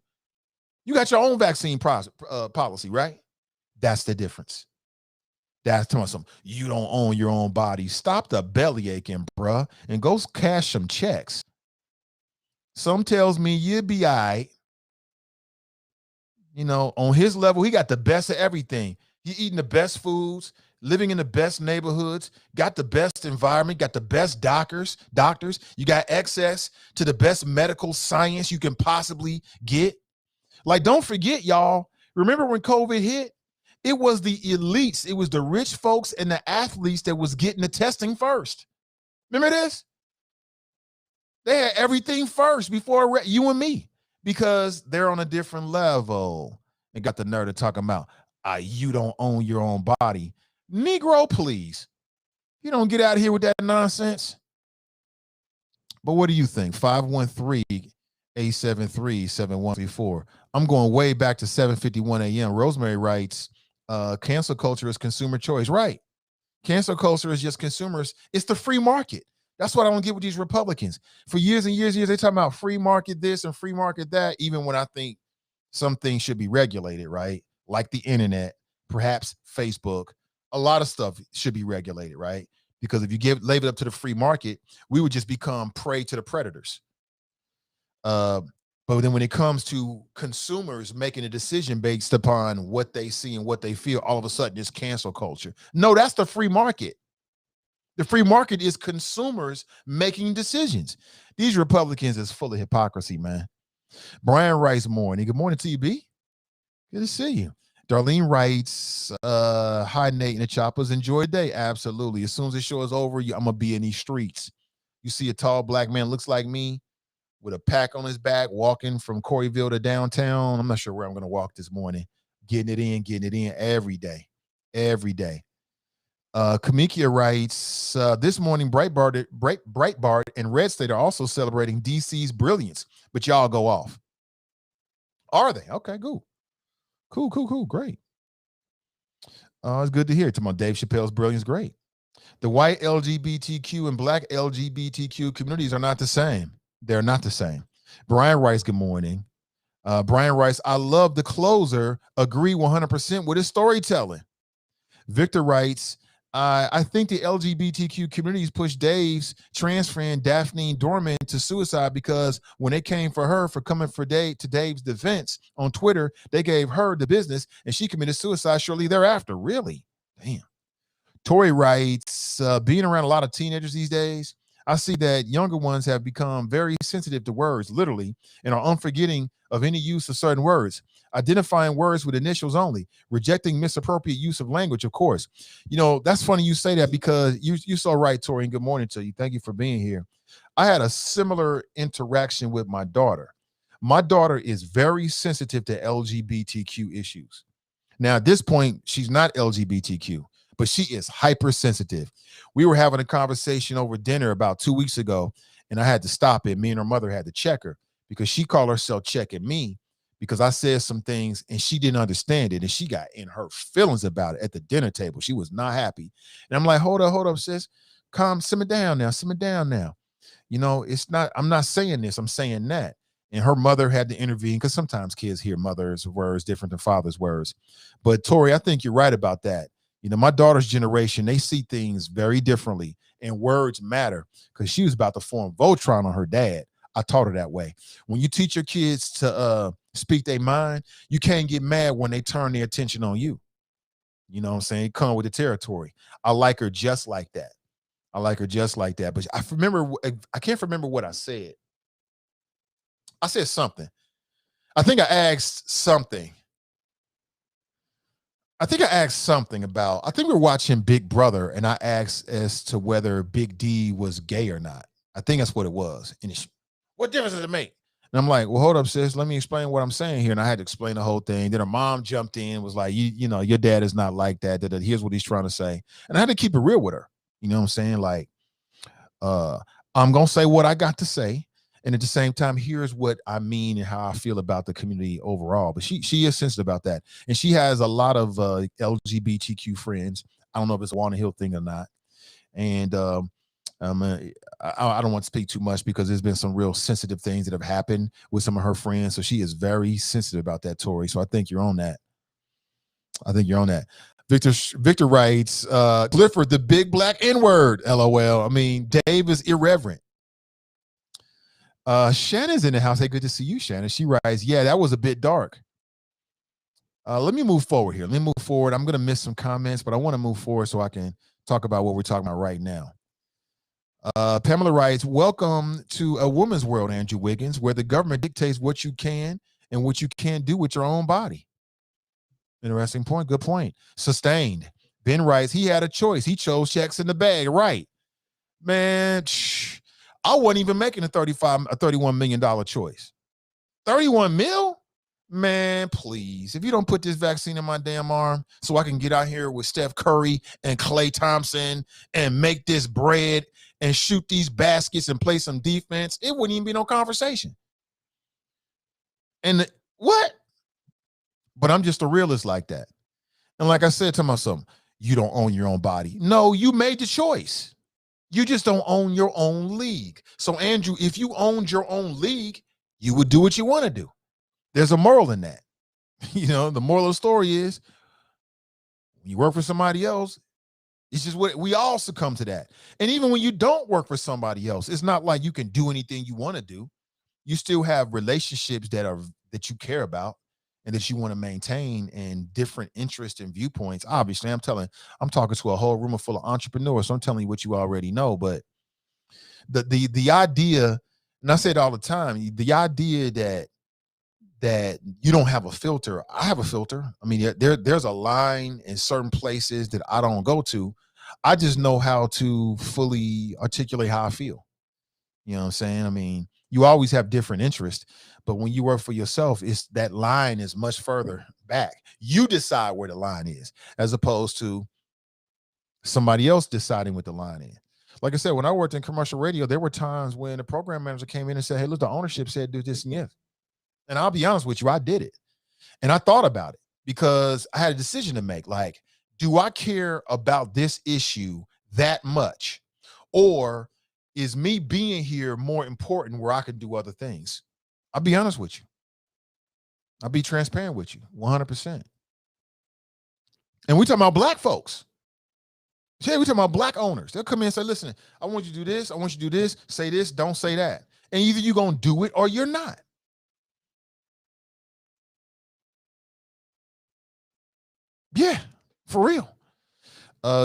You got your own vaccine policy, right? That's the difference. That's telling something. You don't own your own body. Stop the belly aching, bruh, and go cash some checks. Some tells me you'll be all right. On his level, he got the best of everything. He eating the best foods, living in the best neighborhoods, got the best environment, got the best doctors. You got access to the best medical science you can possibly get. Like, don't forget, y'all, remember when COVID hit? It was the elites, it was the rich folks and the athletes that was getting the testing first. Remember this? They had everything first before you and me, because they're on a different level. They got the nerve to talk about, you don't own your own body. Negro, please. You don't get out of here with that nonsense. But what do you think? 513-873-7134. I'm going way back to 7:51 a.m. Rosemary writes, cancel culture is consumer choice. Right. Cancel culture is just consumers. It's the free market. That's what I don't get with these Republicans. For years and years, they talking about free market this and free market that, even when I think some things should be regulated, right? Like the internet, perhaps Facebook, a lot of stuff should be regulated, right? Because if you leave it up to the free market, we would just become prey to the predators. But then when it comes to consumers making a decision based upon what they see and what they feel, all of a sudden it's cancel culture. No, that's the free market. The free market is consumers making decisions. These Republicans is full of hypocrisy, man. Brian writes, morning. Good morning to you, B. Good to see you. Darlene writes, hi, Nate and the Choppers. Enjoy the day. Absolutely. As soon as the show is over, I'm going to be in these streets. You see a tall black man, looks like me, with a pack on his back, walking from Coreyville to downtown. I'm not sure where I'm going to walk this morning. Getting it in every day. Every day. Kamikia writes, this morning, Breitbart and Red State are also celebrating DC's brilliance, but y'all go off. Are they? Okay, cool. Cool. Great. It's good to hear. Talking about Dave Chappelle's brilliance, great. The white LGBTQ and black LGBTQ communities are not the same. They're not the same. Brian writes, good morning. Brian writes, I love the closer, agree 100% with his storytelling. Victor writes, I think the LGBTQ communities pushed Dave's trans friend Daphne Dorman to suicide because when they came for her for coming to Dave's defense on Twitter, they gave her the business and she committed suicide shortly thereafter. Really? Damn. Tori writes, being around a lot of teenagers these days, I see that younger ones have become very sensitive to words, literally, and are unforgiving of any use of certain words, identifying words with initials only, rejecting misappropriate use of language, of course. That's funny you say that because you're so right, Tori, and good morning to you. Thank you for being here. I had a similar interaction with my daughter. My daughter is very sensitive to LGBTQ issues. Now, at this point, she's not LGBTQ, but she is hypersensitive. We were having a conversation over dinner about 2 weeks ago, and I had to stop it. Me and her mother had to check her because she called herself checking me because I said some things and she didn't understand it, and she got in her feelings about it at the dinner table. She was not happy. And I'm like, hold up, sis. Simmer down now. It's not, I'm not saying this, I'm saying that. And her mother had to intervene because sometimes kids hear mother's words different than father's words. But Tori, I think you're right about that. My daughter's generation, they see things very differently, and words matter because she was about to form Voltron on her dad. I taught her that way. When you teach your kids to speak their mind, you can't get mad when they turn their attention on you. You know what I'm saying? Come with the territory. I like her just like that. But I can't remember what I said. I said something. I think I asked something about, I think we were watching Big Brother, and I asked as to whether Big D was gay or not. I think that's what it was. And what difference does it make? And I'm like, well, hold up, sis. Let me explain what I'm saying here. And I had to explain the whole thing. Then her mom jumped in, was like, your dad is not like that. Here's what he's trying to say. And I had to keep it real with her. You know what I'm saying? Like, I'm going to say what I got to say. And at the same time, here's what I mean and how I feel about the community overall. But she is sensitive about that. And she has a lot of LGBTQ friends. I don't know if it's a Walnut Hill thing or not. And I don't want to speak too much because there's been some real sensitive things that have happened with some of her friends. So she is very sensitive about that, Tori. So I think you're on that. Victor writes, Clifford, the big black N-word, LOL. I mean, Dave is irreverent. Shannon's in the house. Hey, good to see you, Shannon. She writes, yeah, that was a bit dark. Let me move forward here. Let me move forward. I'm going to miss some comments, but I want to move forward so I can talk about what we're talking about right now. Pamela writes, welcome to a woman's world, Andrew Wiggins, where the government dictates what you can and what you can't do with your own body. Interesting point. Good point. Sustained. Ben writes, he had a choice. He chose checks in the bag. Right. Man, I wasn't even making a $31 million choice. 31 mil? Man, please. If you don't put this vaccine in my damn arm so I can get out here with Steph Curry and Klay Thompson and make this bread and shoot these baskets and play some defense, it wouldn't even be no conversation. And what? But I'm just a realist like that. And like I said to myself, you don't own your own body. No, you made the choice. You just don't own your own league. So, Andrew, if you owned your own league, you would do what you want to do. There's a moral in that. You know, the moral of the story is when you work for somebody else, it's just what we all succumb to that. And even when you don't work for somebody else, it's not like you can do anything you want to do. You still have relationships that you care about and that you want to maintain, and different interests and viewpoints. Obviously, I'm talking to a whole room full of entrepreneurs, so I'm telling you what you already know. But the idea, and I say it all the time, the idea that you don't have a filter. I have a filter. I mean, there's a line in certain places that I don't go to. I just know how to fully articulate how I feel. You know what I'm saying? I mean, you always have different interests, but when you work for yourself, it's that line is much further back. You decide where the line is, as opposed to somebody else deciding what the line is. Like I said, when I worked in commercial radio, there were times when the program manager came in and said, hey, look, the ownership said do this and this. And I'll be honest with you, I did it. And I thought about it because I had a decision to make. Like, do I care about this issue that much? Or is me being here more important where I can do other things? I'll be honest with you. I'll be transparent with you, 100%. And we talking about black folks. Yeah, we talking about black owners. They'll come in and say, listen, I want you to do this. I want you to do this. Say this. Don't say that. And either you're going to do it or you're not. Yeah, for real.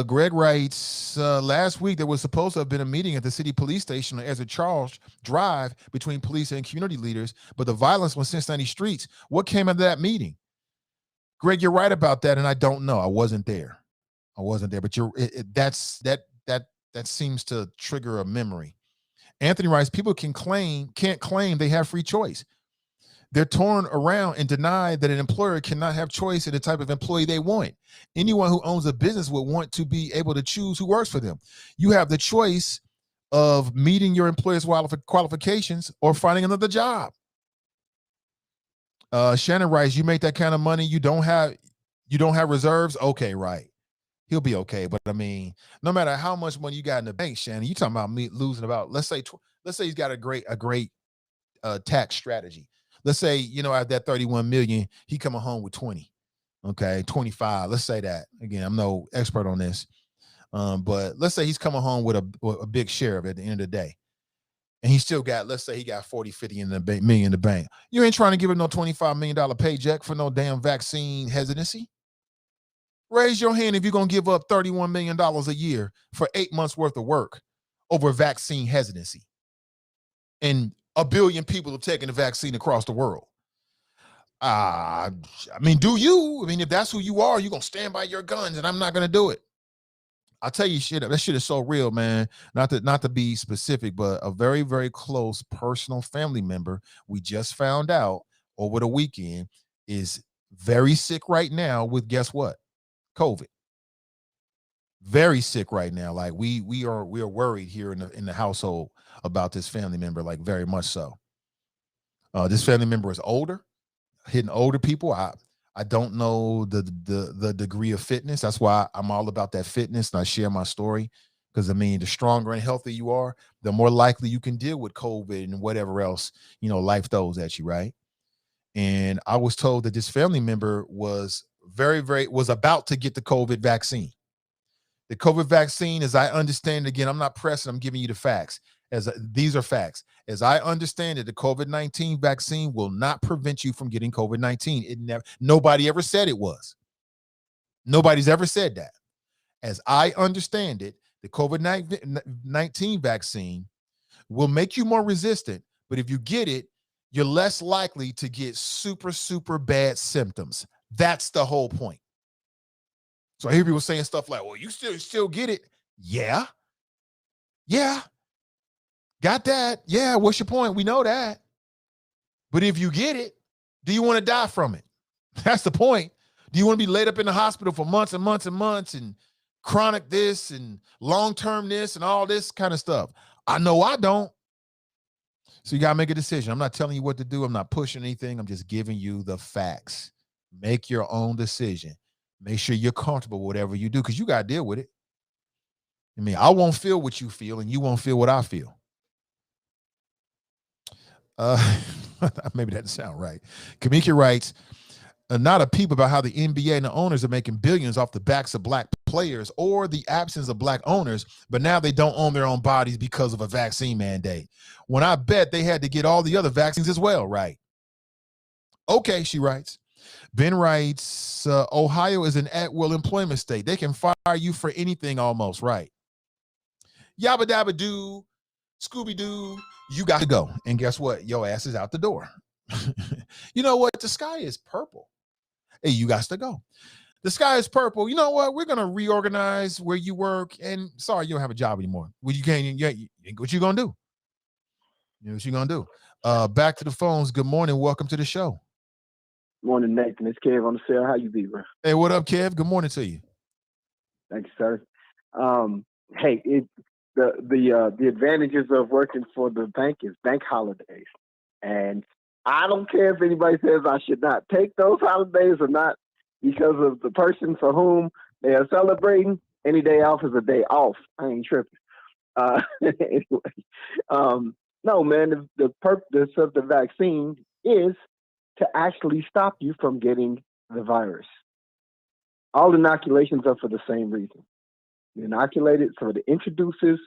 Greg writes, last week there was supposed to have been a meeting at the city police station on Ezra Charles Drive between police and community leaders, but the violence on Cincinnati streets. What came out of that meeting? Greg, you're right about that, and I don't know. I wasn't there, but that seems to trigger a memory. Anthony writes, people can't claim they have free choice. They're torn around and deny that an employer cannot have choice in the type of employee they want. Anyone who owns a business would want to be able to choose who works for them. You have the choice of meeting your employer's qualifications or finding another job. Shannon writes, you make that kind of money, you don't have reserves. Okay, right. He'll be okay. But I mean, no matter how much money you got in the bank, Shannon, you talking about me losing about, let's say he's got a great tax strategy. Let's say, out of that 31 million, he coming home with 20. Okay, 25. Let's say that. Again, I'm no expert on this. But let's say he's coming home with a big share of it at the end of the day. And he still got, let's say he got 40, 50 million in the bank. You ain't trying to give him no $25 million paycheck for no damn vaccine hesitancy. Raise your hand if you're going to give up $31 million a year for 8 months worth of work over vaccine hesitancy. And 1 billion people have taken the vaccine across the world. I mean, do you? I mean, if that's who you are, you're going to stand by your guns, and I'm not going to do it. I'll tell you, that shit is so real, man. Not to be specific, but a very, very close personal family member we just found out over the weekend is very sick right now with, guess what? COVID. Very sick right now. Like we are worried here in the household about this family member, like very much so. This family member is older, hitting older people. I don't know the degree of fitness. That's why I'm all about that fitness, and I share my story, because I mean, the stronger and healthier you are, the more likely you can deal with COVID and whatever else life throws at you, right? And I was told that this family member was was about to get the COVID vaccine. The COVID vaccine, as I understand, again, I'm not pressing, I'm giving you the facts. These are facts. As I understand it, the COVID-19 vaccine will not prevent you from getting COVID-19. Nobody ever said it was. Nobody's ever said that. As I understand it, the COVID-19 vaccine will make you more resistant, but if you get it, you're less likely to get super, super bad symptoms. That's the whole point. So I hear people saying stuff like, well, you still get it. Yeah. Got that. Yeah, what's your point? We know that. But if you get it, do you want to die from it? That's the point. Do you want to be laid up in the hospital for months and months and months and chronic this and long-term this and all this kind of stuff? I know I don't. So you got to make a decision. I'm not telling you what to do. I'm not pushing anything. I'm just giving you the facts. Make your own decision. Make sure you're comfortable with whatever you do because you got to deal with it. I mean, I won't feel what you feel and you won't feel what I feel. Maybe that doesn't sound right. Kamika writes, not a peep about how the NBA and the owners are making billions off the backs of black players or the absence of black owners, but now they don't own their own bodies because of a vaccine mandate. When I bet they had to get all the other vaccines as well, right? Okay, she writes. Ben writes, Ohio is an at-will employment state. They can fire you for anything almost, right? Yabba dabba doo, Scooby Doo, you got to go. And guess what? Your ass is out the door. You know what? The sky is purple. Hey, you got to go. The sky is purple. You know what? We're going to reorganize where you work. And sorry, you don't have a job anymore. Well, you can't. What you going to do? You know what you going to do? Back to the phones. Good morning. Welcome to the show. Morning, Nathan. It's Kev on the cell. How you be, bro? Hey, what up, Kev? Good morning to you. Thank you, sir. Hey, the advantages of working for the bank is bank holidays. And I don't care if anybody says I should not take those holidays or not because of the person for whom they are celebrating. Any day off is a day off. I ain't tripping. Anyway, no, man, the purpose of the vaccine is to actually stop you from getting the virus. All inoculations are for the same reason. You inoculate it so it introduces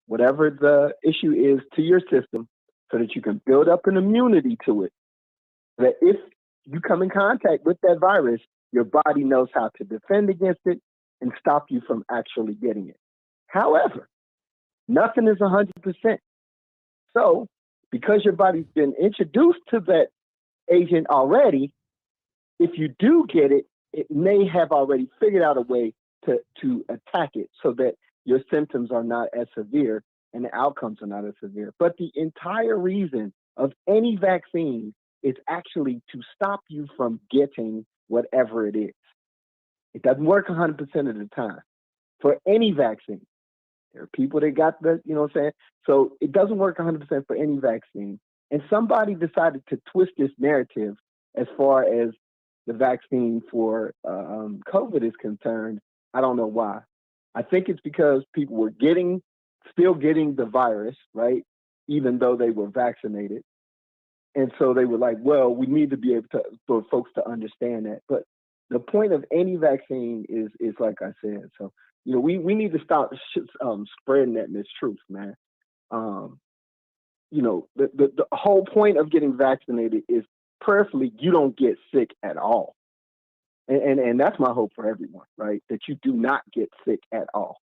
whatever the issue is to your system so that you can build up an immunity to it. That if you come in contact with that virus, your body knows how to defend against it and stop you from actually getting it. However, nothing is 100%. So because your body's been introduced to that agent already, if you do get it, it may have already figured out a way to attack it so that your symptoms are not as severe and the outcomes are not as severe. But the entire reason of any vaccine is actually to stop you from getting whatever it is. It doesn't work 100% of the time for any vaccine. There are people that got the, you know what I'm saying? So it doesn't work 100% for any vaccine. And somebody decided to twist this narrative as far as the vaccine for COVID is concerned. I don't know why. I think it's because people were still getting the virus, right? Even though they were vaccinated. And so they were like, well, we need to be able to, for folks to understand that. But the point of any vaccine is like I said. So, you know, we need to stop spreading that mistruth, man. You know, the whole point of getting vaccinated is prayerfully you don't get sick at all. And that's my hope for everyone, right? That you do not get sick at all.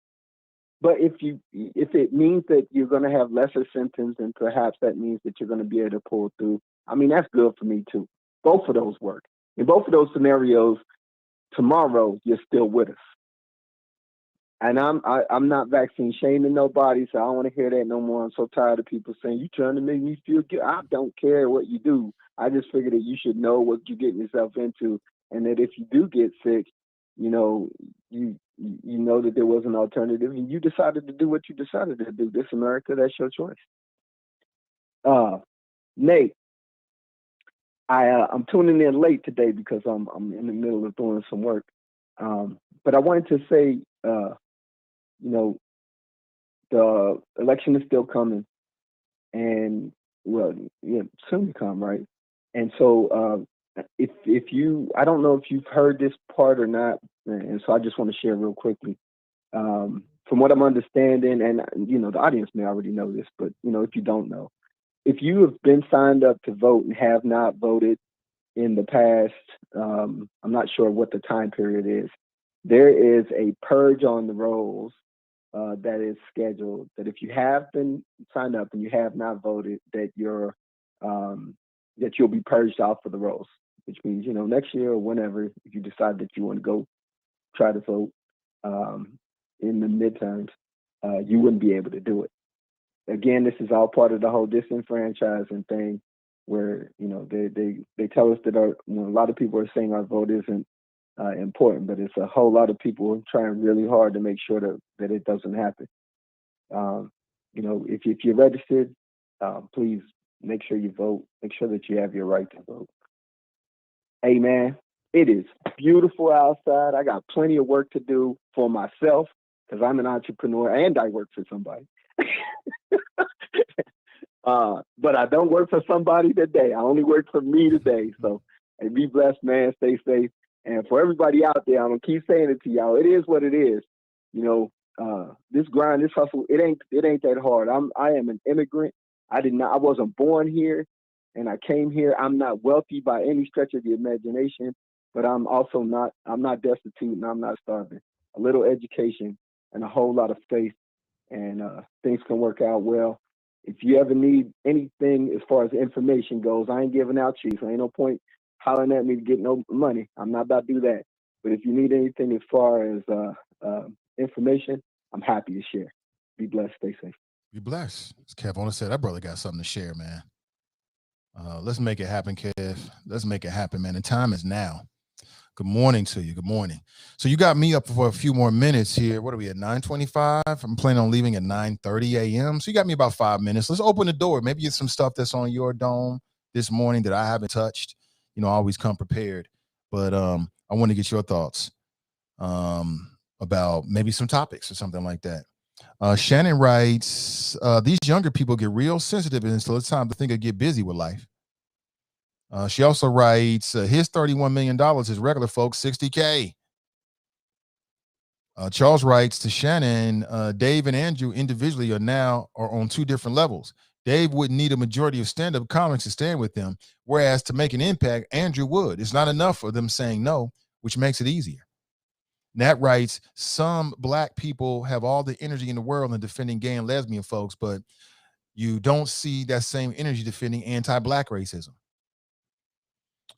But if it means that you're going to have lesser symptoms and perhaps that means that you're going to be able to pull through, I mean, that's good for me too. Both of those work. In both of those scenarios, tomorrow you're still with us. And I'm not vaccine shaming nobody, so I don't want to hear that no more. I'm so tired of people saying, you trying to make me feel good. I don't care what you do. I just figure that you should know what you're getting yourself into. And that if you do get sick, you know, you know that there was an alternative and you decided to do what you decided to do. This America, that's your choice. Nate, I'm tuning in late today because I'm in the middle of doing some work. But I wanted to say, you know, the election is still coming and, well, yeah, soon to come, right? And so if you, I don't know if you've heard this part or not, and so I just want to share real quickly. from what I'm understanding, and the audience may already know this, but if you don't know, if you have been signed up to vote and have not voted in the past, I'm not sure what the time period is. There is a purge on the rolls that is scheduled. That if you have been signed up and you have not voted, that you'll be purged off of the rolls. Which means next year or whenever, if you decide that you want to go try to vote in the midterms, you wouldn't be able to do it. Again, this is all part of the whole disenfranchising thing, where they tell us that a lot of people are saying our vote isn't important, but it's a whole lot of people trying really hard to make sure that it doesn't happen. If you're registered, please make sure you vote. Make sure that you have your right to vote. Hey man, it is beautiful outside. I got plenty of work to do for myself because I'm an entrepreneur and I work for somebody. But I don't work for somebody today. I only work for me today. So, hey, be blessed, man. Stay safe. And for everybody out there, I'm gonna keep saying it to y'all. It is what it is. This grind, this hustle, it ain't that hard. I am an immigrant. I wasn't born here, and I came here. I'm not wealthy by any stretch of the imagination, but I'm not destitute and I'm not starving. A little education and a whole lot of faith, and things can work out well. If you ever need anything as far as information goes, I ain't giving out cheap. So ain't no point hollering at me to get no money. I'm not about to do that. But if you need anything as far as information, I'm happy to share. Be blessed. Stay safe. Be blessed. As Kev on said, that brother got something to share, man. Let's make it happen, Kev. Let's make it happen, man. The time is now. Good morning to you. Good morning. So you got me up for a few more minutes here. What are we at, 9:25? I'm planning on leaving at 9:30 a.m. So you got me about 5 minutes. Let's open the door. Maybe it's some stuff that's on your dome this morning that I haven't touched. I always come prepared. But I want to get your thoughts about maybe some topics or something like that. Shannon writes, these younger people get real sensitive until it's time to think of get busy with life. She also writes, his $31 million is regular folks, $60K. Charles writes to Shannon, Dave and Andrew individually are on two different levels. Dave wouldn't need a majority of stand-up comics to stand with them, whereas to make an impact, Andrew would. It's not enough for them saying no, which makes it easier. Nat writes, some black people have all the energy in the world in defending gay and lesbian folks, but you don't see that same energy defending anti-black racism.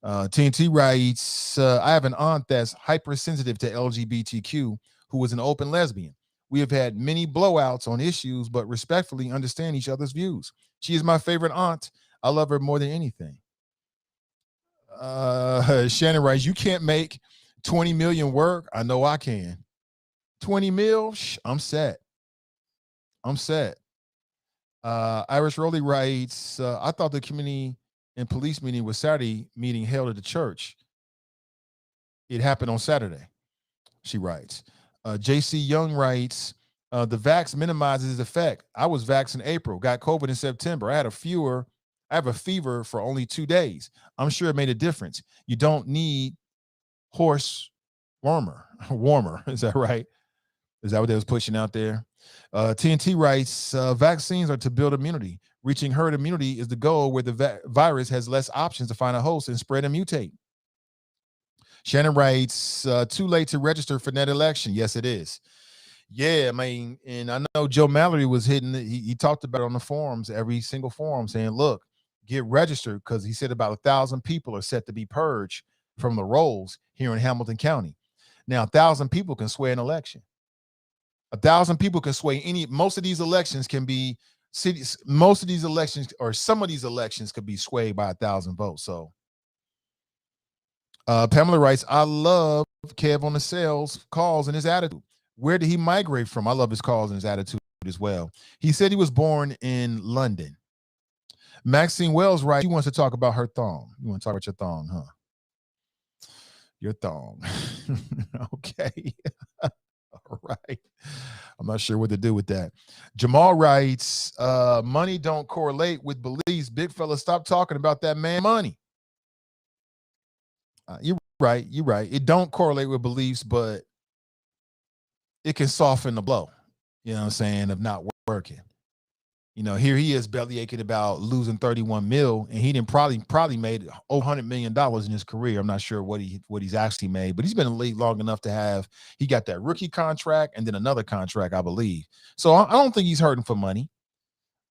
TNT writes, I have an aunt that's hypersensitive to LGBTQ who was an open lesbian. We have had many blowouts on issues, but respectfully understand each other's views. She is my favorite aunt. I love her more than anything. Shannon writes, you can't make 20 million work. I know I can. 20 mil, I'm set. Irish Rowley writes, I thought the community and police meeting was Saturday meeting held at the church. It happened on Saturday, she writes. JC Young writes, the vax minimizes its effect. I was vaxxed in April, got COVID in September. I have a fever for only 2 days. I'm sure it made a difference. You don't need horse warmer. Is that right? Is that what they was pushing out there? TNT writes, vaccines are to build immunity. Reaching herd immunity is the goal where the virus has less options to find a host and spread and mutate. Shannon writes, too late to register for net election. Yes, it is. Yeah, and I know Joe Mallory was hitting it. He talked about it on the forums, every single forum, saying, look, get registered, because he said about 1,000 people are set to be purged from the rolls here in Hamilton County. Now, 1,000 people can sway an election. 1,000 people can sway most of these elections can be cities. Most of these elections, or some of these elections, could be swayed by 1,000 votes. So Pamela writes, I love Kev on the sales calls and his attitude. Where did he migrate from? I love his calls and his attitude as well. He said he was born in London. Maxine Wells writes, she wants to talk about her thong. You want to talk about your thong, huh? Your thong. Okay. All right. I'm not sure what to do with that. Jamal writes, money don't correlate with beliefs. Big fella, stop talking about that man money. You're right. It don't correlate with beliefs, but it can soften the blow. you know what I'm saying, of not working. You know, here he is belly aching about losing 31 mil, and he didn't probably made over $100 million in his career. I'm not sure what he's actually made, but he's been in the league long enough to have, he got that rookie contract and then another contract, I believe. So I don't think he's hurting for money.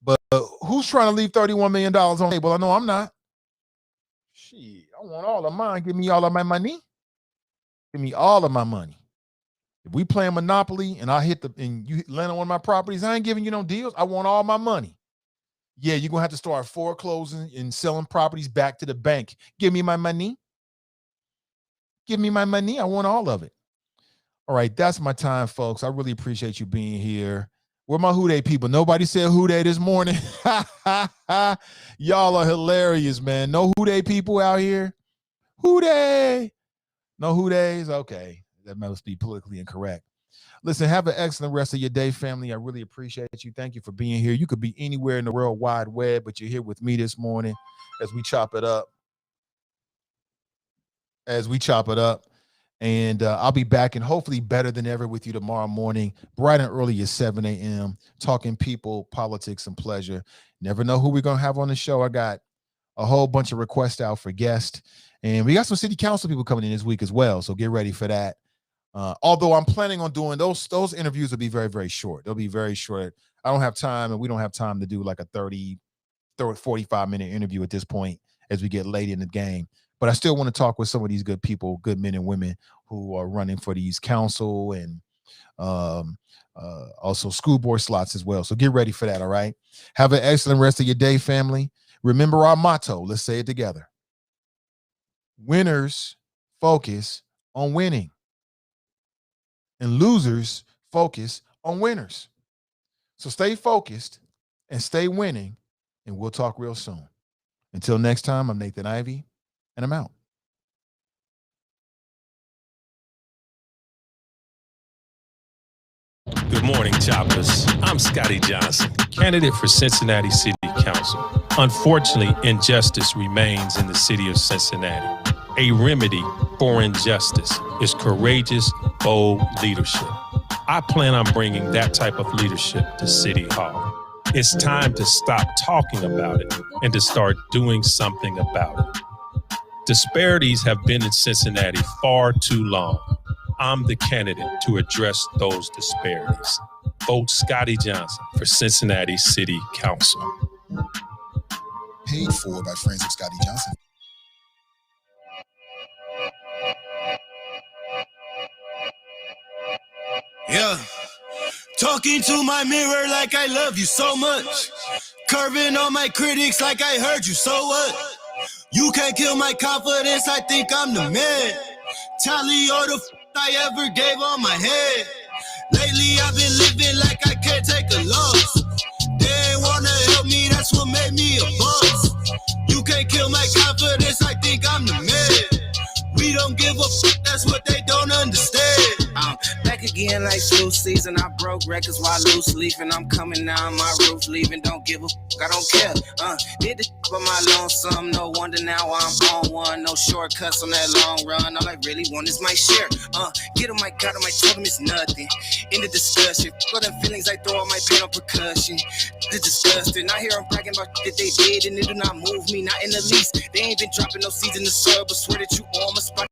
But who's trying to leave $31 million on the table? I know I'm not. Shit, I want all of mine. Give me all of my money. Give me all of my money. If we play Monopoly and and you land on one of my properties, I ain't giving you no deals. I want all my money. Yeah, you're gonna have to start foreclosing and selling properties back to the bank. Give me my money. Give me my money. I want all of it. All right, that's my time, folks. I really appreciate you being here. Where my Who Dey people? Nobody said Who Dey this morning. Y'all are hilarious, man. No Who Dey people out here? Who Dey? No Who Days? Okay. That must be politically incorrect. Listen, have an excellent rest of your day, family. I really appreciate you. Thank you for being here. You could be anywhere in the World Wide Web, but you're here with me this morning as we chop it up. And I'll be back and hopefully better than ever with you tomorrow morning, bright and early at 7 a.m., talking people, politics, and pleasure. Never know who we're going to have on the show. I got a whole bunch of requests out for guests. And we got some city council people coming in this week as well, so get ready for that. Although I'm planning on doing those interviews will be very, very short. They'll be very short. I don't have time, and we don't have time to do like a 45-minute interview at this point as we get late in the game. But I still want to talk with some of these good people, good men and women who are running for these council and also school board slots as well. So get ready for that, all right? Have an excellent rest of your day, family. Remember our motto. Let's say it together. Winners focus on winning. And losers focus on winners. So stay focused and stay winning, and we'll talk real soon. Until next time, I'm Nathan Ivey, and I'm out. Good morning, Choppers. I'm Scotty Johnson, candidate for Cincinnati City Council. Unfortunately, injustice remains in the city of Cincinnati. A remedy for injustice is courageous, bold leadership. I plan on bringing that type of leadership to City Hall. It's time to stop talking about it and to start doing something about it. Disparities have been in Cincinnati far too long. I'm the candidate to address those disparities. Vote Scotty Johnson for Cincinnati City Council. Paid for by friends of Scotty Johnson. Yeah, talking to my mirror like I love you so much. Curving on my critics like I heard you, so what? You can't kill my confidence, I think I'm the man. Tally all the I ever gave on my head. Lately I've been living like I can't take a loss. They ain't wanna help me, that's what made me a boss. You can't kill my confidence, I think I'm the man. We don't give a fuck, that's what they don't understand. I'm back again like flu season. I broke records while loose leafing. I'm coming down my roof, leaving. Don't give a fuck, I don't care. Did the for my lonesome. No wonder now I'm on one. No shortcuts on that long run. All I really want is my share. Get on my God, I told him it's nothing. In the discussion, for them feelings I throw all my pain on percussion. The disgusting. I hear them bragging about that they did, and it do not move me, not in the least. They ain't been dropping no seeds in the soil, but swear that you on my spot.